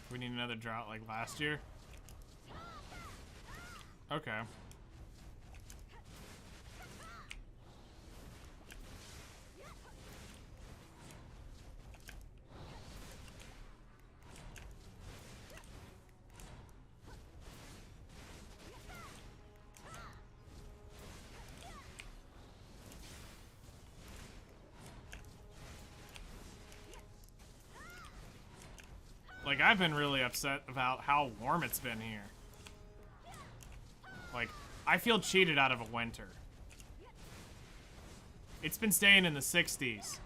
We need another drought like last year. Okay. Like, I've been really upset about how warm it's been here. Like, I feel cheated out of a winter. It's been staying in the 60s.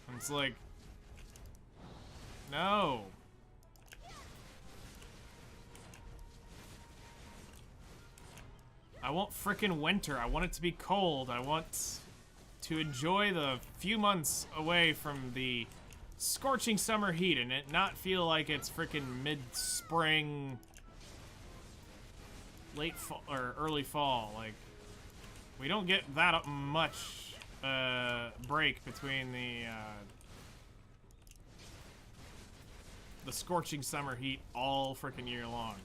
And it's like, no. I want frickin' winter. I want it to be cold. I want to enjoy the few months away from the scorching summer heat and it not feel like it's frickin' mid-spring, late fall, or early fall. Like, we don't get that much break between the scorching summer heat all frickin' year long.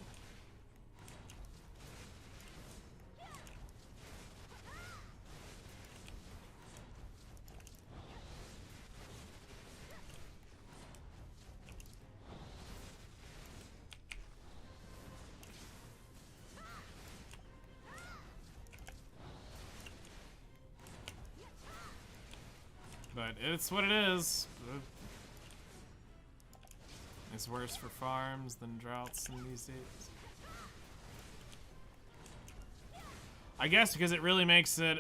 But it's what it is. It's worse for farms than droughts in these days. I guess because it really makes it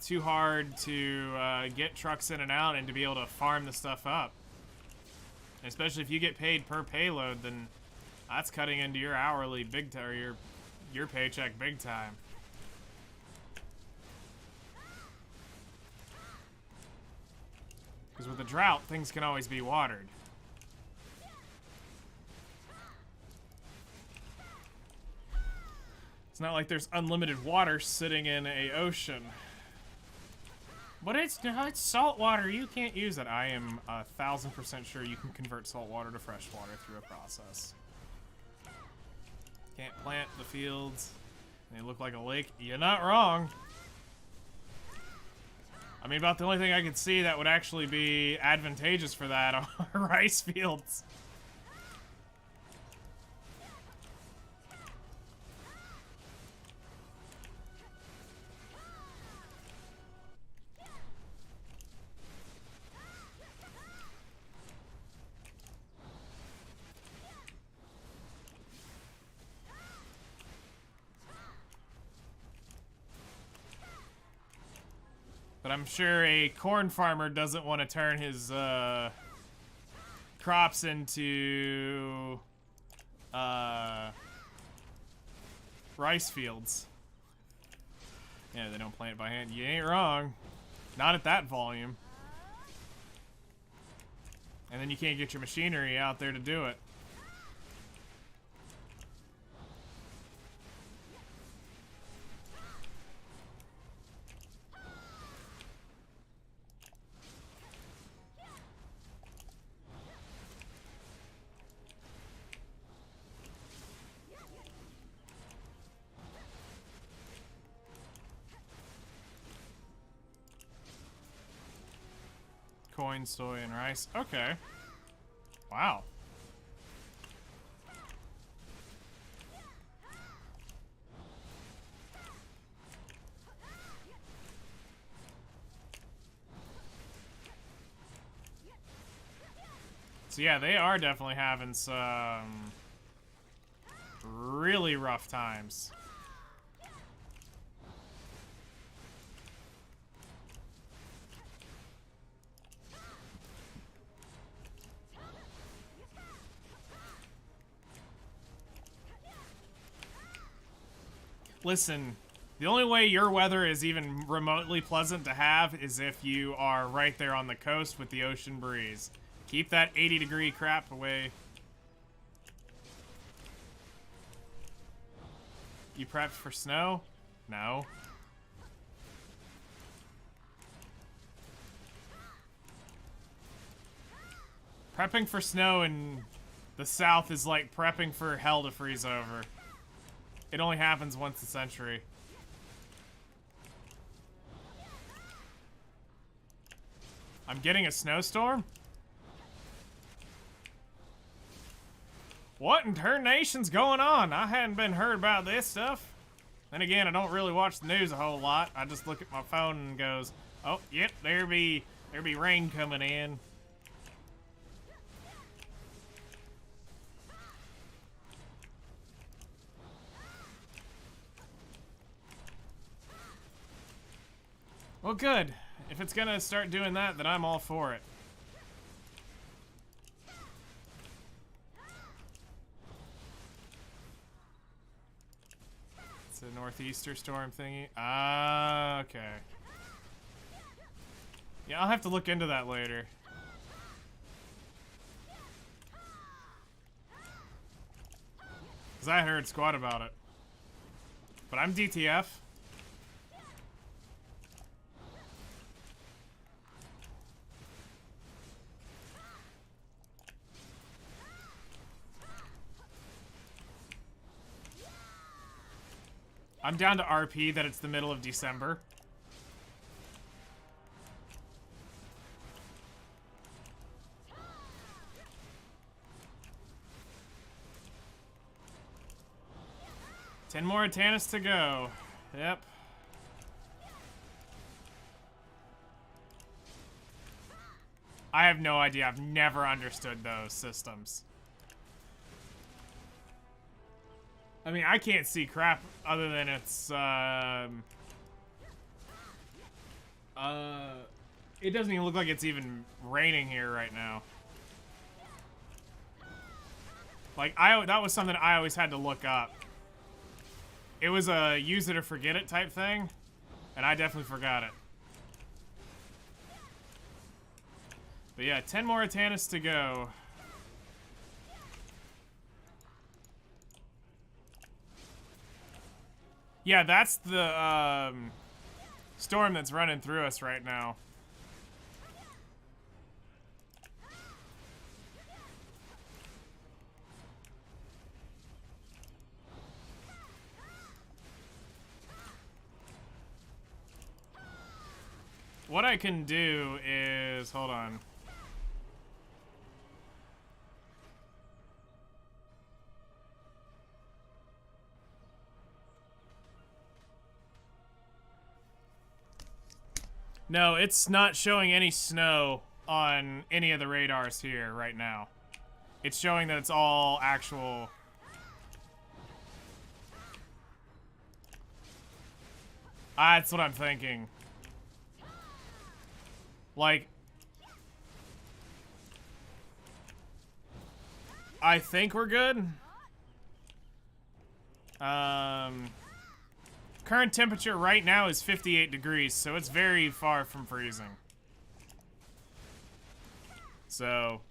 too hard to get trucks in and out and to be able to farm the stuff up. Especially if you get paid per payload, then that's cutting into your hourly big time, or your paycheck big time. Because with a drought, things can always be watered. It's not like there's unlimited water sitting in a ocean. But it's salt water. You can't use it. I am 1000% sure you can convert salt water to fresh water through a process. Can't plant the fields. They look like a lake. You're not wrong. I mean, about the only thing I could see that would actually be advantageous for that are rice fields. But I'm sure a corn farmer doesn't want to turn his crops into rice fields. Yeah, they don't plant it by hand. You ain't wrong. Not at that volume. And then you can't get your machinery out there to do it. Coin, soy, and rice. Okay. Wow. So yeah, they are definitely having some really rough times. Listen, the only way your weather is even remotely pleasant to have is if you are right there on the coast with the ocean breeze. Keep that 80-degree crap away. You prepped for snow? No. Prepping for snow in the south is like prepping for hell to freeze over. It only happens once a century. I'm getting a snowstorm? What in tarnation's going on? I hadn't been heard about this stuff. Then again, I don't really watch the news a whole lot. I just look at my phone and goes, oh, yep, there be rain coming in. Well, good. If it's gonna start doing that, then I'm all for it. It's a northeaster storm thingy. Ah, okay. Yeah, I'll have to look into that later. Because I heard squat about it. But I'm DTF. I'm down to RP that it's the middle of December. Ten more Atanis to go. Yep. I have no idea. I've never understood those systems. I mean, I can't see crap other than it's, it doesn't even look like it's even raining here right now. Like, that was something I always had to look up. It was a use it or forget it type thing, and I definitely forgot it. But yeah, 10 more Atanis to go. Yeah, that's the storm that's running through us right now. What I can do is, hold on. No, it's not showing any snow on any of the radars here right now. It's showing that it's all actual. That's what I'm thinking. Like, I think we're good. Current temperature right now is 58 degrees, so it's very far from freezing. So,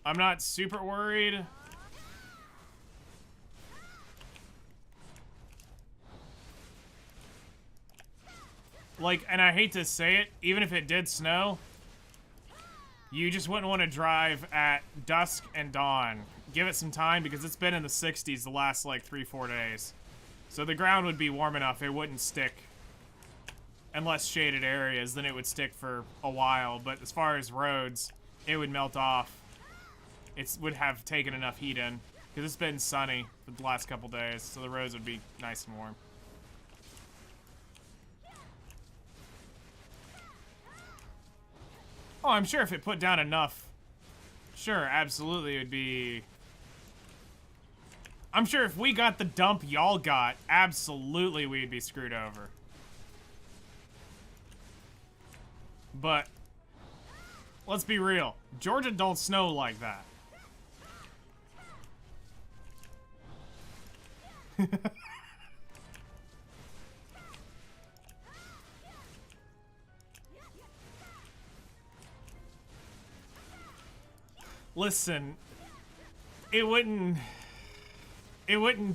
I'm not super worried. Like, and I hate to say it, even if it did snow, you just wouldn't want to drive at dusk and dawn. Give it some time because it's been in the 60s the last, like, 3-4 days. So the ground would be warm enough, it wouldn't stick. Unless shaded areas, then it would stick for a while. But as far as roads, it would melt off. It would have taken enough heat in. Because it's been sunny for the last couple days, so the roads would be nice and warm. Oh, I'm sure if it put down enough, sure, absolutely it would be... I'm sure if we got the dump y'all got, absolutely we'd be screwed over. But, let's be real. Georgia don't snow like that. Listen, it wouldn't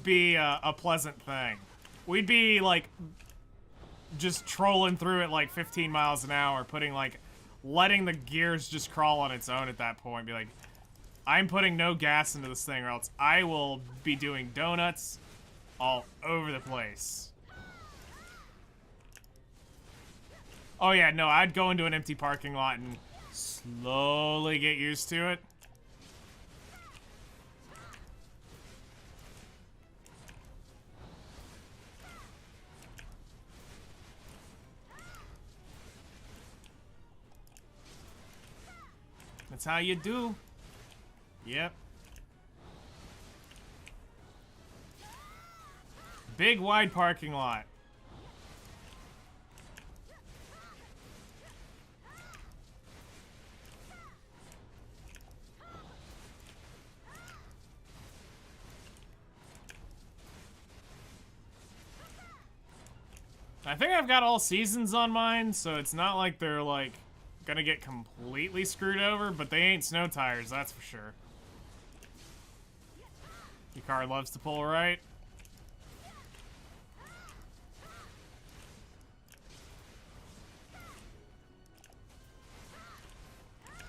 be a pleasant thing. We'd be, like, just trolling through it, like, 15 miles an hour, letting the gears just crawl on its own at that point. Be like, I'm putting no gas into this thing or else I will be doing donuts all over the place. Oh yeah, no, I'd go into an empty parking lot and slowly get used to it. That's how you do. Yep. Big wide parking lot. I think I've got all seasons on mine, so it's not like they're, like, gonna get completely screwed over, but they ain't snow tires, that's for sure. Your car loves to pull right.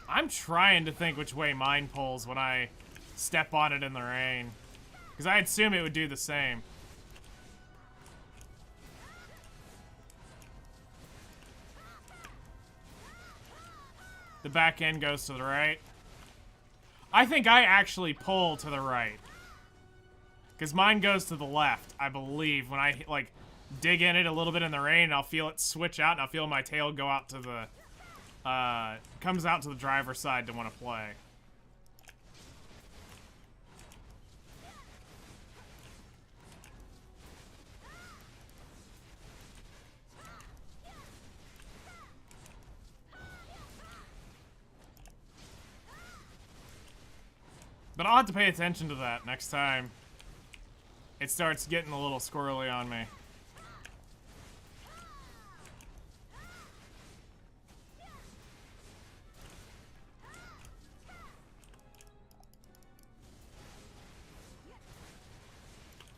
I'm trying to think which way mine pulls when I step on it in the rain. Because I assume it would do the same. The back end goes to the right. I think I actually pull to the right. Because mine goes to the left, I believe. When I, like, dig in it a little bit in the rain, I'll feel it switch out, and I'll feel my tail go out to the... comes out to the driver's side to want to play. But I'll have to pay attention to that next time it starts getting a little squirrely on me.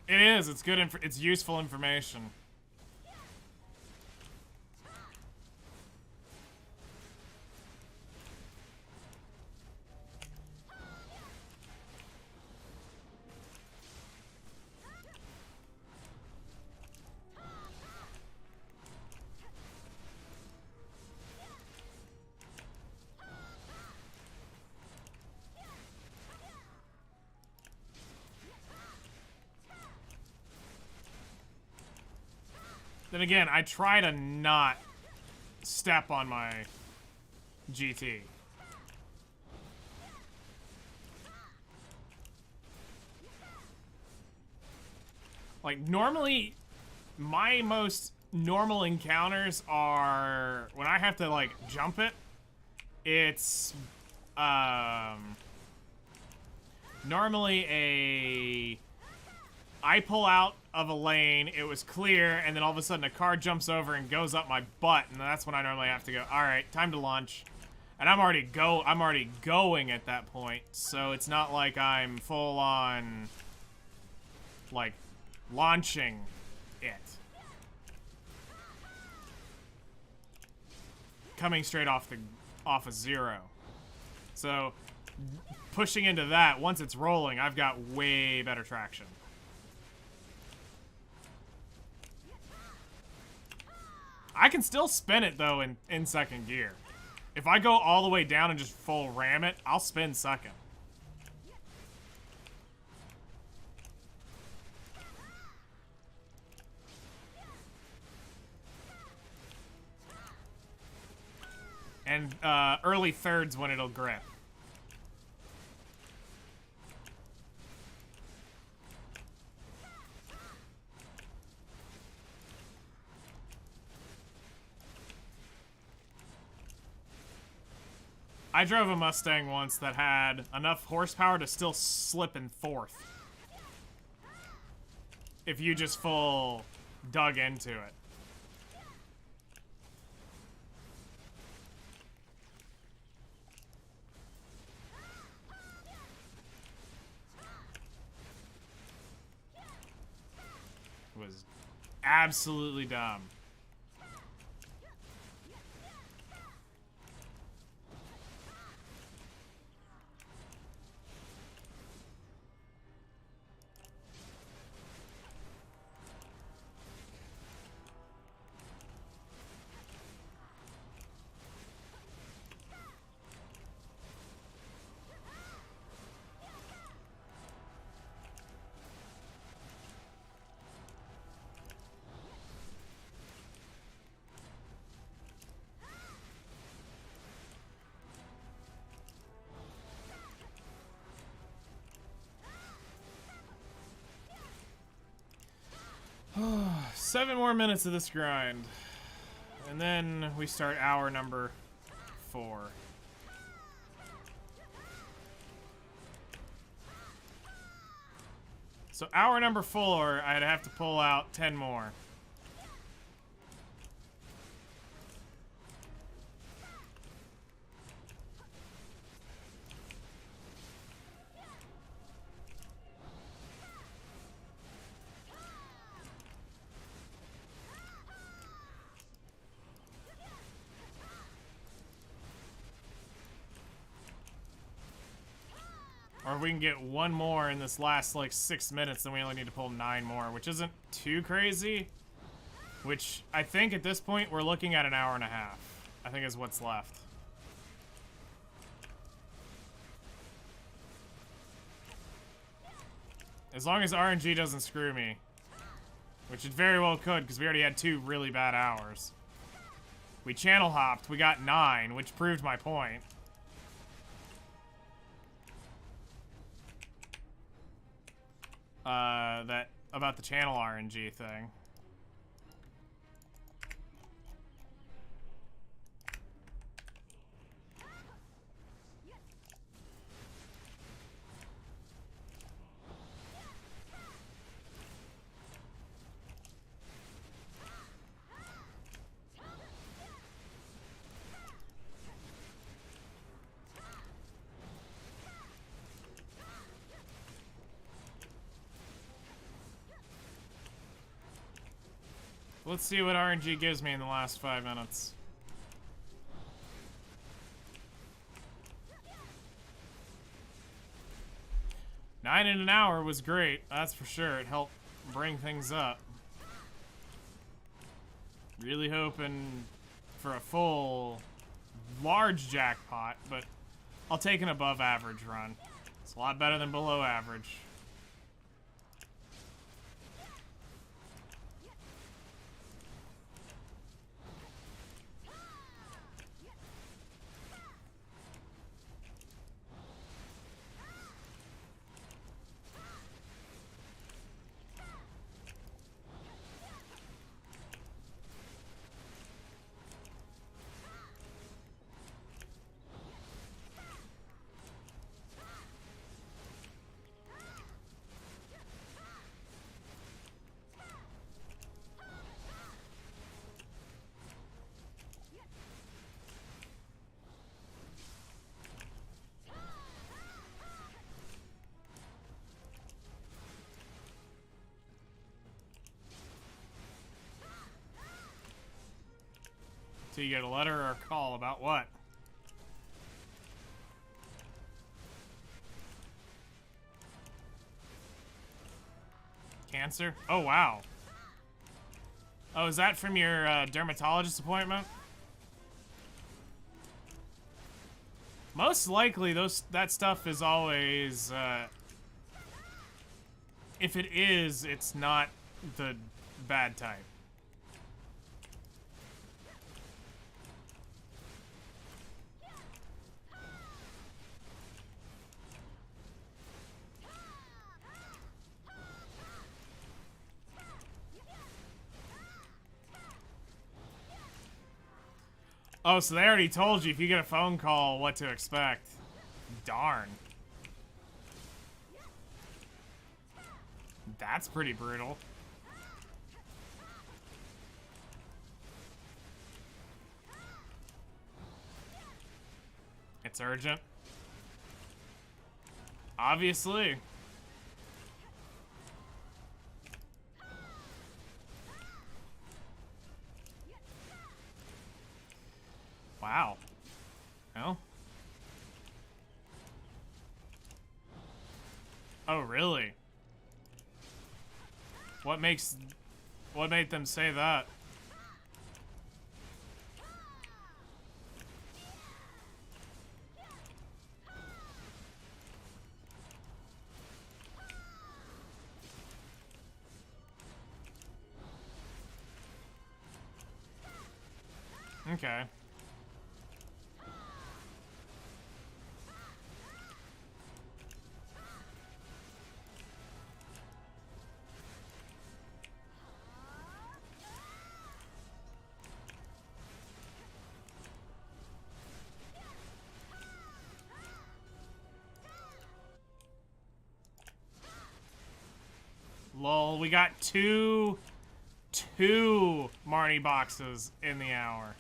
It is. It's good. It's useful information. Then again, I try to not step on my GT. Like, normally, my most normal encounters are when I have to, like, jump it. It's, normally I pull out of a lane, it was clear, and then all of a sudden a car jumps over and goes up my butt, and that's when I normally have to go, alright, time to launch. And I'm already going at that point, so it's not like I'm full on, like, launching it. Coming straight off of zero. So, pushing into that, once it's rolling, I've got way better traction. I can still spin it, though, in second gear. If I go all the way down and just full ram it, I'll spin second. And early third's when it'll grip. I drove a Mustang once that had enough horsepower to still slip in fourth. If you just full dug into it. It was absolutely dumb. Seven more minutes of this grind. And then we start hour number 4. So hour number 4, I'd have to pull out 10 more. Or if we can get one more in this last, like, 6 minutes, then we only need to pull 9 more, which isn't too crazy. Which, I think at this point, we're looking at an hour and a half. I think is what's left. As long as RNG doesn't screw me. Which it very well could, because we already had 2 really bad hours. We channel hopped, we got 9, which proved my point. That about the channel RNG thing. Let's see what RNG gives me in the last 5 minutes. 9 in an hour was great, that's for sure. It helped bring things up. Really hoping for a full, large jackpot, but I'll take an above average run. It's a lot better than below average. So you get a letter or a call about what? Cancer? Oh, wow. Oh, is that from your dermatologist appointment? Most likely, that stuff is always, if it is, it's not the bad type. Oh, so they already told you if you get a phone call what to expect. Darn. That's pretty brutal. It's urgent. Obviously. Wow. Well. Oh, really? What made them say that? Okay. Lol, we got two Marnie boxes in the hour.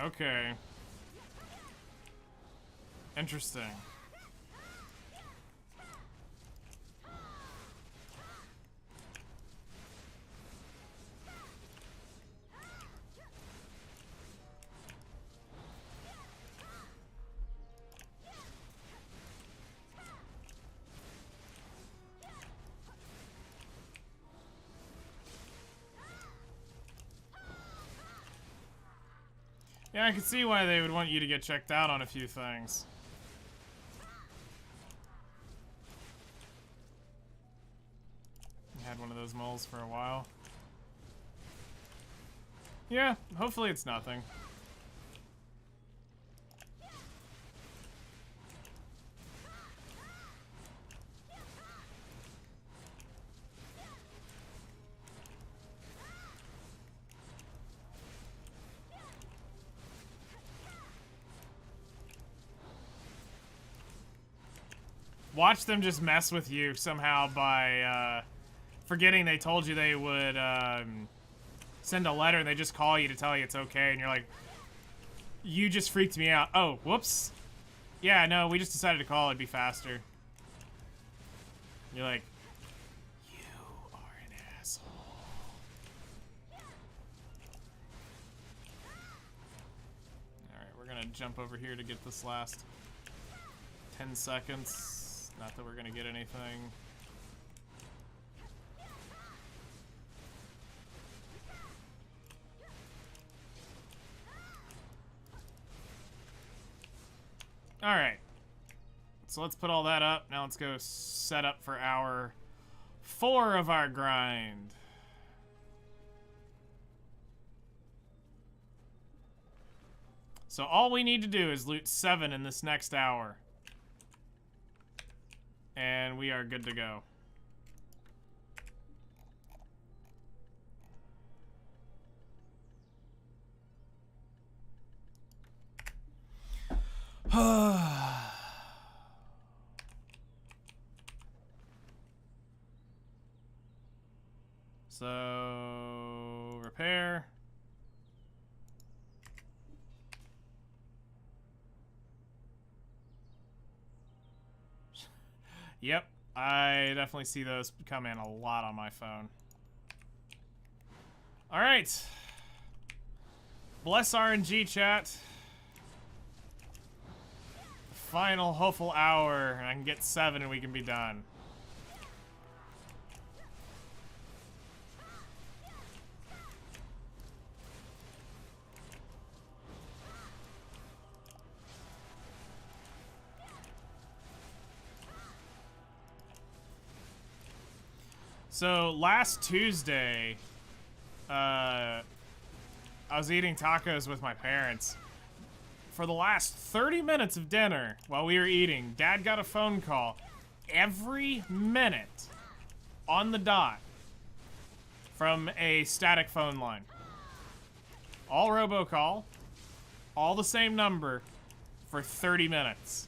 Okay. Interesting. Yeah, I can see why they would want you to get checked out on a few things. Had one of those moles for a while. Yeah, hopefully it's nothing. Watch them just mess with you somehow by forgetting they told you they would send a letter, and they just call you to tell you it's okay, and you're like, you just freaked me out. Oh, whoops. Yeah, no, we just decided to call. It'd be faster. You're like, you are an asshole. Alright, we're gonna jump over here to get this last 10 seconds. Not that we're gonna get anything. Alright. So let's put all that up. Now let's go set up for hour 4 of our grind. So all we need to do is loot 7 in this next hour. And we are good to go. So, repair. Yep, I definitely see those come in a lot on my phone. All right. Bless RNG, chat. Final hopeful hour, and I can get 7 and we can be done. So last Tuesday, I was eating tacos with my parents. For the last 30 minutes of dinner, while we were eating, Dad got a phone call every minute on the dot from a static phone line. All robocall, all the same number for 30 minutes.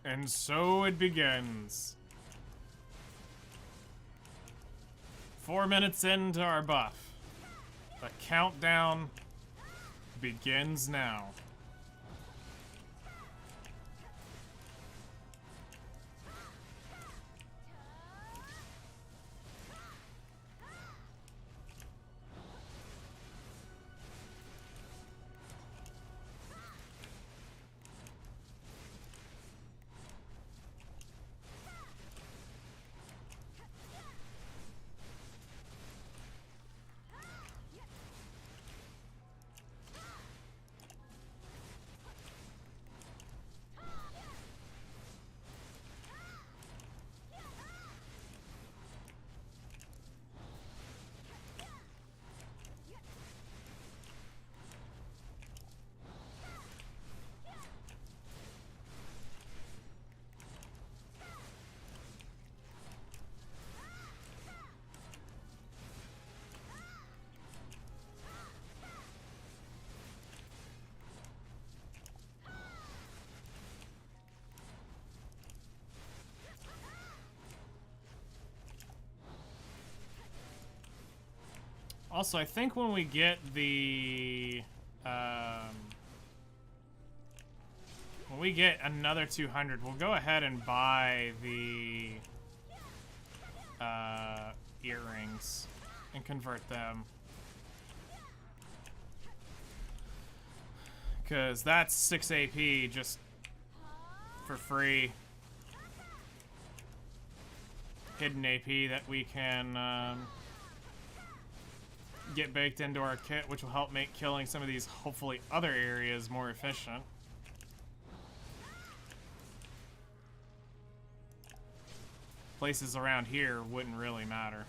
And so it begins. 4 minutes into our buff. The countdown begins now. Also, I think when we get the, when we get another 200, we'll go ahead and buy the, earrings and convert them. Because that's 6 AP just for free. Hidden AP that we can, get baked into our kit, which will help make killing some of these, hopefully, other areas more efficient. Places around here wouldn't really matter.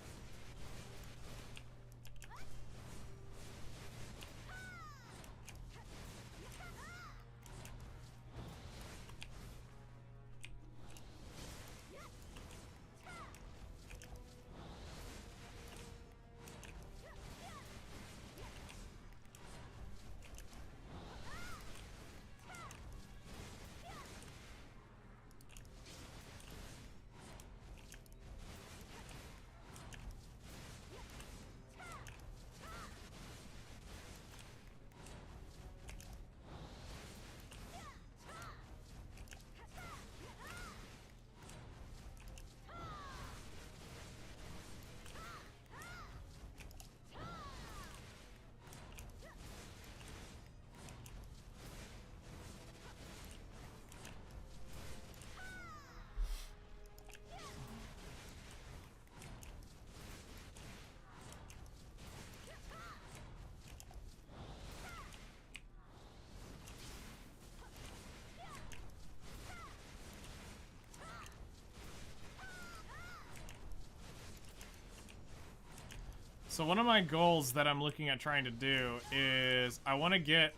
So one of my goals that I'm looking at trying to do is I want to get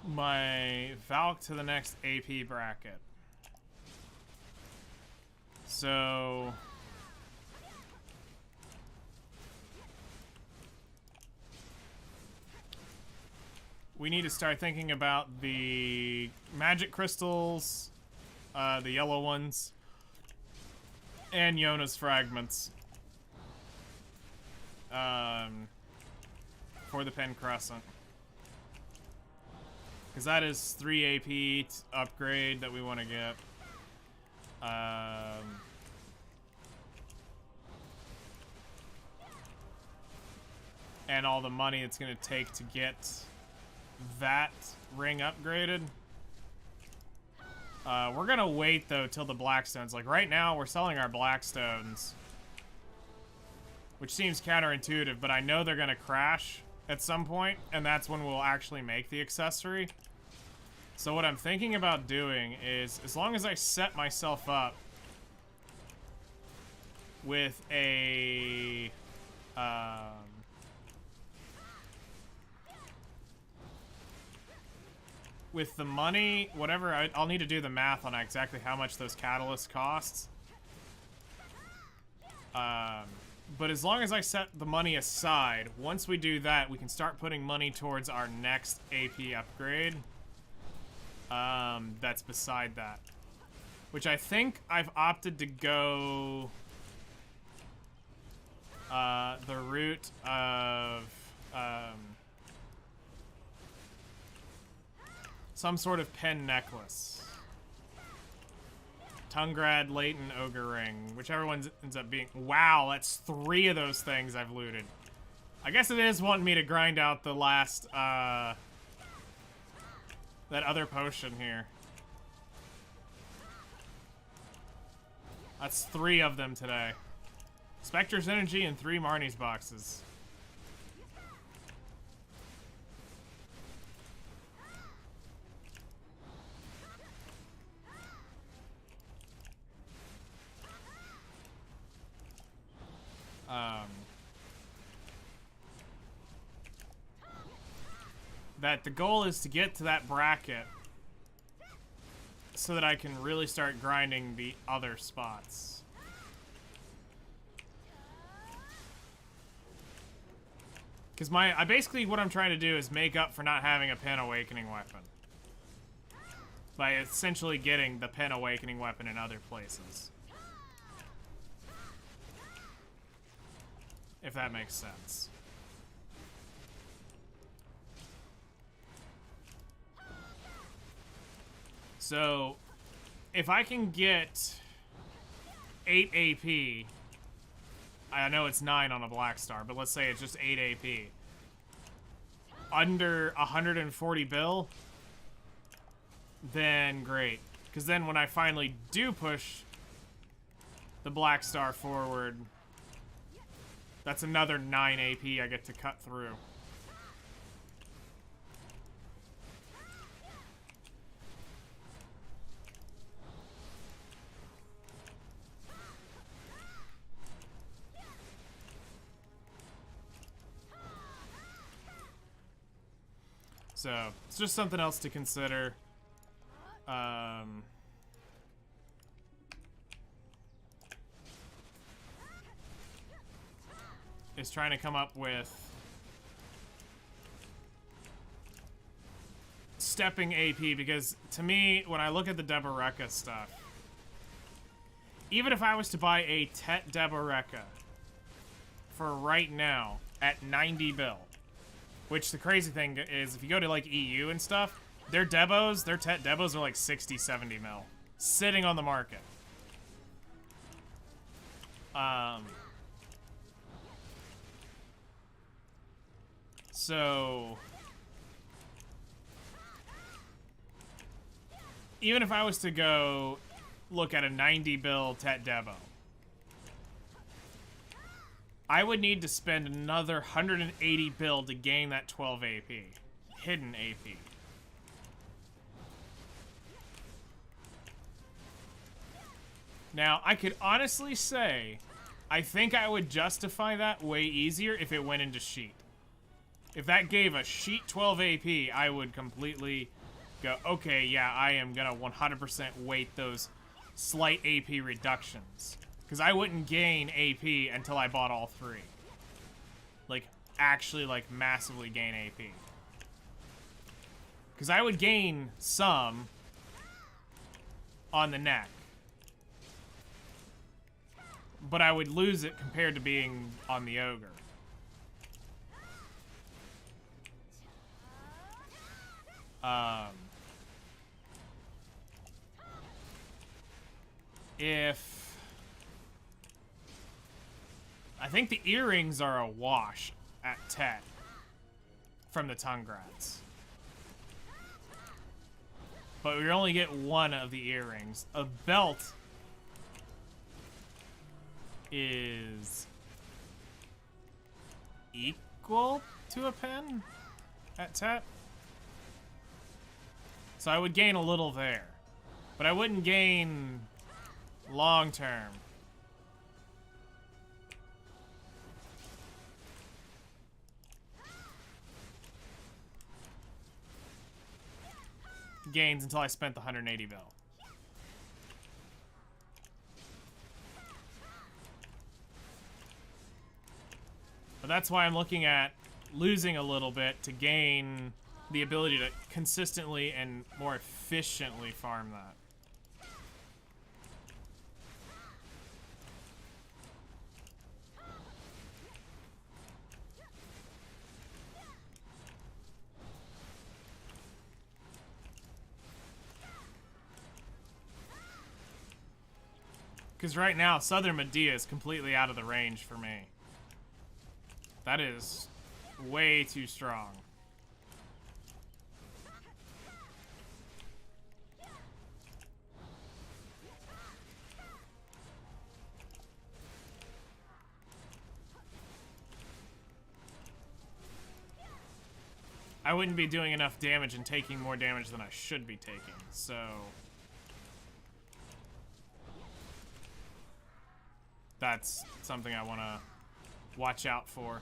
my Valk to the next AP bracket. So we need to start thinking about the magic crystals, the yellow ones, and Yona's fragments. For the Pen Crescent. Because that is 3 AP upgrade that we want to get. And all the money it's going to take to get that ring upgraded. We're going to wait, though, till the Blackstones. Like, right now, we're selling our Blackstones. Which seems counterintuitive, but I know they're going to crash at some point, and that's when we'll actually make the accessory. So what I'm thinking about doing is, as long as I set myself up with a... with the money, whatever, I'll need to do the math on exactly how much those catalysts cost. But as long as I set the money aside, once we do that, we can start putting money towards our next AP upgrade. that's beside that. Which I think I've opted to go the route of some sort of pen necklace. Tungrad, Leighton, Ogre Ring. Whichever one ends up being... Wow, that's 3 of those things I've looted. I guess it is wanting me to grind out the last, that other potion here. That's 3 of them today. Spectre's Energy and 3 Marnie's boxes. That the goal is to get to that bracket so that I can really start grinding the other spots. Because basically what I'm trying to do is make up for not having a Pen Awakening weapon. By essentially getting the Pen Awakening weapon in other places. If that makes sense. So, if I can get 8 AP, I know it's 9 on a Black Star, but let's say it's just 8 AP, under 140 bill, then great. Because then when I finally do push the Black Star forward, that's another 9 AP I get to cut through. So, it's just something else to consider. Is trying to come up with stepping AP, because to me, when I look at the Deboreka stuff, even if I was to buy a Tet Deboreka for right now at 90 bill, which the crazy thing is, if you go to like EU and stuff, their Tet Debos are like 60, 70 mil. Sitting on the market. So, even if I was to go look at a 90 bill Tet Debo, I would need to spend another 180 bill to gain that 12 AP. Hidden AP. Now, I could honestly say, I think I would justify that way easier if it went into Sheet. If that gave a Sheet 12 AP, I would completely go, okay, yeah, I am gonna 100% weight those slight AP reductions. Because I wouldn't gain AP until I bought all 3. Like, actually, like, massively gain AP. Because I would gain some on the neck. But I would lose it compared to being on the Ogre. I think the earrings are a wash at Tet from the Tungrads. But we only get 1 of the earrings. A belt is equal to a pen at Tet. So I would gain a little there. But I wouldn't gain long term. Gains until I spent the 180 bill. But that's why I'm looking at losing a little bit to gain the ability to consistently and more efficiently farm that. Because right now, Southern Medea is completely out of the range for me. That is way too strong. I wouldn't be doing enough damage and taking more damage than I should be taking, so... That's something I want to watch out for.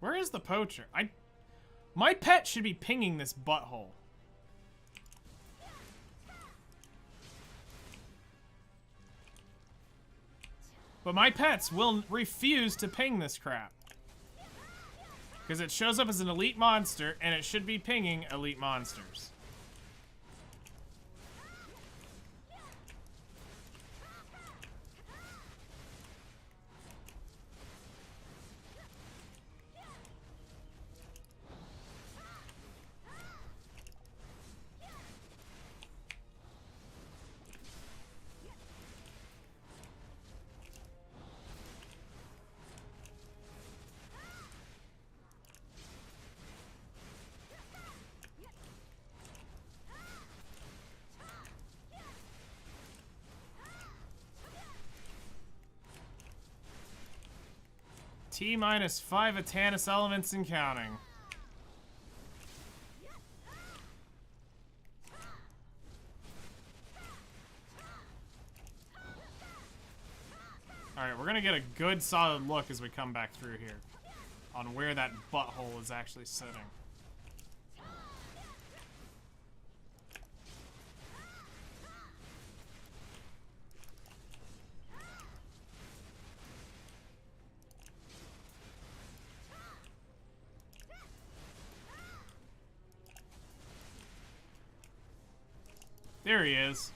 Where is the poacher? My pet should be pinging this butthole. But my pets will refuse to ping this crap. Because it shows up as an elite monster, and it should be pinging elite monsters. T-minus 5 Atanis elements and counting. Alright, we're gonna get a good solid look as we come back through here on where that butthole is actually sitting. There he is.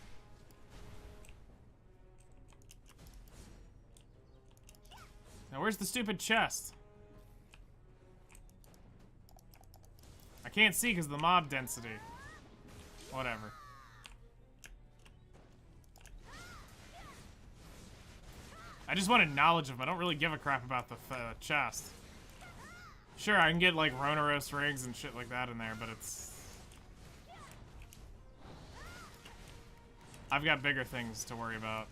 Now where's the stupid chest? I can't see because of the mob density. Whatever. I just wanted knowledge of him. I don't really give a crap about the chest. Sure, I can get like Rhonaros rings and shit like that in there, but it's... I've got bigger things to worry about.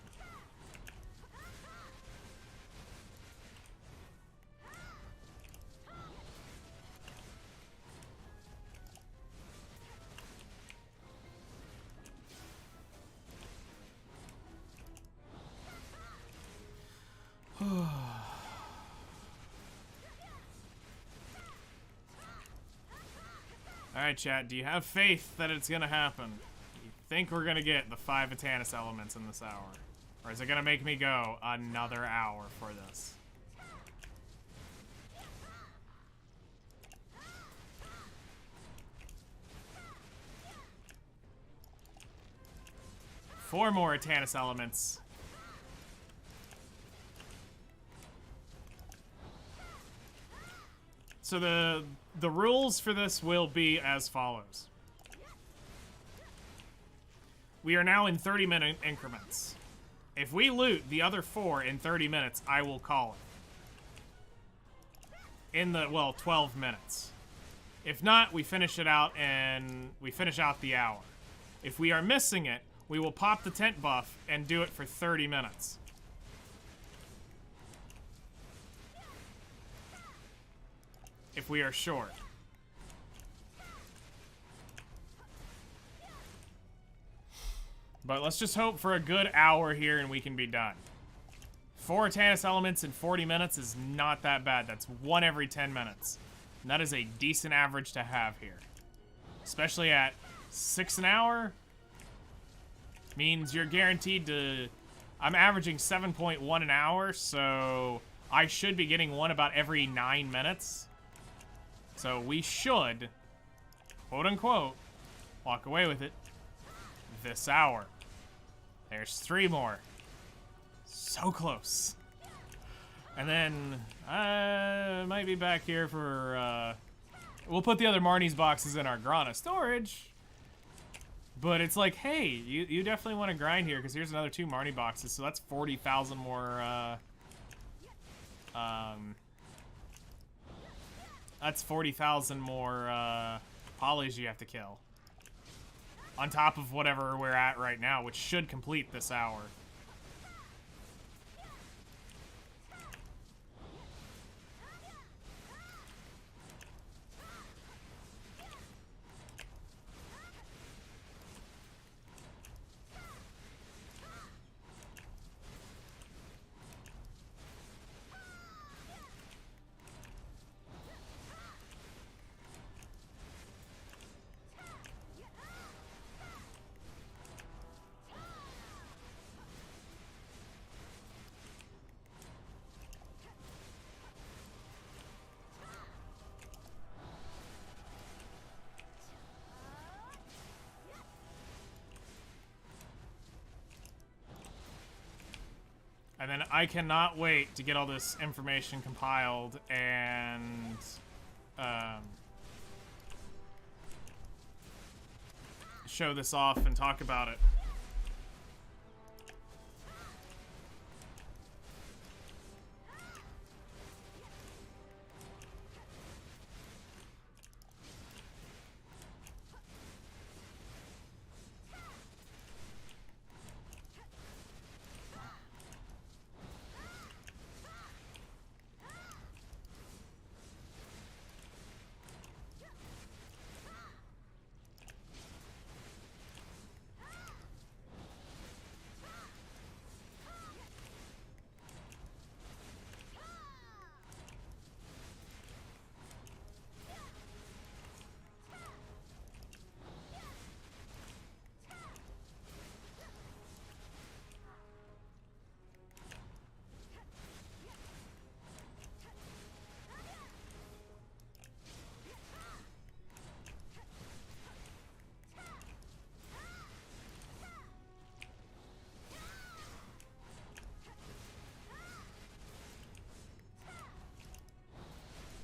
Alright, chat, do you have faith that it's gonna happen? Think we're gonna get the 5 Atanis elements in this hour? Or is it gonna make me go another hour for this? Four more Atanis elements. So the rules for this will be as follows. We are now in 30-minute increments. If we loot the other 4 in 30 minutes, I will call it. In the, well, 12 minutes. If not, we finish it out and we finish out the hour. If we are missing it, we will pop the tent buff and do it for 30 minutes. if we are short. But let's just hope for a good hour here and we can be done. 4 Atanis elements in 40 minutes is not that bad. That's 1 every 10 minutes. And that is a decent average to have here. Especially at 6 an hour. Means you're guaranteed to... I'm averaging 7.1 an hour, so I should be getting 1 about every 9 minutes. So we should, quote unquote, walk away with it this hour. There's 3 more. So close. And then I might be back here for we'll put the other Marnie's boxes in our Grana storage. But it's like, hey, you definitely want to grind here because here's another 2 Marnie boxes, so that's 40,000 more that's 40,000 more polys you have to kill. On top of whatever we're at right now, which should complete this hour. And then I cannot wait to get all this information compiled and show this off and talk about it.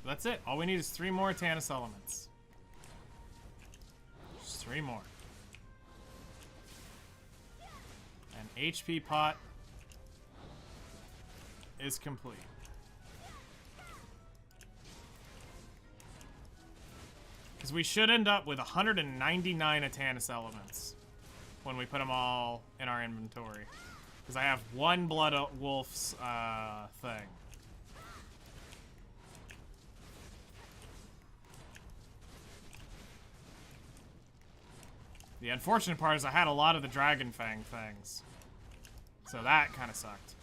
That's it. All we need is 3 more Atanis elements. Just 3 more. And HP pot is complete. Because we should end up with 199 Atanis elements when we put them all in our inventory. Because I have 1 Blood Wolf's thing. The unfortunate part is I had a lot of the Dragon Fang things. So that kind of sucked.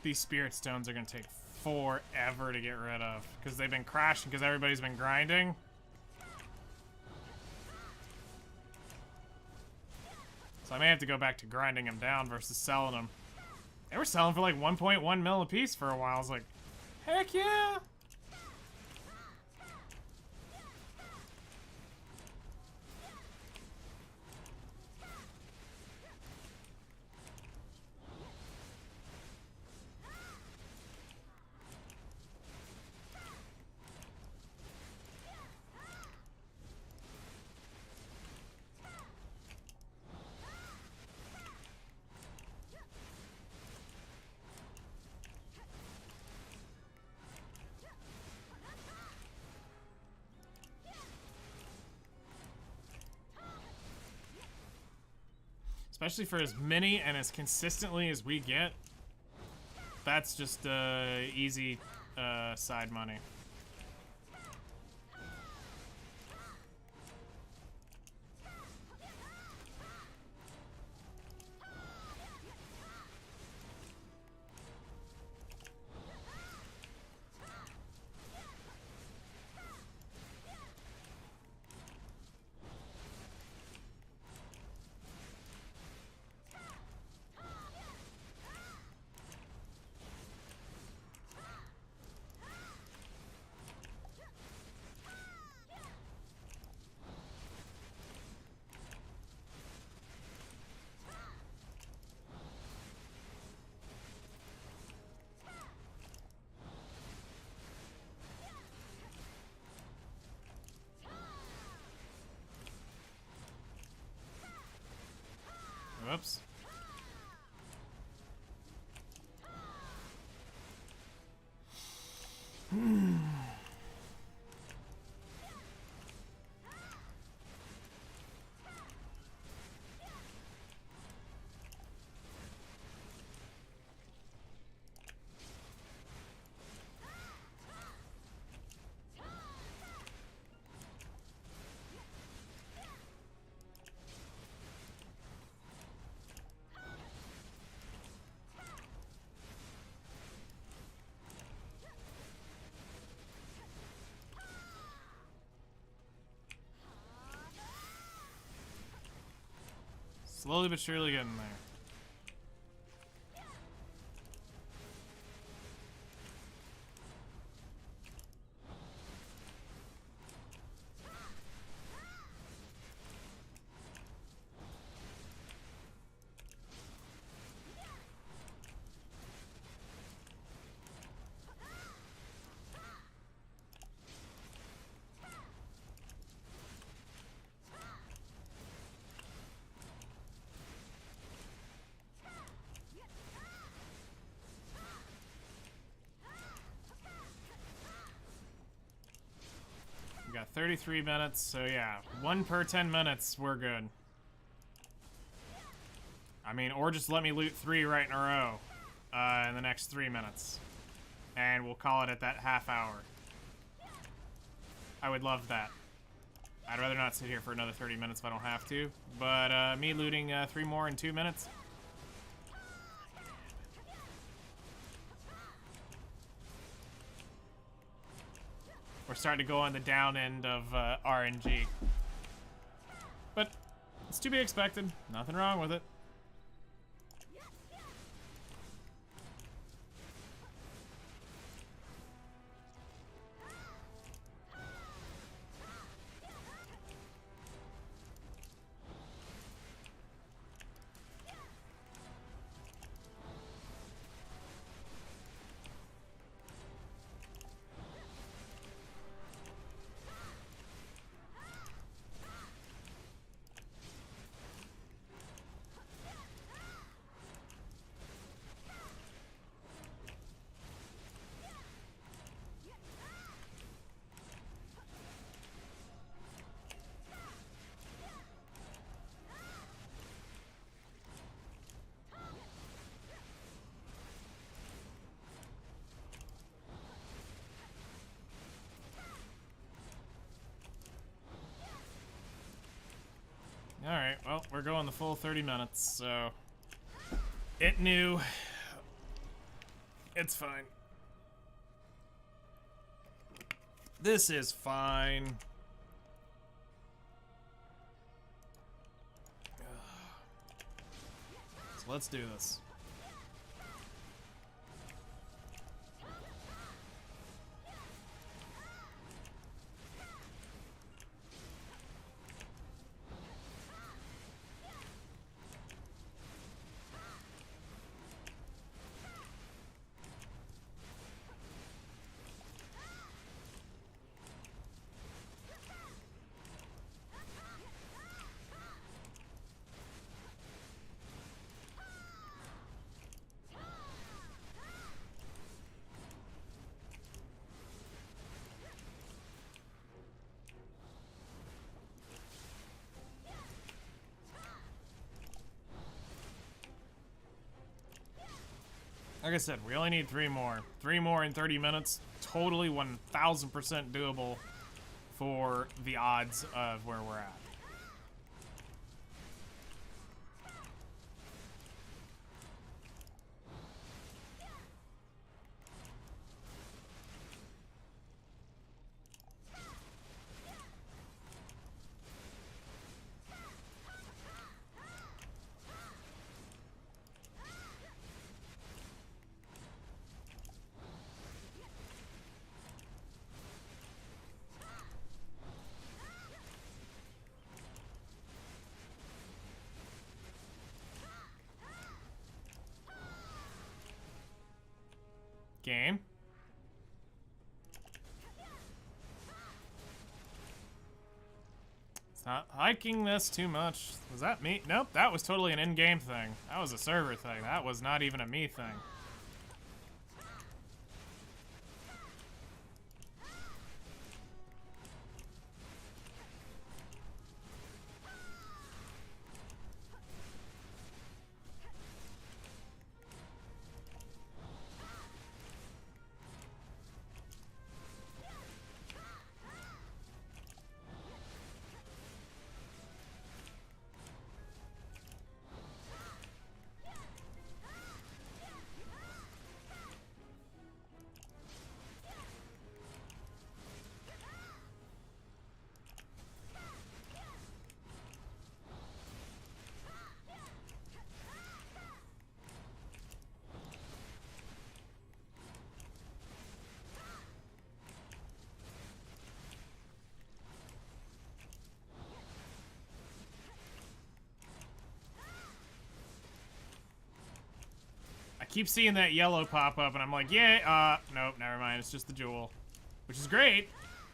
these spirit stones are gonna take forever to get rid of because they've been crashing because everybody's been grinding. So I may have to go back to grinding them down versus selling them. They were selling for like 1.1 mil a piece for a while. I was like, heck yeah! Especially for as many and as consistently as we get, that's just easy side money. Whoops. Slowly but surely getting there. We got 33 minutes, so yeah, 1 per 10 minutes, we're good. I mean, or just let me loot 3 right in a row in the next 3 minutes. And we'll call it at that half hour. I would love that. I'd rather not sit here for another 30 minutes if I don't have to. But me looting 3 more in 2 minutes. We're starting to go on the down end of RNG. But it's to be expected. Nothing wrong with it. Alright, well, we're going the full 30 minutes, so... It knew. It's fine. This is fine. So let's do this. Like I said, we only need 3 more. 3 more in 30 minutes. Totally 1000% doable for the odds of where we're at. Game. It's not hiking this too much. Was that me? Nope, that was totally an in-game thing. That was a server thing. That was not even a me thing. I keep seeing that yellow pop up and I'm like, yeah, nope, never mind, it's just the jewel. Which is great.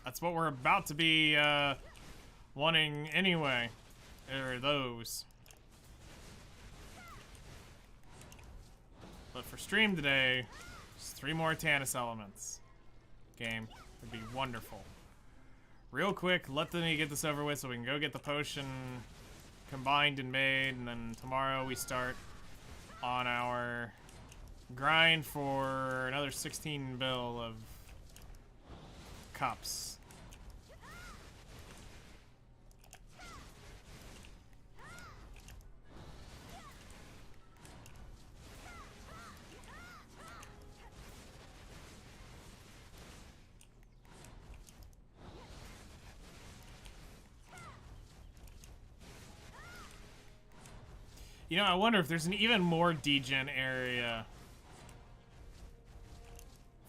That's what we're about to be, wanting anyway. Or those. But for stream today, just 3 more Atanis elements. Game would be wonderful. Real quick, let me get this over with so we can go get the potion combined and made, and then tomorrow we start on our grind for another 16 bill of cups. You know, I wonder if there's an even more degen area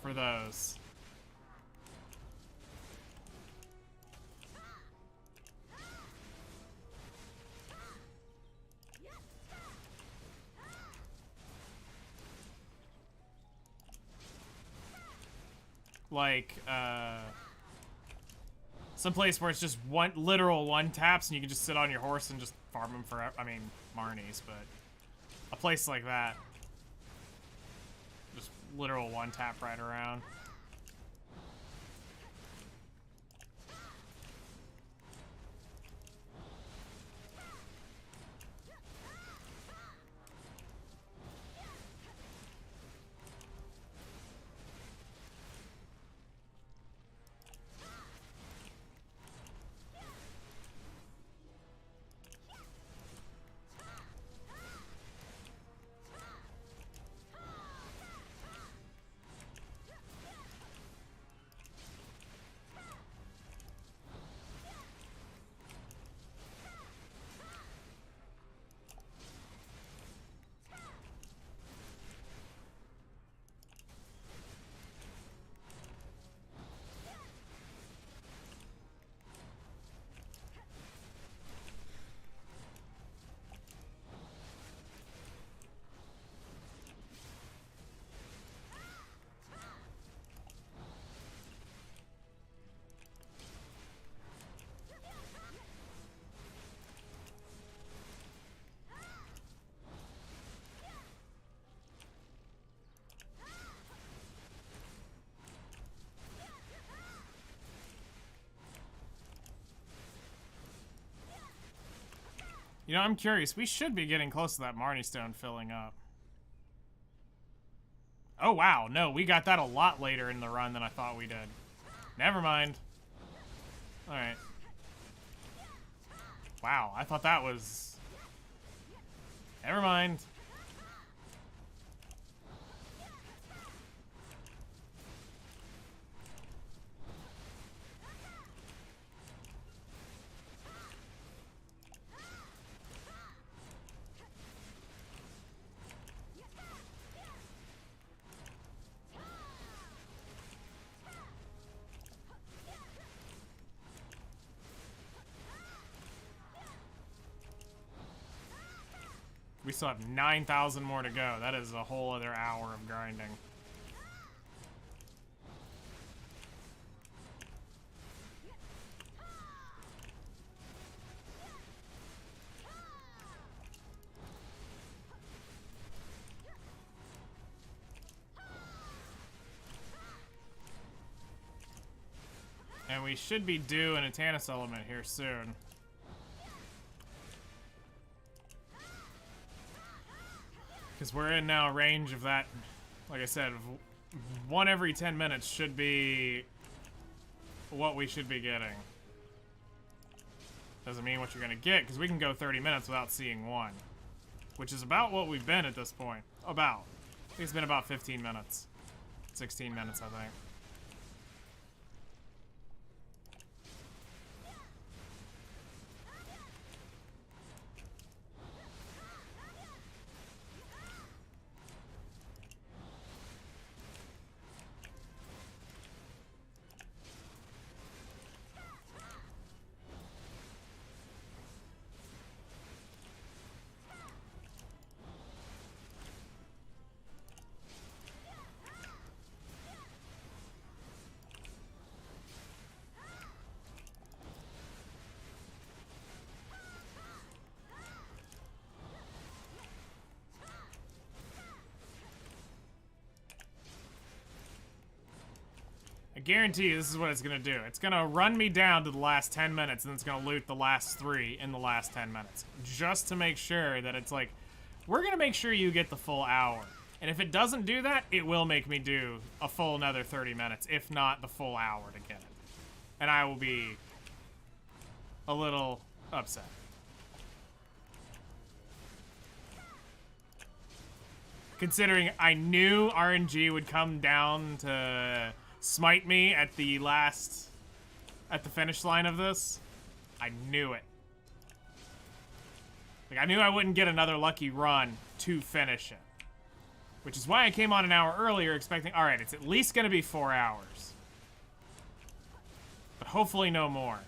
for those. Like, someplace where it's just literal one taps and you can just sit on your horse and just farm them forever. I mean, Marnie's, but a place like that. Just literal one tap right around. You know, I'm curious. We should be getting close to that Marnie Stone filling up. Oh, wow. No, we got that a lot later in the run than I thought we did. Never mind. Alright. Wow, I thought that was... Never mind. We still have 9,000 more to go. That is a whole other hour of grinding. And we should be due an Atanis element here soon. Because we're in now range of that, like I said, one every 10 minutes should be what we should be getting. Doesn't mean what you're going to get, because we can go 30 minutes without seeing one. Which is about what we've been at this point. About. I think it's been about 15 minutes. 16 minutes, I think. I guarantee you this is what it's going to do. It's going to run me down to the last 10 minutes, and then it's going to loot the last 3 in the last 10 minutes. Just to make sure that it's like, we're going to make sure you get the full hour. And if it doesn't do that, it will make me do a full another 30 minutes, if not the full hour to get it. And I will be a little upset. Considering I knew RNG would come down to smite me at the finish line of this. I knew it. Like, I knew I wouldn't get another lucky run to finish it. Which is why I came on an hour earlier expecting, alright, it's at least gonna be 4 hours. But hopefully no more.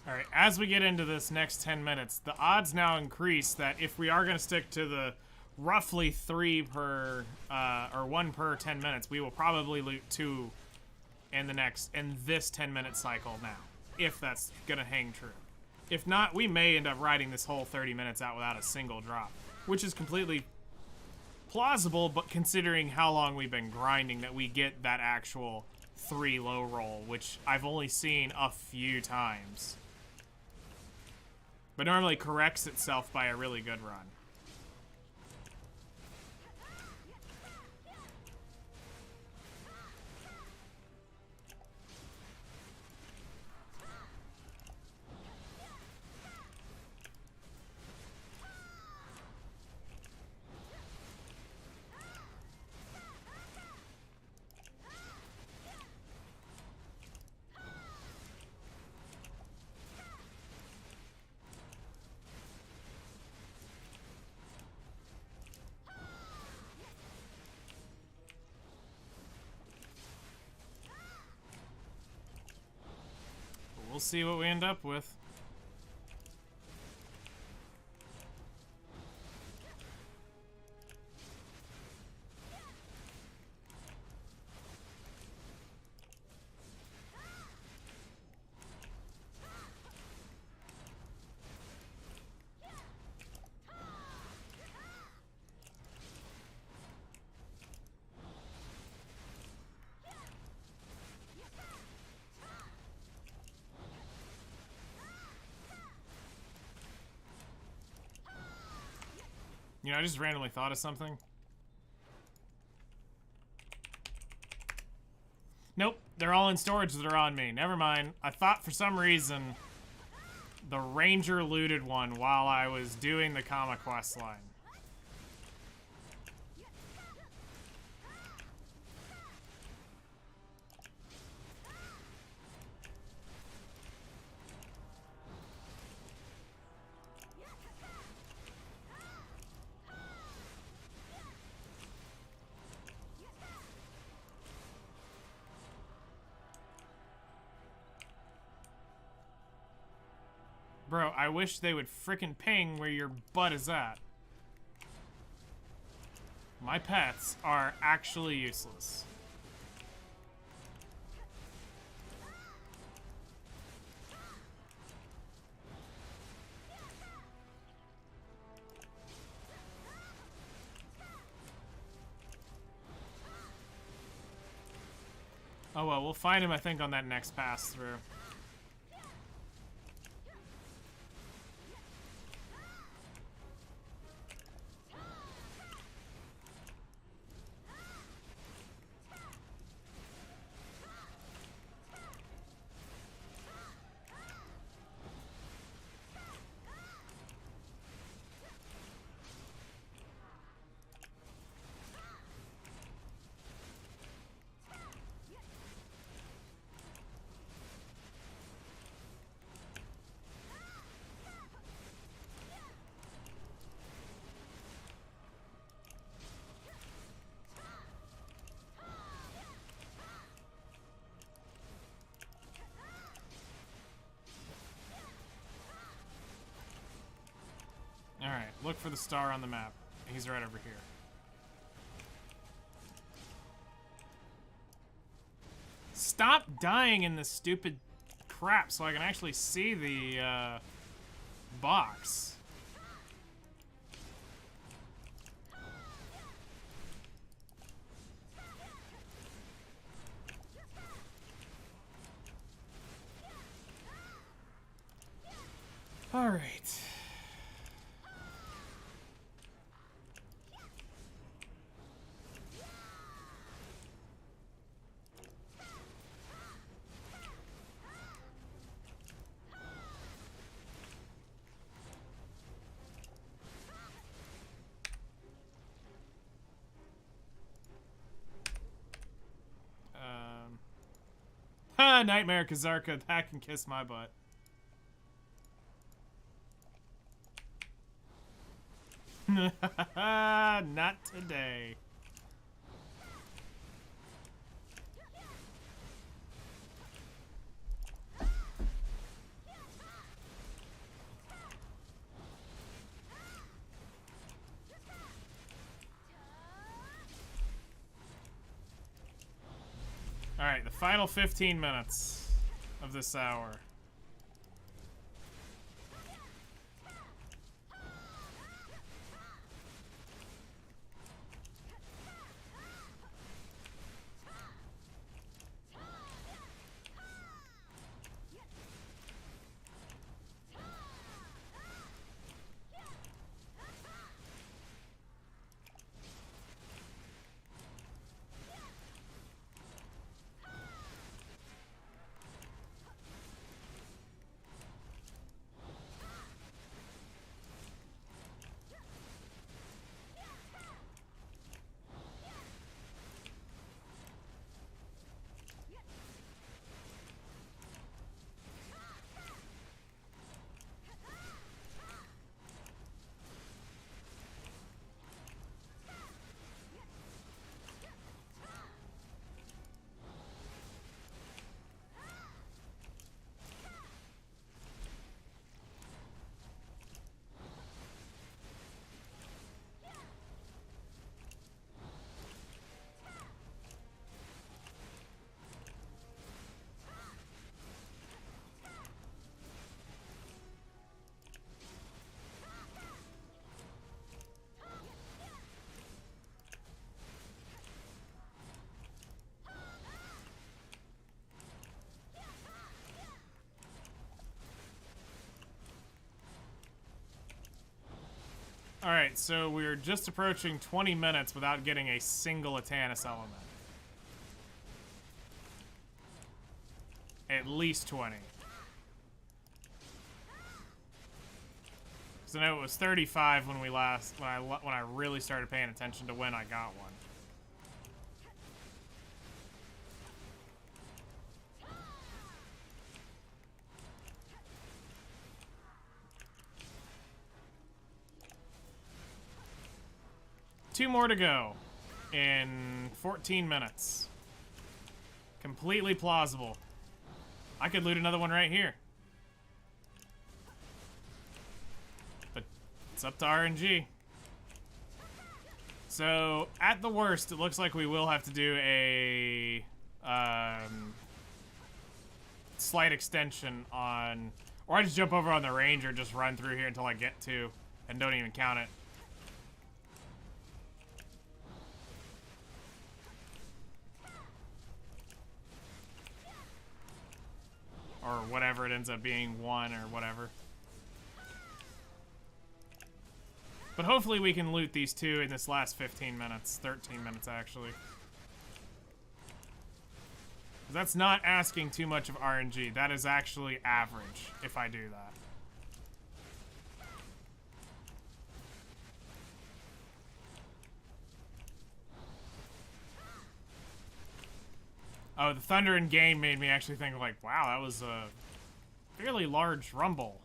Alright, as we get into this next 10 minutes, the odds now increase that if we are going to stick to the roughly 3 per, or 1 per 10 minutes, we will probably loot 2 in this 10-minute cycle now. If that's going to hang true. If not, we may end up riding this whole 30 minutes out without a single drop. Which is completely plausible, but considering how long we've been grinding, that we get that actual 3 low roll, which I've only seen a few times. but normally corrects itself by a really good run. We'll see what we end up with. You know, I just randomly thought of something. Nope, they're all in storage that are on me. Never mind. I thought for some reason the ranger looted one while I was doing the Kama quest line. Bro, I wish they would frickin' ping where your butt is at. My pets are actually useless. Oh well, we'll find him, I think, on that next pass through. Alright, look for the star on the map. He's right over here. Stop dying in this stupid crap so I can actually see the box. Alright. Nightmare Kazarka, that can kiss my butt. Not today. Alright, the final 15 minutes of this hour. Alright, so we're just approaching 20 minutes without getting a single Atanis element. At least 20. Because I know it was 35 when we last, when I really started paying attention to when I got one. Two more to go in 14 minutes. Completely plausible. I could loot another one right here. But it's up to RNG. So, at the worst, it looks like we will have to do a slight extension on... Or I just jump over on the Ranger, just run through here until I get to, and don't even count it. Or whatever it ends up being, 1 or whatever. But hopefully we can loot these two in this last 15 minutes. 13 minutes, actually. That's not asking too much of RNG. That is actually average, if I do that. Oh, the thunder in game made me actually think like, wow, that was a fairly large rumble.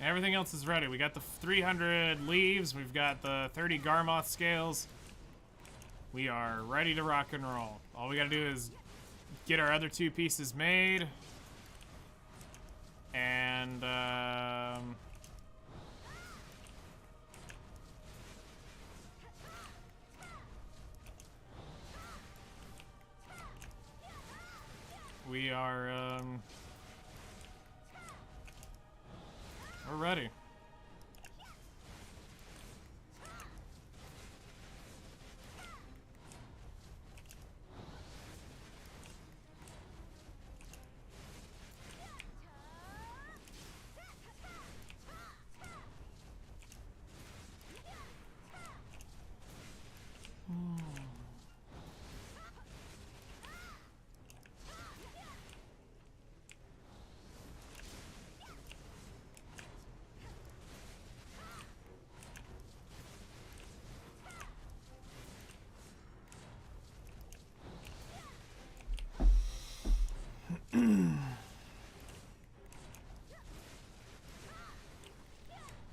Everything else is ready. We got the 300 leaves. We've got the 30 Garmoth scales. We are ready to rock and roll. All we gotta do is get our other two pieces made. And, we are, we're ready.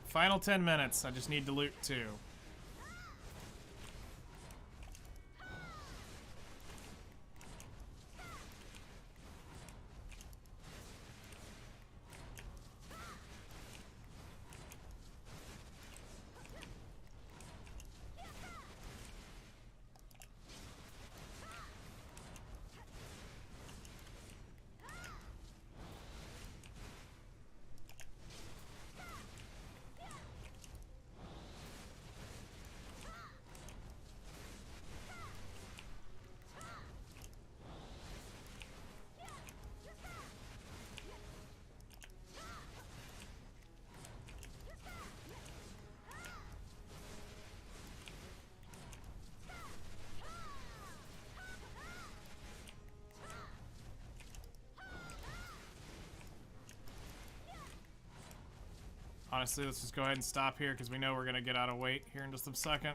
Final 10 minutes. I just need to loot 2. Honestly, let's just go ahead and stop here because we know we're going to get out of weight here in just a second.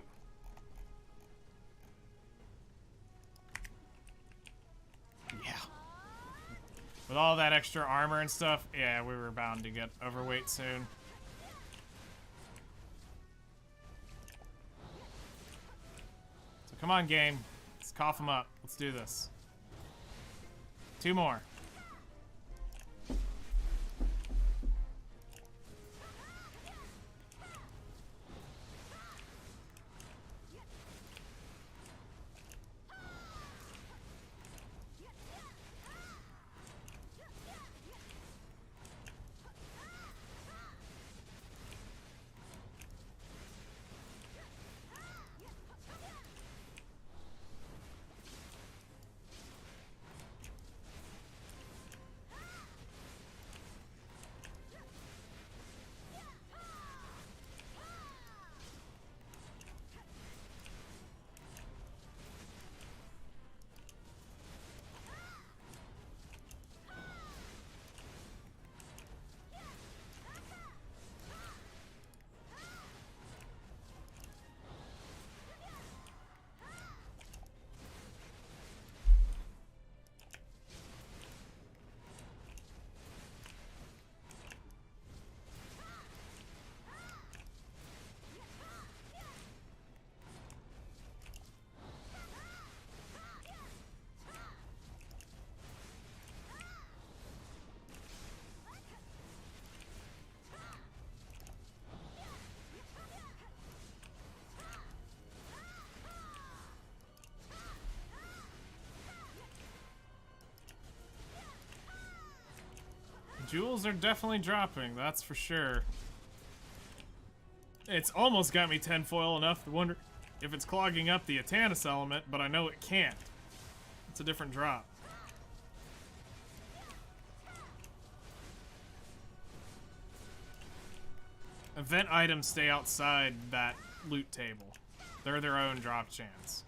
Yeah. With all that extra armor and stuff, yeah, we were bound to get overweight soon. So come on, game. Let's cough them up. Let's do this. 2 more. Jewels are definitely dropping, that's for sure. It's almost got me tinfoil enough to wonder if it's clogging up the Atanis element, but I know it can't. It's a different drop. Event items stay outside that loot table. They're their own drop chance.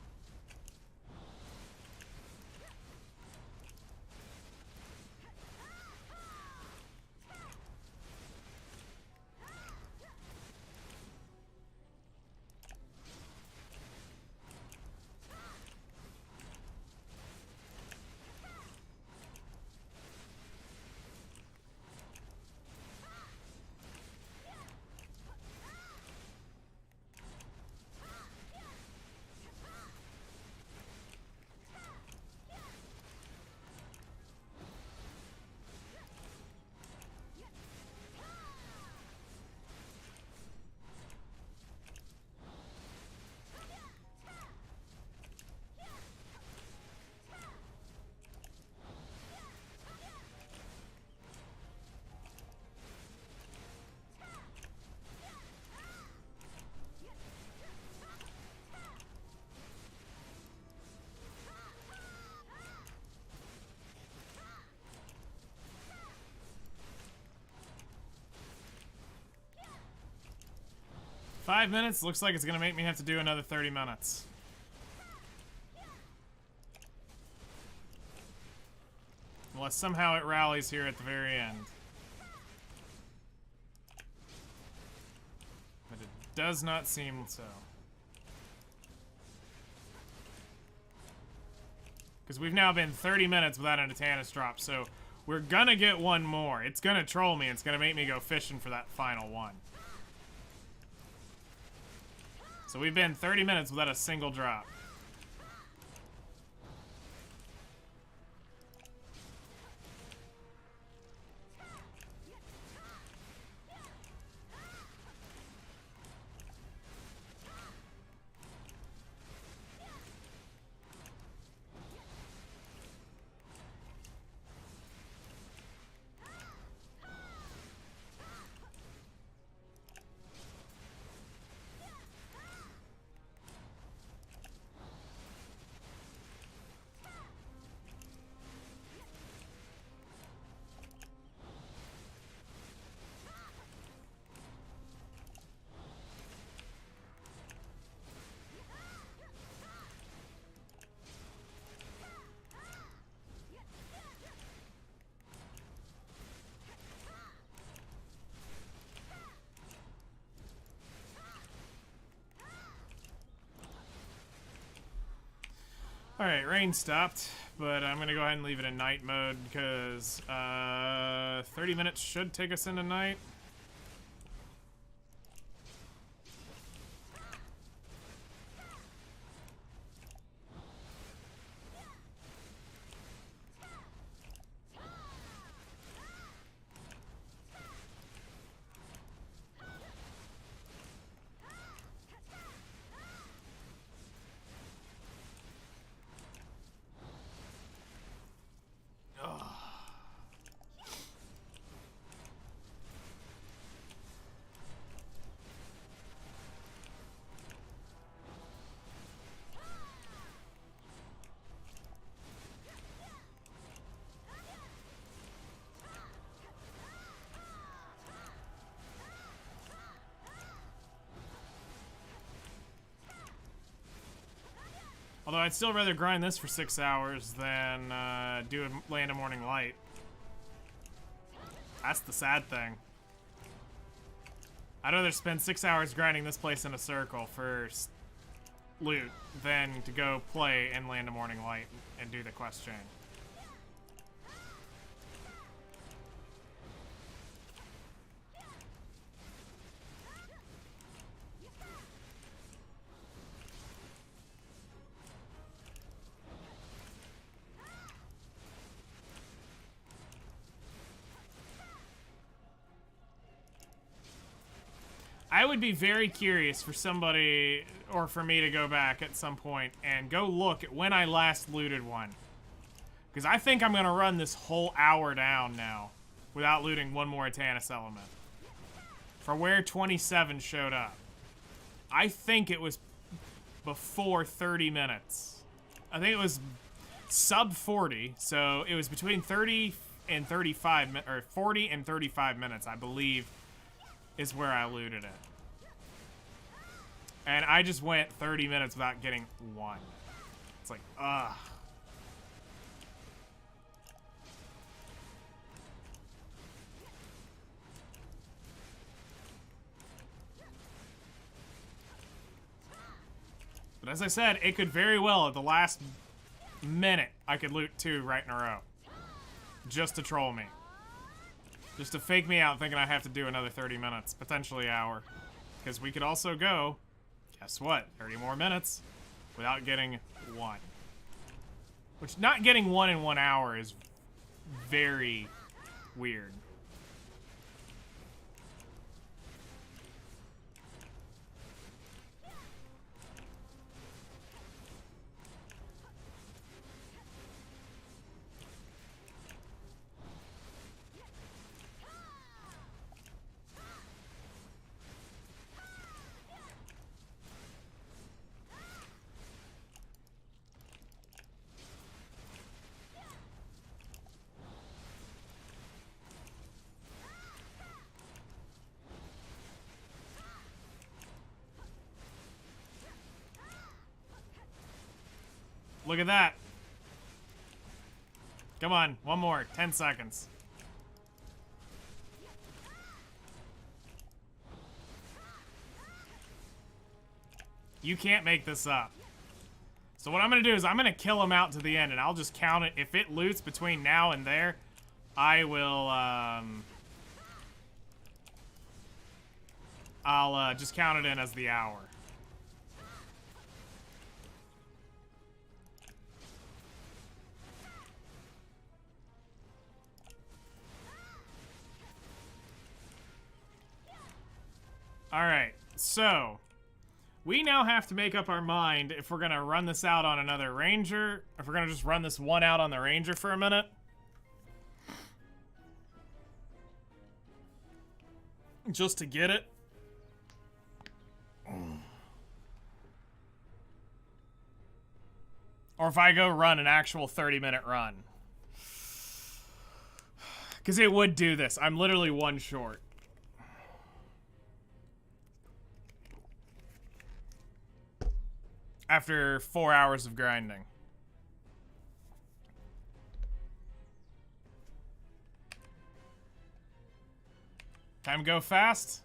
Five minutes? Looks like it's gonna make me have to do another 30 minutes. Unless somehow it rallies here at the very end. But it does not seem so. Because we've now been 30 minutes without an Atanis drop, so we're gonna get one more. It's gonna troll me, it's gonna make me go fishing for that final one. So we've been 30 minutes without a single drop. Alright, rain stopped, but I'm gonna go ahead and leave it in night mode because 30 minutes should take us into night. Although I'd still rather grind this for 6 hours than do a Land of Morning Light. That's the sad thing. I'd rather spend 6 hours grinding this place in a circle for loot than to go play in Land of Morning Light and do the quest chain. I would be very curious for somebody, or for me to go back at some point and go look at when I last looted one. Because I think I'm going to run this whole hour down now without looting one more Atanis element. For where 27 showed up. I think it was before 30 minutes. I think it was sub 40, so it was between 30 and 35, or 40 and 35 minutes, I believe, is where I looted it. And I just went 30 minutes without getting one. It's like, ugh. But as I said, it could very well, at the last minute, I could loot 2 right in a row. Just to troll me. Just to fake me out thinking I have to do another 30 minutes, potentially an hour. Because we could also go, guess what, 30 more minutes without getting one. Which, not getting one in 1 hour is very weird. Look at that. Come on, one more. 10 seconds. You can't make this up. So what I'm going to do is I'm going to kill him out to the end, and I'll just count it. If it loots between now and there, I will, I'll just count it in as the hour. Alright, so we now have to make up our mind if we're going to run this out on another ranger, if we're going to just run this one out on the ranger for a minute. Just to get it. Or if I go run an actual 30-minute run. Because it would do this. I'm literally one short. After 4 hours of grinding. Time to go fast.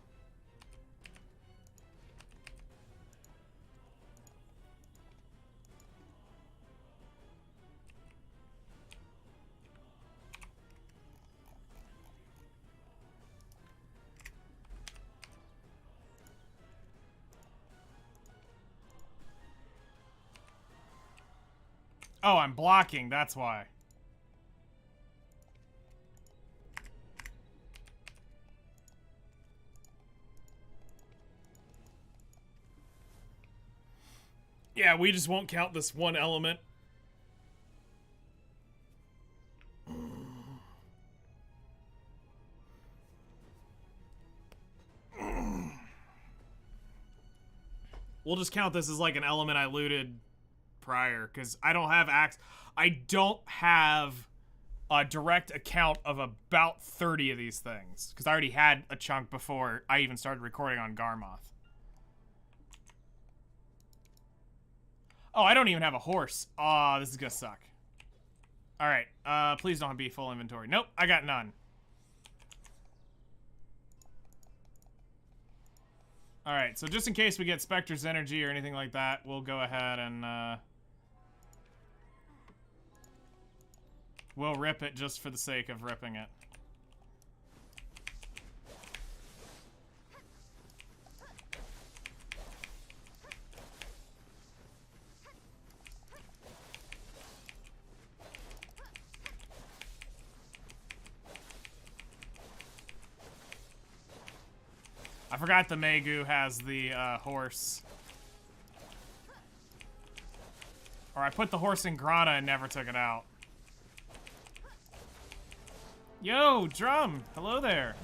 Oh, I'm blocking, that's why. Yeah, we just won't count this one element. We'll just count this as like an element I looted prior, because I don't have I don't have a direct account of about 30 of these things, because I already had a chunk before I even started recording on Garmoth. Oh, I don't even have a horse. Aw, this is gonna suck. Alright, please don't be full inventory. Nope, I got none. Alright, so just in case we get Spectre's energy or anything like that, we'll go ahead and, we'll rip it just for the sake of ripping it. I forgot the Megu has the horse. Or I put the horse in Grana and never took it out. Yo, Drum! Hello there.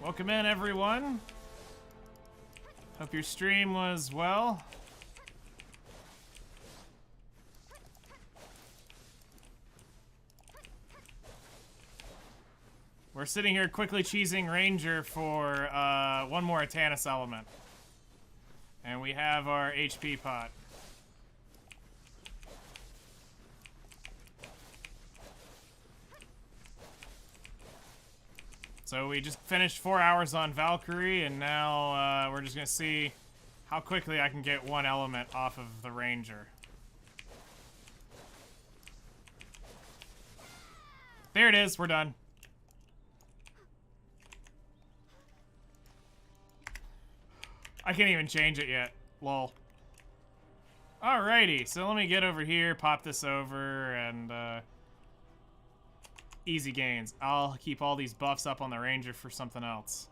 Welcome in, everyone. Hope your stream was well. We're sitting here quickly cheesing Ranger for one more Atanis element. And we have our HP pot. So we just finished 4 hours on Valkyrie, and now we're just gonna see how quickly I can get one element off of the Ranger. There it is, we're done. I can't even change it yet. Lol. Alrighty, so let me get over here, pop this over, and easy gains. I'll keep all these buffs up on the Ranger for something else.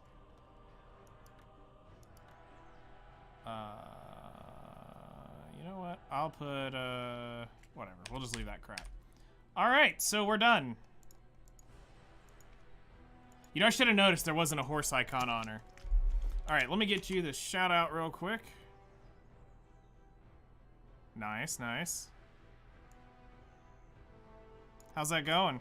You know what? I'll put, whatever. We'll just leave that crap. Alright, so we're done. You know, I should have noticed there wasn't a horse icon on her. Alright, let me get you the shout out real quick. Nice, nice. How's that going?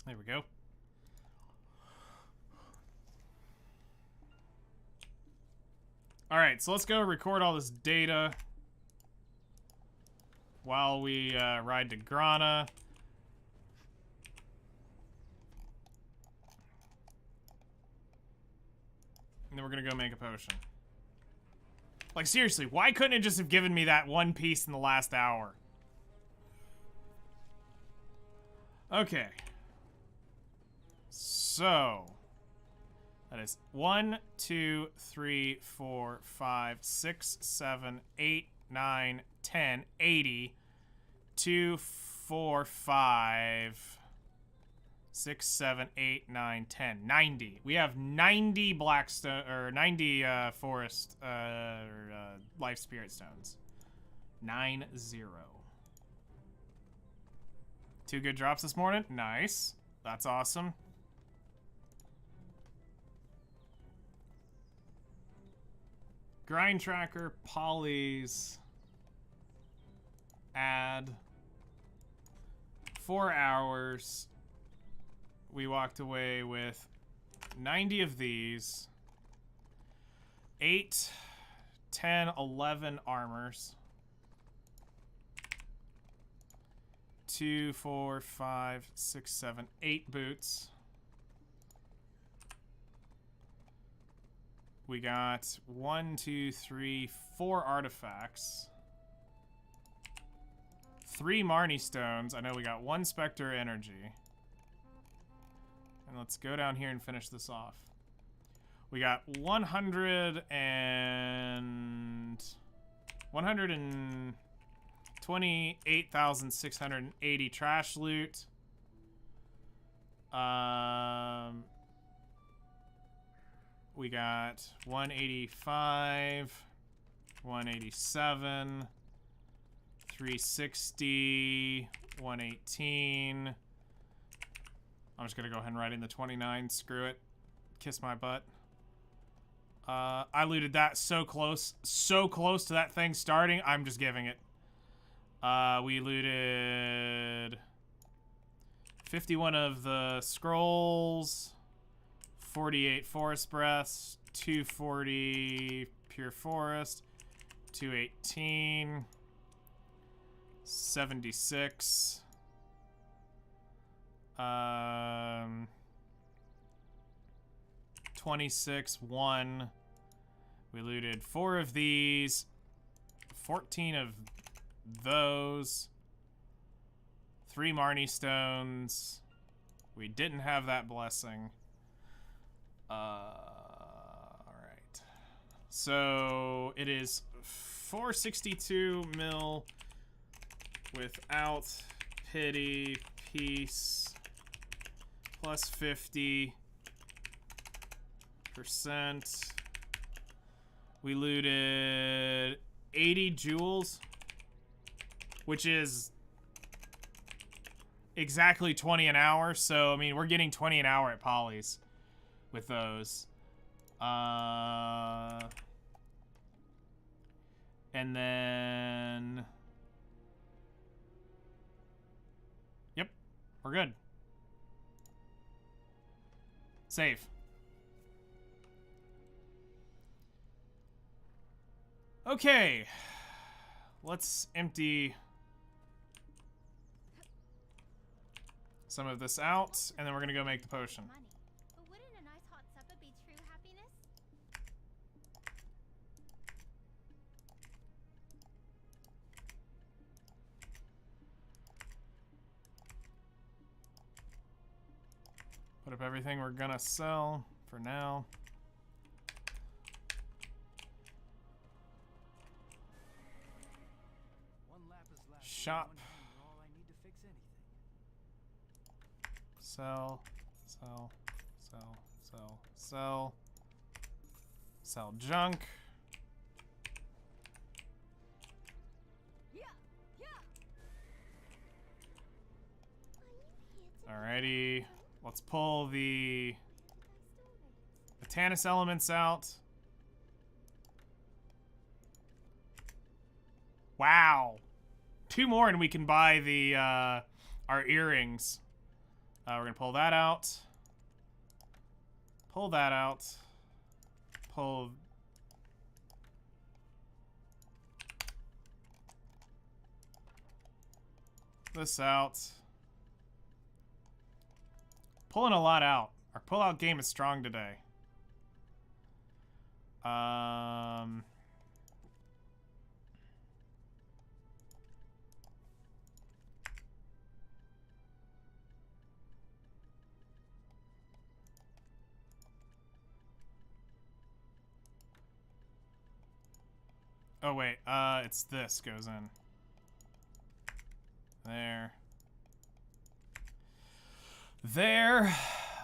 There we go. Alright, so let's go record all this data while we ride to Grana. And then we're gonna go make a potion. Like, seriously, why couldn't it just have given me that one piece in the last hour? Okay. So... that is 1, 2, 3, 4, 5, 6, 7, 8, 9, 10, 80, 2, 4, 5, 6, 7, 8, 9, 10, 90. We have 90 Blackstone, or 90 Forest, Life Spirit Stones. 9-0. 2 good drops this morning. Nice. That's awesome. Grind tracker, polys, add, 4 hours. We walked away with 90 of these, 8, 10, 11 armors, 2, 4, 5, 6, 7, 8 boots. We got 1, 2, 3, 4 artifacts. 3 Marnie stones. I know we got 1 Spectre energy. And let's go down here and finish this off. We got 128,680 trash loot. We got 185, 187, 360, 118. I'm just gonna go ahead and write in the 29. Screw it. Kiss my butt. I looted that so close to that thing starting. I'm just giving it. We looted 51 of the scrolls, 48 forest breaths, 240 pure forest, 218, 76. 26, 1. We looted 4 of these, 14 of those, 3 Marnie stones. We didn't have that blessing. Alright. So it is 462 mil without pity, peace, plus 50%. We looted 80 jewels, which is exactly 20 an hour. So, I mean, we're getting 20 an hour at Polly's with those. And then... Yep, we're good. Save. Okay, let's empty some of this out, and then we're gonna go make the potion. Money. But wouldn't a nice hot supper be true happiness? Put up everything we're gonna sell for now. Shop. Sell, sell, sell, sell, sell. Sell junk. Alrighty. Let's pull the Atanis elements out. Wow. 2 more and we can buy the our earrings. We're gonna pull that out. Pull that out. Pull this out. Pulling a lot out. Our pull-out game is strong today. Oh wait, it's this goes in. There. There.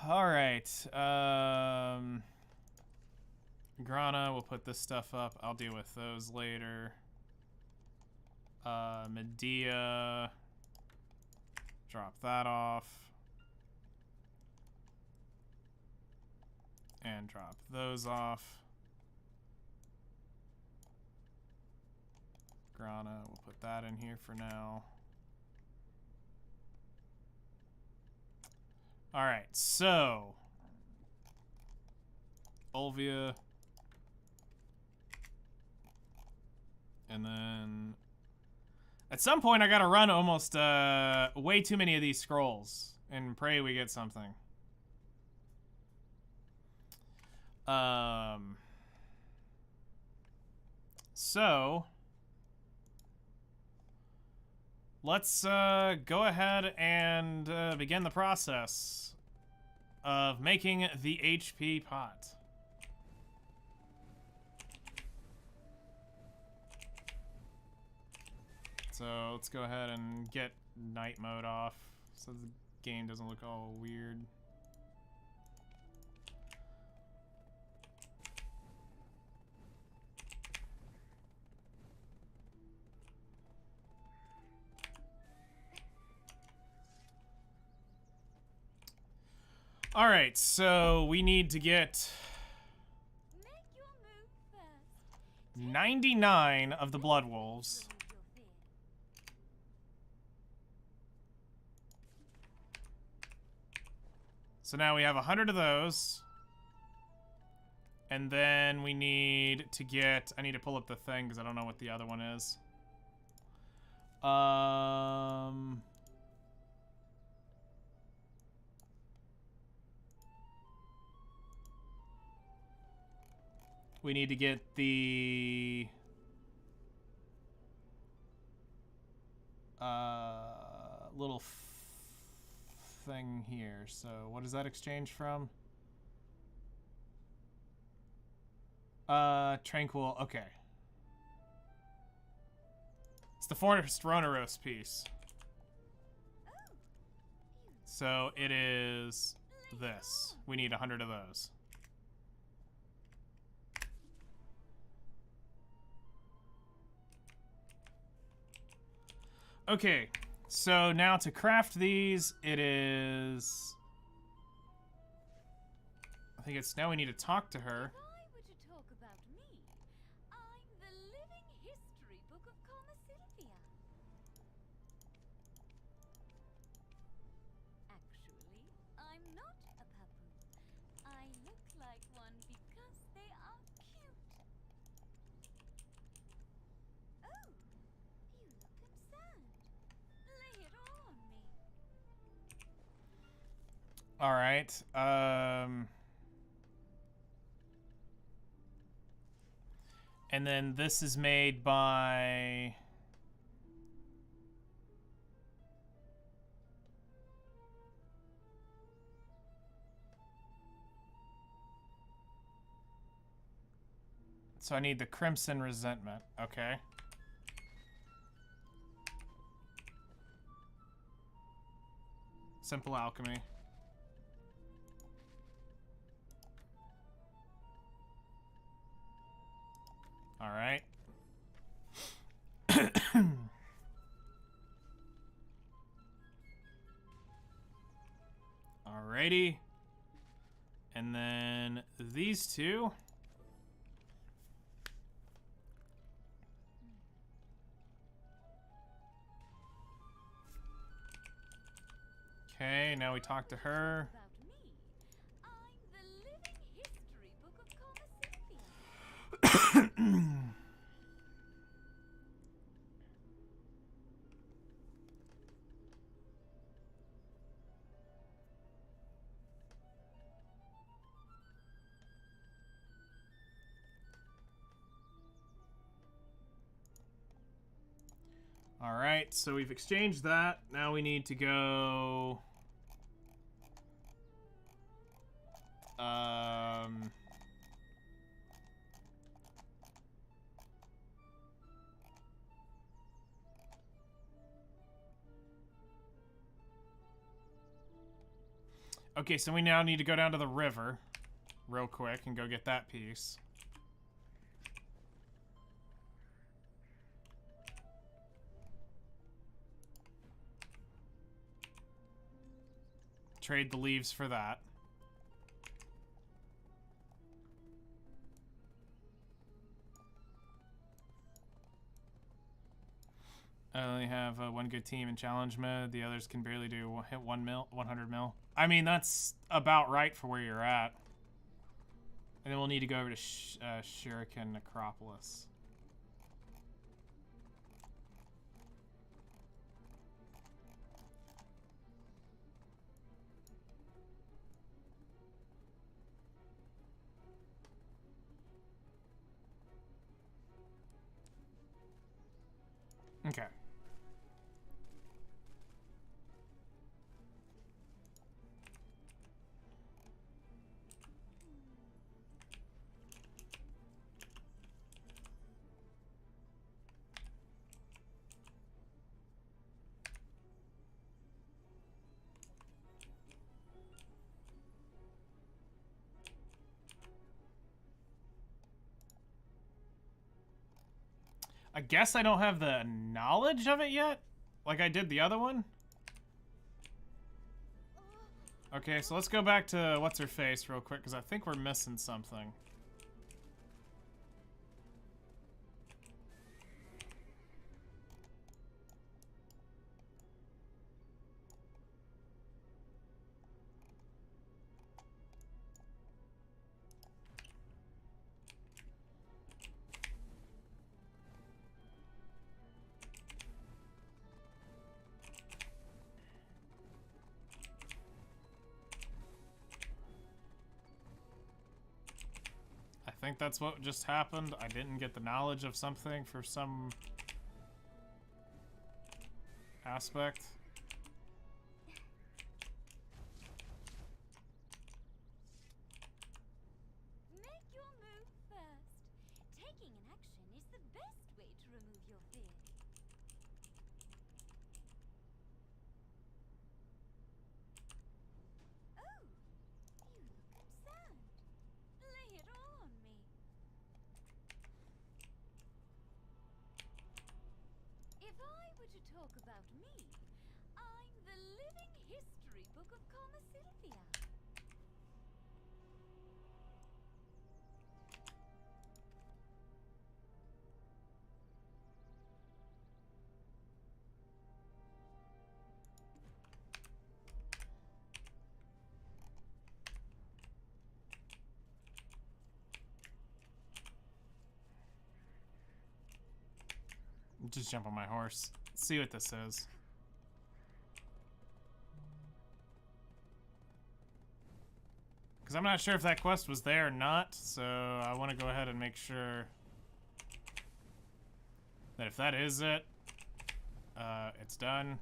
Alright. Grana, we'll put this stuff up. I'll deal with those later. Medea. Drop that off. And drop those off. Grana, we'll put that in here for now. Alright, so Olvia. And then at some point I gotta run almost way too many of these scrolls and pray we get something. So let's go ahead and begin the process. of making the HP pot. So let's go ahead and get night mode off so the game doesn't look all weird. All right, so we need to get Make your move first. 99 of the Blood Wolves. Remove your fear. So now we have 100 of those. And then we need to get... I need to pull up the thing because I don't know what the other one is. We need to get the... little thing here. So what does that exchange from? Tranquil. Okay. It's the Forest Ronaros piece. So it is this. We need 100 of those. Okay, so now to craft these, it is... I think it's now we need to talk to her. If I were to talk about me, I'm the living history book of Sylvia. Actually, I'm not a papu. I look like one because they are cute. Oh, you look concerned. Lay it all on me. All right. And then this is made by... So I need the Crimson Resentment. Okay. Simple alchemy. All right. Alrighty. And then these two. Okay, now we talk to her. About me, I'm the living history book of Sylvia. All right, so we've exchanged that. Now we need to go... Okay, so we now need to go down to the river real quick and go get that piece. Trade the leaves for that. I only have one good team in challenge mode. The others can barely hit 100 mil. I mean, that's about right for where you're at. And then we'll need to go over to Shuriken Necropolis. Okay. I guess I don't have the knowledge of it yet, like I did the other one. Okay, so let's go back to what's-her-face real quick, because I think we're missing something. I think that's what just happened. I didn't get the knowledge of something for some aspect. Make your move first. Taking an action is the best way to remove your fear. Oh, you look concerned. Lay it all on me. If I were to talk about me, I'm the living history book of Karma Sylvia. Just jump on my horse. See what this is. Because I'm not sure if that quest was there or not, so I want to go ahead and make sure that if that is it, it's done.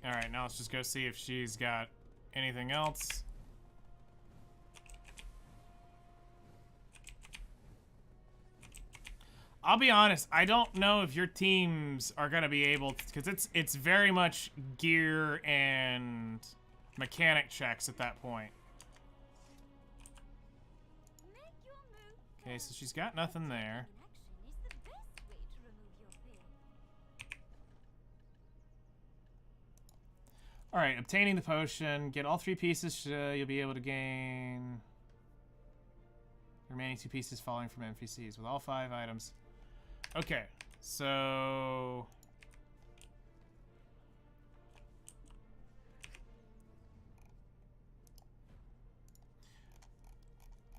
Alright, now let's just go see if she's got anything else. I'll be honest, I don't know if your teams are gonna be able to, because it's very much gear and mechanic checks at that point. Make your move. Okay, so she's got nothing there. Taking action is the best way to remove your fear. Alright, obtaining the potion. Get all 3 pieces, you'll be able to gain the remaining 2 pieces falling from NPCs with all 5 items. Okay, so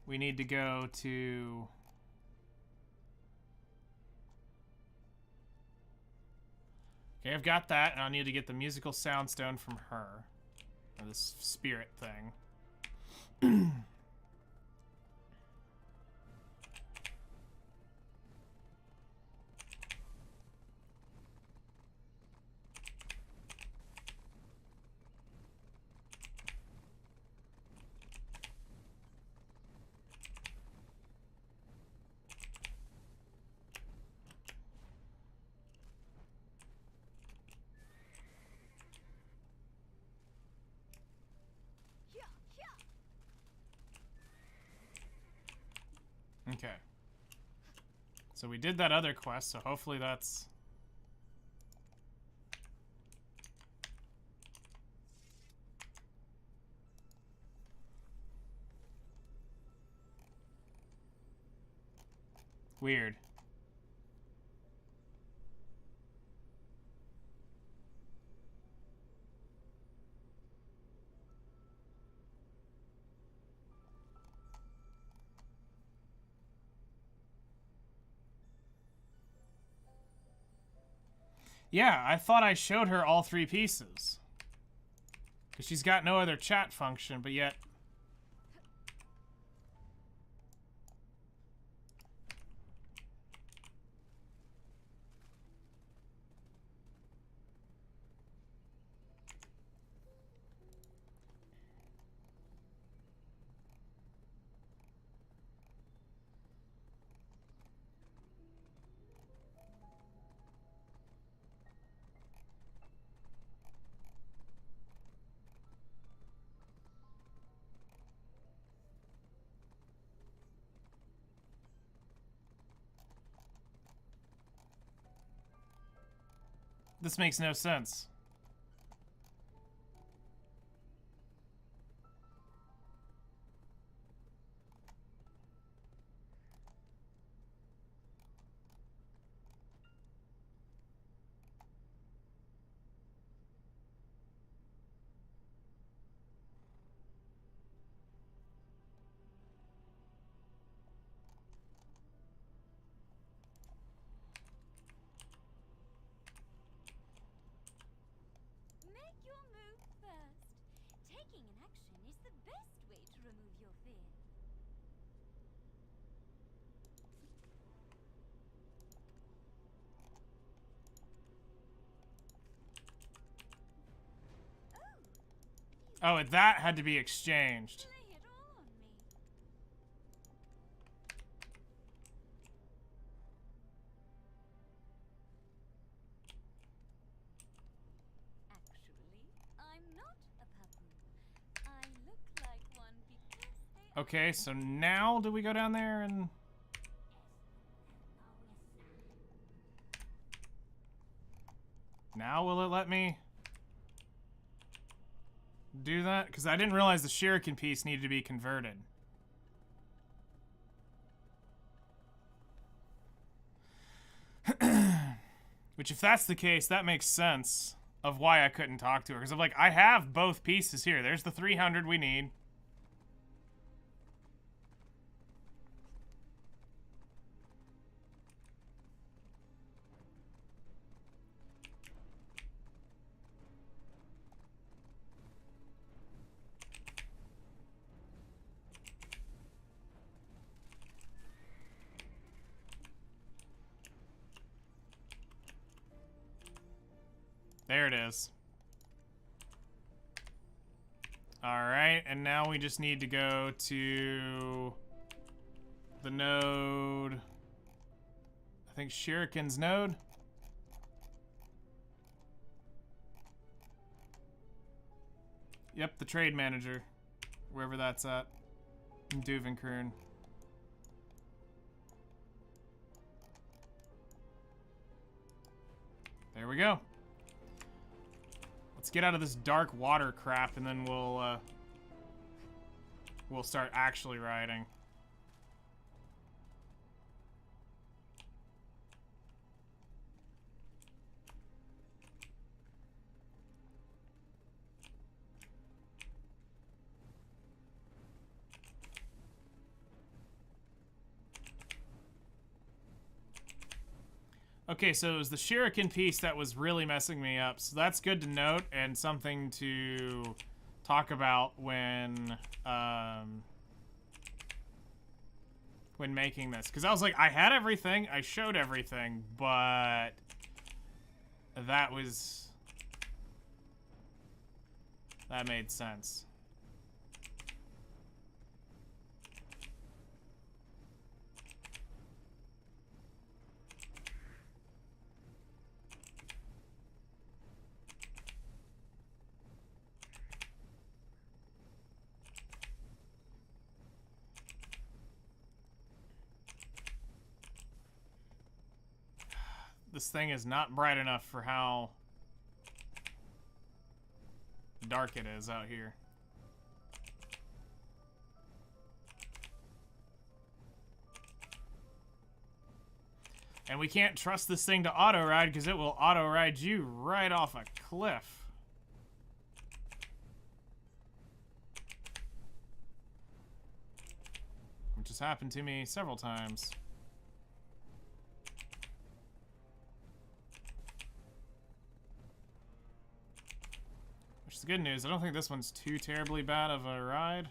we need to go to okay, I've got that, and I need to get the musical soundstone from her. Or this spirit thing. Okay. So we did that other quest, so hopefully that's... weird. Yeah, I thought I showed her all 3 pieces. Because she's got no other chat function, but yet This makes no sense. Make your move first. Taking an action is the best way to remove your fear. Oh, and that had to be exchanged. Lay it all on me. Actually, I'm not a papu. I look like one because they Okay, so now do we go down there and... Now will it let me do that? Because I didn't realize the shuriken piece needed to be converted. Which, if that's the case, that makes sense of why I couldn't talk to her. Because I'm like, I have both pieces here. There's the 300 we need. There it is. Alright, and now we just need to go to the node. I think Shuriken's node. Yep, the trade manager. Wherever that's at. In Duvenkroon. There we go. Let's get out of this dark water crap, and then we'll start actually riding. Okay, so it was the shuriken piece that was really messing me up. So that's good to note and something to talk about when making this. Because I was like, I had everything, I showed everything, but that made sense. This thing is not bright enough for how dark it is out here. And we can't trust this thing to auto-ride because it will auto-ride you right off a cliff. Which has happened to me several times. Which is the good news. I don't think this one's too terribly bad of a ride.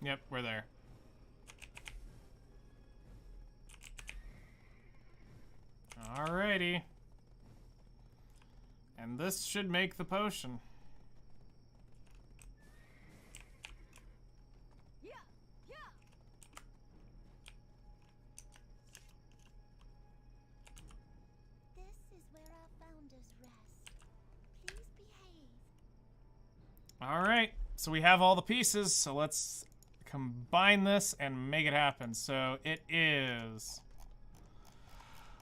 Yep, we're there. Alrighty. And this should make the potion. Yeah, yeah. This is where our founders rest. Please behave. Alright, so we have all the pieces, so let's combine this and make it happen. So it is...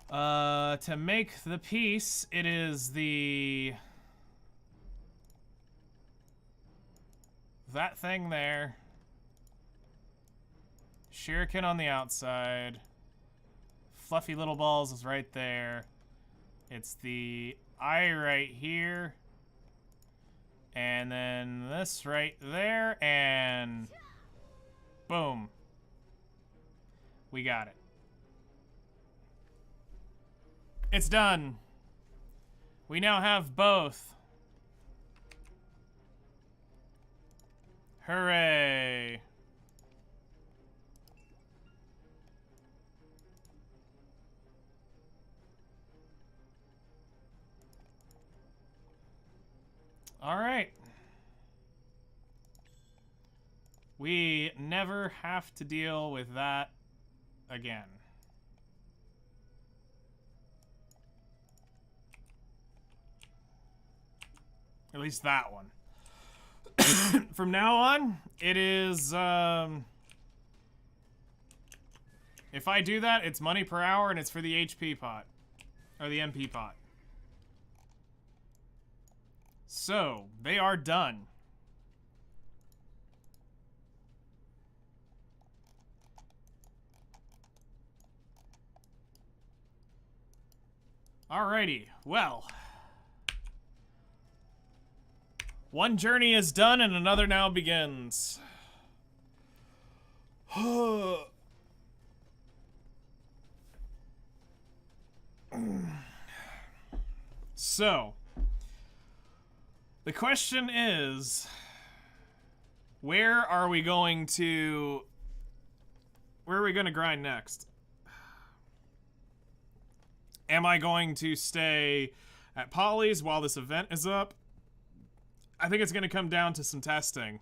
to make the piece, it is the... that thing there. Shuriken on the outside. Fluffy little balls is right there. It's the eye right here. And then this right there, and boom. We got it. It's done. We now have both. Hooray. All right. We never have to deal with that again. At least that one. From now on, it is, if I do that, it's money per hour and it's for the HP pot. Or the MP pot. So, they are done. Alrighty, well. One journey is done and another now begins. So, the question is, where are we going to grind next? Am I going to stay at Polly's while this event is up? I think it's going to come down to some testing.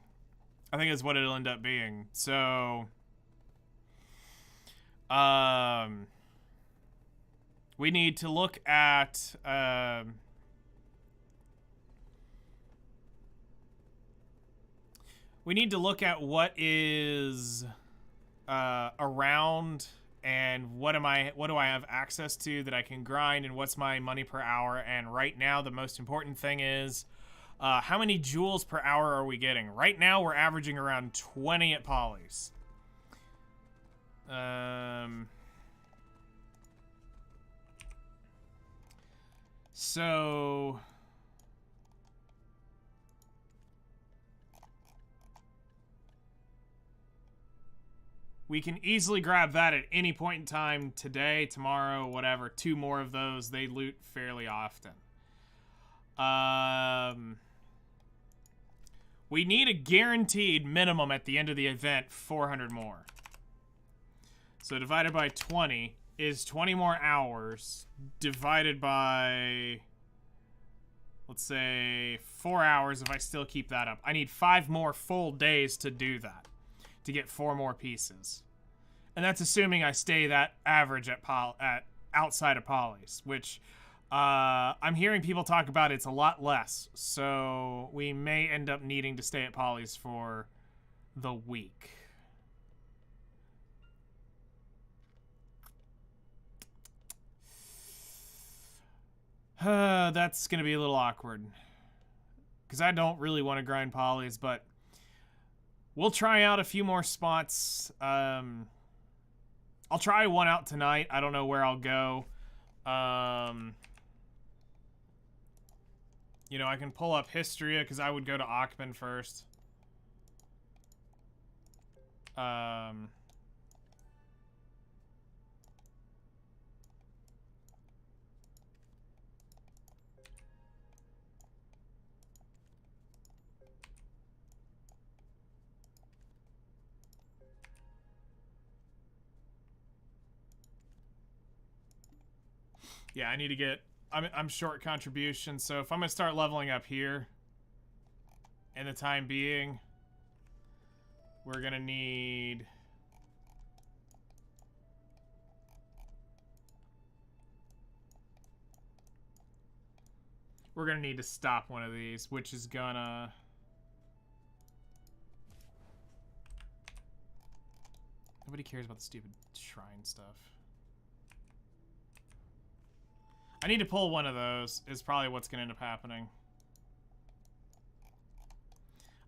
I think it's what it'll end up being. So, we need to look at, what is around and what do I have access to that I can grind and what's my money per hour. And right now, the most important thing is how many joules per hour are we getting? Right now, we're averaging around 20 at Polly's. So... we can easily grab that at any point in time today, tomorrow, whatever. 2 more of those. They loot fairly often. We need a guaranteed minimum at the end of the event, 400 more. So divided by 20 is 20 more hours. Divided by, let's say, 4 hours if I still keep that up. I need 5 more full days to do that. To get 4 more pieces. And that's assuming I stay that average at outside of Polly's, which I'm hearing people talk about it's a lot less. So we may end up needing to stay at Polly's for the week. That's going to be a little awkward. Because I don't really want to grind Polly's, but we'll try out a few more spots. I'll try one out tonight. I don't know where I'll go. You know, I can pull up Histria because I would go to Achman first. Yeah, I need to get... I'm short contribution, so if I'm going to start leveling up here, in the time being, we're going to need... We're going to need to stop one of these, which is gonna... Nobody cares about the stupid shrine stuff. I need to pull one of those, is probably what's going to end up happening.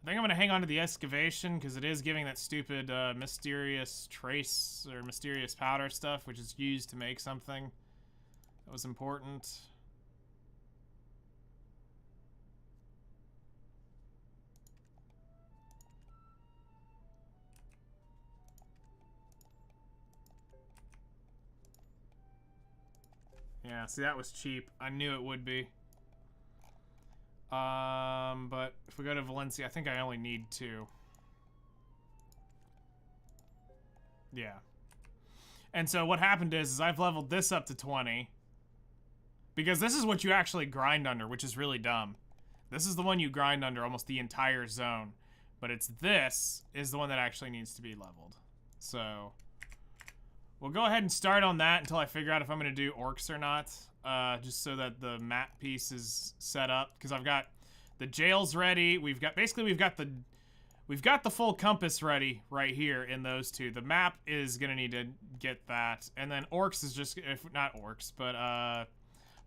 I think I'm going to hang on to the excavation, because it is giving that stupid mysterious trace, or mysterious powder stuff, which is used to make something that was important. Yeah, see, that was cheap. I knew it would be. But if we go to Valencia, I think I only need 2. Yeah. And so what happened is I've leveled this up to 20. Because this is what you actually grind under, which is really dumb. This is the one you grind under almost the entire zone. But it's this is the one that actually needs to be leveled. So... we'll go ahead and start on that until I figure out if I'm going to do orcs or not. Just so that the map piece is set up. Because I've got the jails ready. We've got the full compass ready right here in those two. The map is going to need to get that. And then orcs is just, if not orcs, but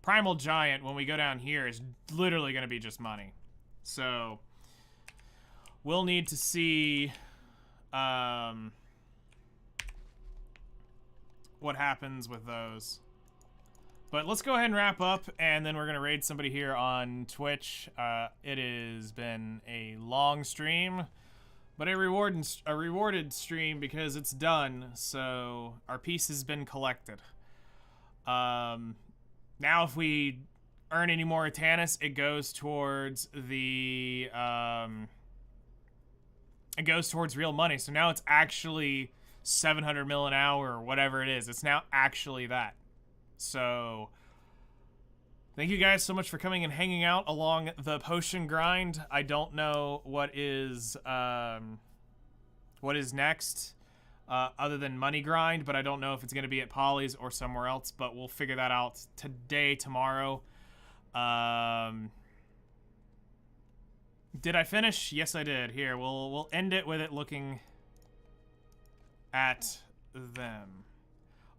Primal Giant, when we go down here, is literally going to be just money. So we'll need to see... what happens with those. But let's go ahead and wrap up, and then we're going to raid somebody here on Twitch. It has been a long stream, but a rewarded stream because it's done, so our piece has been collected. Now if we earn any more Atanis, it goes towards the... it goes towards real money, so now it's actually... 700 mil an hour or whatever it is. It's now actually that. So thank you guys so much for coming and hanging out along the potion grind. I don't know what is next other than money grind, but I don't know if it's going to be at Polly's or somewhere else, but we'll figure that out today, tomorrow. Did I finish? Yes, I did. Here, we'll end it with it looking at them.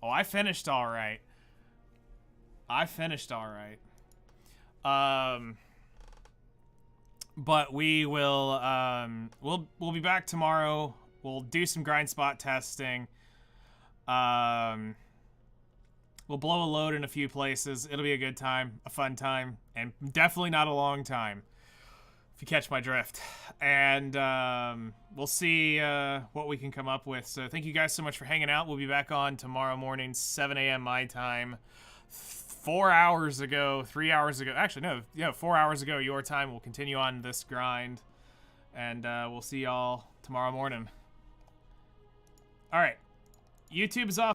Oh, I finished all right. But we will we'll be back tomorrow. We'll do some grind spot testing. We'll blow a load in a few places. It'll be a good time, a fun time, and definitely not a long time, if you catch my drift. And we'll see what we can come up with. So thank you guys so much for hanging out. We'll be back on tomorrow morning, 7 a.m. my time. 4 hours ago, 3 hours ago. Actually, no, yeah, 4 hours ago your time. We'll continue on this grind. And we'll see y'all tomorrow morning. All right. YouTube is off.